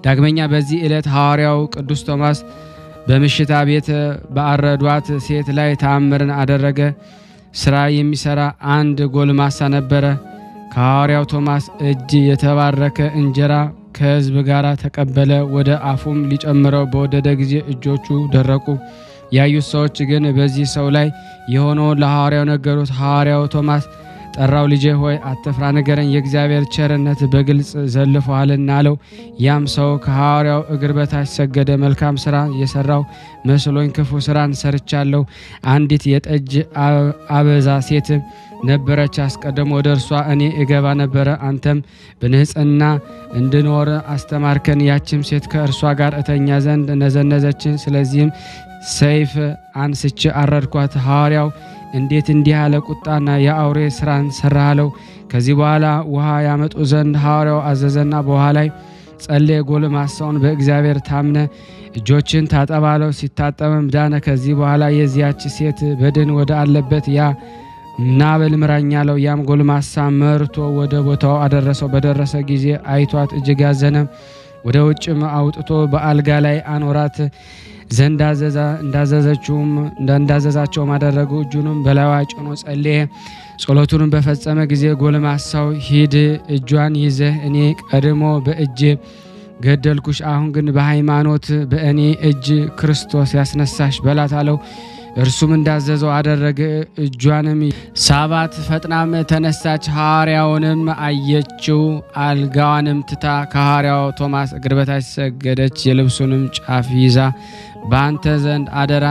ዳግመኛ በዚህ ዕለት ሐዋርያው ቅዱስ ቶማስ በምሽታ ቤት ባረዷት ሴት ላይ ተአምርን አደረገ። ስራ የሚሰራ አንድ ጎልማሳ ነበረ። ከሐዋርያው ቶማስ እጅ የተባረከ እንጀራ ከሕዝብ ጋር ተቀበለ። ወደ አፉም ሊጨምረው በወደደ ጊዜ እጆቹ ደረቁ። ያዩት ሰዎች ግን በዚህ ሰው ላይ የሆነውን ለሐዋርያው ነገሩት። ሐዋርያው ቶማስ ጠራው። ልጄ ሆይ አትፍራ፣ ንገረኝ፣ የእግዚአብሔር ቸርነት በግልጽ ዘልፎሃልና አለው። ያም ሰው ከሐዋርያው እግር በታች ሰገደ። መልካም ስራ የሰራው መስሎኝ ክፉ ስራን ሰርቻለሁ። አንዲት የጠጅ አበዛ ሴት ነበረች። አስቀድሞ ወደ እርሷ እኔ እገባ ነበረ፣ አንተም በንጽሕና እንድኖር አስተማርከን። ያችም ሴት ከእርሷ ጋር እተኛ ዘንድ ነዘነዘችን። ስለዚህም ሰይፍ አንስቼ አረድኳት። ሐዋርያው እንዴት እንዲህ ያለ ቁጣና የአውሬ ስራን ሰራሃለው? ከዚህ በኋላ ውሃ ያመጡ ዘንድ ሐዋርያው አዘዘና በውሃ ላይ ጸለየ። ጎልማሳውን በእግዚአብሔር ታምነ እጆችን ታጠባለው። ሲታጠብም ዳነ። ከዚህ በኋላ የዚያች ሴት በድን ወደ አለበት ያ ናበል ምራኝ አለው። ያም ጎልማሳ መርቶ ወደ ቦታው አደረሰው። በደረሰ ጊዜ አይቷት እጅግ ያዘነ። ወደ ውጭም አውጥቶ በአልጋ ላይ አኖራት ዘንድ እንዳዘዛቸውም አደረጉ። እጁንም በላይዋ ጭኖ ጸለየ። ጸሎቱንም በፈጸመ ጊዜ ጎልማሳው ሂድ፣ እጇን ይዘህ እኔ ቀድሞ በእጅ ገደልኩሽ፣ አሁን ግን በሃይማኖት በእኔ እጅ ክርስቶስ ያስነሳሽ በላት አለው። እርሱም እንዳዘዘው አደረገ። እጇንም ሳባት፣ ፈጥናም ተነሳች። ሐዋርያውንም አየችው። አልጋዋንም ትታ ከሐዋርያው ቶማስ እግር በታች ሰገደች። የልብሱንም ጫፍ ይዛ በአንተ ዘንድ አደራ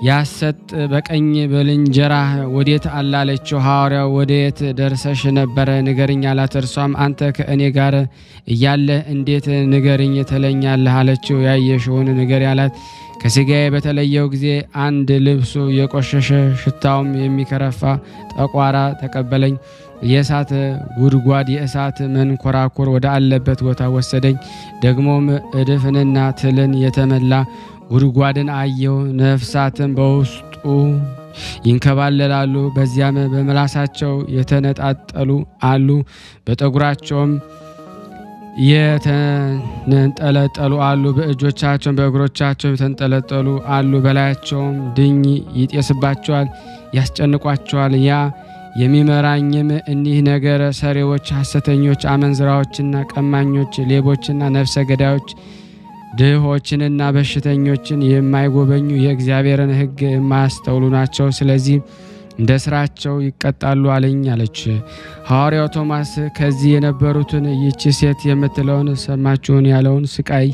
ያሰጥ በቀኝ ባልንጀራ ወዴት አላለችው? ሐዋርያው ወዴት ደርሰሽ ነበረ? ንገርኝ አላት። እርሷም አንተ ከእኔ ጋር እያለህ እንዴት ንገርኝ ትለኛለህ አለችው። ያየሽውን ንገሪ አላት። ከሥጋዬ በተለየው ጊዜ አንድ ልብሱ የቆሸሸ ሽታውም የሚከረፋ ጠቋራ ተቀበለኝ። የእሳት ጉድጓድ የእሳት መንኮራኩር ወደ አለበት ቦታ ወሰደኝ። ደግሞም እድፍንና ትልን የተመላ ጉድጓድን አየው። ነፍሳትን በውስጡ እየወጡ ይንከባለላሉ። በዚያም በምላሳቸው የተነጣጠሉ አሉ፣ በጠጉራቸውም የተንጠለጠሉ አሉ፣ በእጆቻቸውም በእግሮቻቸው የተንጠለጠሉ አሉ። በላያቸውም ድኝ ይጤስባቸዋል፣ ያስጨንቋቸዋል። ያ የሚመራኝም እኒህ ነገር ሰሪዎች፣ ሐሰተኞች፣ አመንዝራዎችና ቀማኞች፣ ሌቦችና ነፍሰ ገዳዮች፣ ድሆችንና በሽተኞችን የማይጎበኙ የእግዚአብሔርን ሕግ የማያስተውሉ ናቸው። ስለዚህ እንደ ስራቸው ይቀጣሉ አለኝ አለች። ሐዋርያው ቶማስ ከዚህ የነበሩትን ይህች ሴት የምትለውን ሰማችሁን ያለውን ስቃይ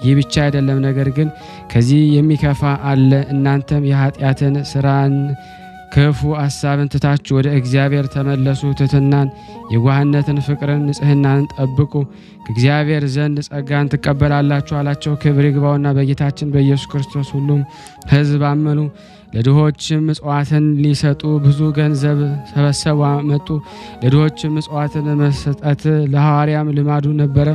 ይህ ብቻ አይደለም፣ ነገር ግን ከዚህ የሚከፋ አለ። እናንተም የኃጢአትን ስራን ክፉ ሐሳብን ትታችሁ ወደ እግዚአብሔር ተመለሱ። ትሕትናን፣ የዋህነትን፣ ፍቅርን፣ ንጽሕናን ጠብቁ፣ ከእግዚአብሔር ዘንድ ጸጋን ትቀበላላችሁ አላቸው። ክብር ይግባውና በጌታችን በኢየሱስ ክርስቶስ ሁሉም ሕዝብ አመኑ። ለድሆችም ምጽዋትን ሊሰጡ ብዙ ገንዘብ ሰበሰቡ መጡ። ለድሆችም ምጽዋትን መስጠት ለሐዋርያም ልማዱ ነበረ።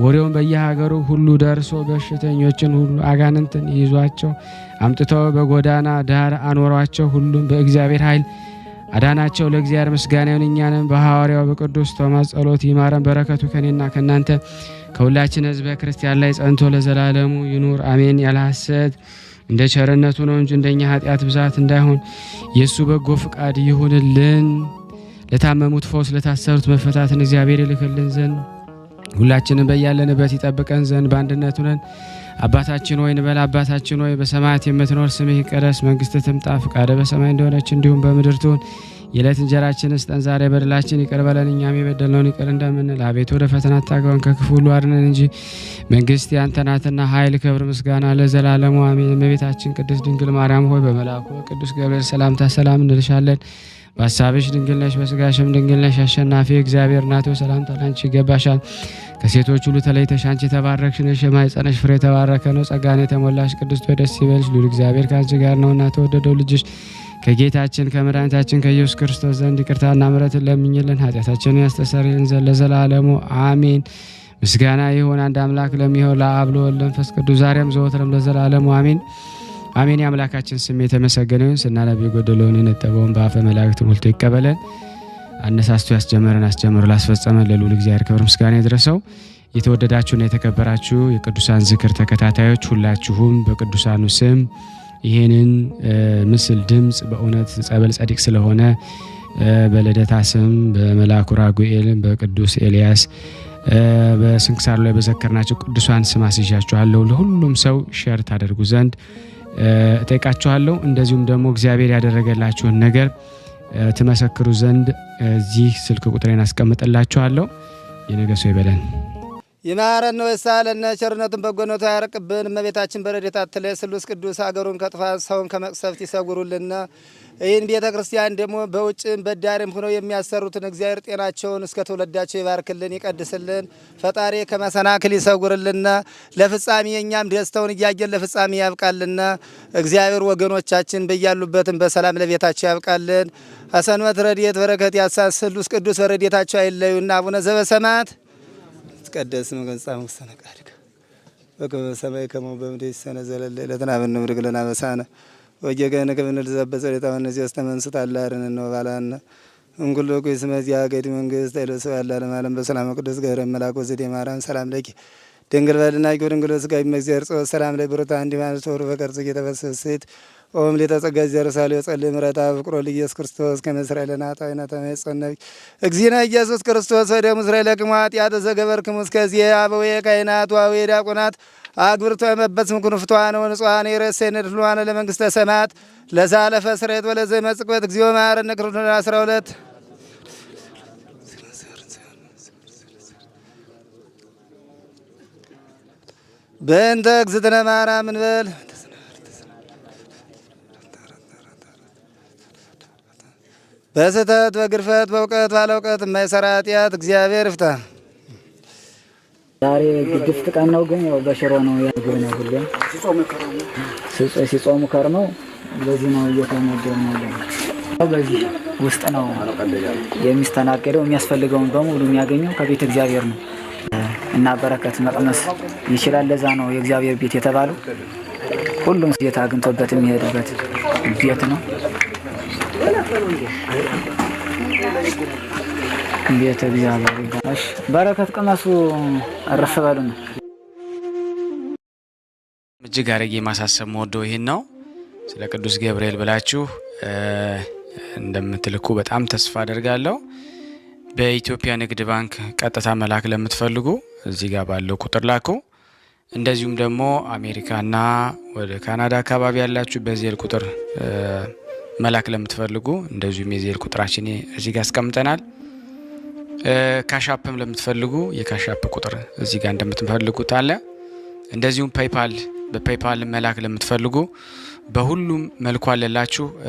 ወሬውን በየሀገሩ ሁሉ ደርሶ በሽተኞችን ሁሉ አጋንንትን ይዟቸው አምጥተው በጎዳና ዳር አኖሯቸው። ሁሉም በእግዚአብሔር ኃይል አዳናቸው። ለእግዚአብሔር ምስጋና ይሁን። እኛንም በሐዋርያው በቅዱስ ቶማስ ጸሎት ይማረን። በረከቱ ከኔና ከናንተ ከሁላችን ሕዝበ ክርስቲያን ላይ ጸንቶ ለዘላለሙ ይኑር አሜን። ያለ ሐሰት እንደ ቸርነቱ ነው እንጂ እንደኛ ኃጢአት ብዛት እንዳይሆን የእሱ በጎ ፍቃድ ይሁንልን። ለታመሙት ፈውስ፣ ለታሰሩት መፈታትን እግዚአብሔር ይልክልን ዘንድ ሁላችንም በያለንበት ይጠብቀን ዘንድ በአንድነት ሆነን አባታችን ሆይ እንበል። አባታችን ሆይ በሰማያት የምትኖር ስምህ ይቀደስ፣ መንግስትህ ትምጣ፣ ፈቃድህ በሰማይ እንደሆነች እንዲሁም በምድር ትሁን። የዕለት እንጀራችንን ስጠን ዛሬ፣ በደላችን ይቅር በለን እኛም የበደልነውን ይቅር እንደምንል፣ አቤቱ ወደ ፈተና አታግባን ከክፉ ሁሉ አድነን እንጂ መንግስት ያንተ ናትና ኃይል፣ ክብር፣ ምስጋና ለዘላለሙ አሜን። እመቤታችን ቅድስት ድንግል ማርያም ሆይ በመልአኩ ቅዱስ ገብርኤል ሰላምታ ሰላም እንልሻለን። በሐሳብሽ ድንግል ነሽ፣ በሥጋሽም ድንግል ነሽ። አሸናፊ እግዚአብሔር እናት ሆይ ሰላምታ ላንቺ ይገባሻል። ከሴቶች ሁሉ ተለይተሽ አንቺ የተባረክሽ ነሽ፣ የማኅፀንሽ ፍሬ የተባረከ ነው። ጸጋን የተሞላሽ ቅድስት ሆይ ደስ ይበልሽ፣ ልዑል እግዚአብሔር ከአንቺ ጋር ነውና ተወደደው ልጅሽ ከጌታችን ከመድኃኒታችን ከኢየሱስ ክርስቶስ ዘንድ ይቅርታና ምሕረትን ለምኝልን ኃጢአታችንን ያስተሰርይልን ዘንድ ለዘላለሙ አሜን። ምስጋና ይሁን አንድ አምላክ ለሚሆን ለአብ ለወልድ ለመንፈስ ቅዱስ ዛሬም ዘወትርም ለዘላለሙ አሜን አሜን። የአምላካችን ስም የተመሰገነ ይሁን። ስናነብ የጎደለውን የነጠበውን በአፈ መላእክት ሞልቶ ይቀበለን። አነሳስቶ ያስጀመረን አስጀምሮ ላስፈጸመን ለልዑል እግዚአብሔር ክብር ምስጋና ይድረሰው። የተወደዳችሁና የተከበራችሁ የቅዱሳን ዝክር ተከታታዮች ሁላችሁም በቅዱሳኑ ስም ይህንን ምስል ድምፅ በእውነት ጸበል ጸዲቅ ስለሆነ በልደታ ስም በመልአኩ ራጉኤል በቅዱስ ኤልያስ በስንክሳሩ ላይ በዘከርናቸው ቅዱሳን ስም አስይዣችኋለሁ። ለሁሉም ሰው ሼር ታደርጉ ዘንድ እጠይቃችኋለሁ። እንደዚሁም ደግሞ እግዚአብሔር ያደረገላችሁን ነገር ትመሰክሩ ዘንድ እዚህ ስልክ ቁጥሬን አስቀምጥላችኋለሁ። የነገ ሰው ይበለን። ይማረን ነው የሳለነ ቸርነቱን በጎነቱ ያርቅብን። እመቤታችን በረድኤታ አትለይ። ስሉስ ቅዱስ አገሩን ከጥፋት ሰውን ከመቅሰፍት ይሰውሩልና። ይህን ቤተ ክርስቲያን ደግሞ በውጭም በዳርም ሆነው የሚያሰሩትን እግዚአብሔር ጤናቸውን እስከ ትውልዳቸው ይባርክልን ይቀድስልን። ፈጣሪ ከመሰናክል ይሰውርልና። ለፍጻሜ እኛም ደስተውን እያየን ለፍጻሜ ያብቃልና። እግዚአብሔር ወገኖቻችን በያሉበትም በሰላም ለቤታቸው ያብቃልን። ሐሰንበት ረድኤት በረከት ያሳስ ስሉስ ቅዱስ በረድኤታቸው አይለዩና። አቡነ ዘበሰማያት ይትቀደስ ስምከ ወይትጸድቅ ፈቃድከ በከመ በሰማይ ከማሁ በምድር ሲሳየነ ዘለለ ዕለትነ ሀበነ ኅቡር ለነ አበሳነ ወጌጋየነ ከመ ንርዛዕ በጸሎተ እምነዚያ አስተመንስት አላርን ነው ባላነ እንኩሎ ኩይስመ ዚአገድ መንግስት አይለሰው ያላለም ዓለም በሰላም ቅዱስ ገብረ መልአክ ወዘዴ ማርያም ሰላም ለኪ ድንግል በድናቂ ድንግል ስጋይ መግዚአብሔር ጾ ሰላም ላይ ብሩታ እንዲ ማለት ወሩ በቀርጽ እየተበሰሰት ኦም ለተጸጋ ዘርሳሌ ጸልይ ምረታ ፍቅሮ ለኢየሱስ ክርስቶስ ከመስራኤል ለናታይና ተመጽነብ እግዚእነ ኢየሱስ ክርስቶስ ወደ እስራኤል ለቅማት ያተዘገበርክሙ እስከዚህ አበው የካህናት ዋው የዲያቆናት አግብርቶ የመበጽም ኩንፍቷን ወንጿን የረሰነ ድሏን ለመንግስተ ሰማያት ለዛለፈ ስሬት ወለዘ መጽቆት እግዚኦ ማረነ ክርስቶስ 12 በእንተ እግዝእትነ ማርያም እንበል። በስህተት በግርፈት በእውቀት ባለ እውቀት የማይሰራ ኃጢአት እግዚአብሔር ይፍታ። ዛሬ ግድፍት ቀን ነው፣ ግን ያው በሽሮ ነው ያገው ነው። ሁሌም ሲጾሙ ከርመው በዚህ ነው እየተመገቡ ነው። በዚህ ውስጥ ነው የሚስተናገደው። የሚያስፈልገውን በሙሉ የሚያገኘው ከቤተ እግዚአብሔር ነው እና በረከት መቅመስ ይችላል። ለዛ ነው የእግዚአብሔር ቤት የተባለው። ሁሉም ጌታ አግኝቶበት የሚሄድበት ቤት ነው። ቤተ እግዚአብሔር ይባላል። በረከት ቅመሱ እረፍ በሉ ነው። እጅግ አድርጌ ማሳሰብ መወደው ይሄን ነው። ስለ ቅዱስ ገብርኤል ብላችሁ እንደምትልኩ በጣም ተስፋ አደርጋለሁ። በኢትዮጵያ ንግድ ባንክ ቀጥታ መላክ ለምትፈልጉ እዚህ ጋር ባለው ቁጥር ላኩ። እንደዚሁም ደግሞ አሜሪካና ወደ ካናዳ አካባቢ ያላችሁ በዜል ቁጥር መላክ ለምትፈልጉ እንደዚሁም የዜል ቁጥራችን እዚህ ጋር አስቀምጠናል። ካሻፕም ለምትፈልጉ የካሻፕ ቁጥር እዚህ ጋር እንደምትፈልጉት አለ። እንደዚሁም በፔይፓል መላክ ለምትፈልጉ በሁሉም መልኩ አለላችሁ።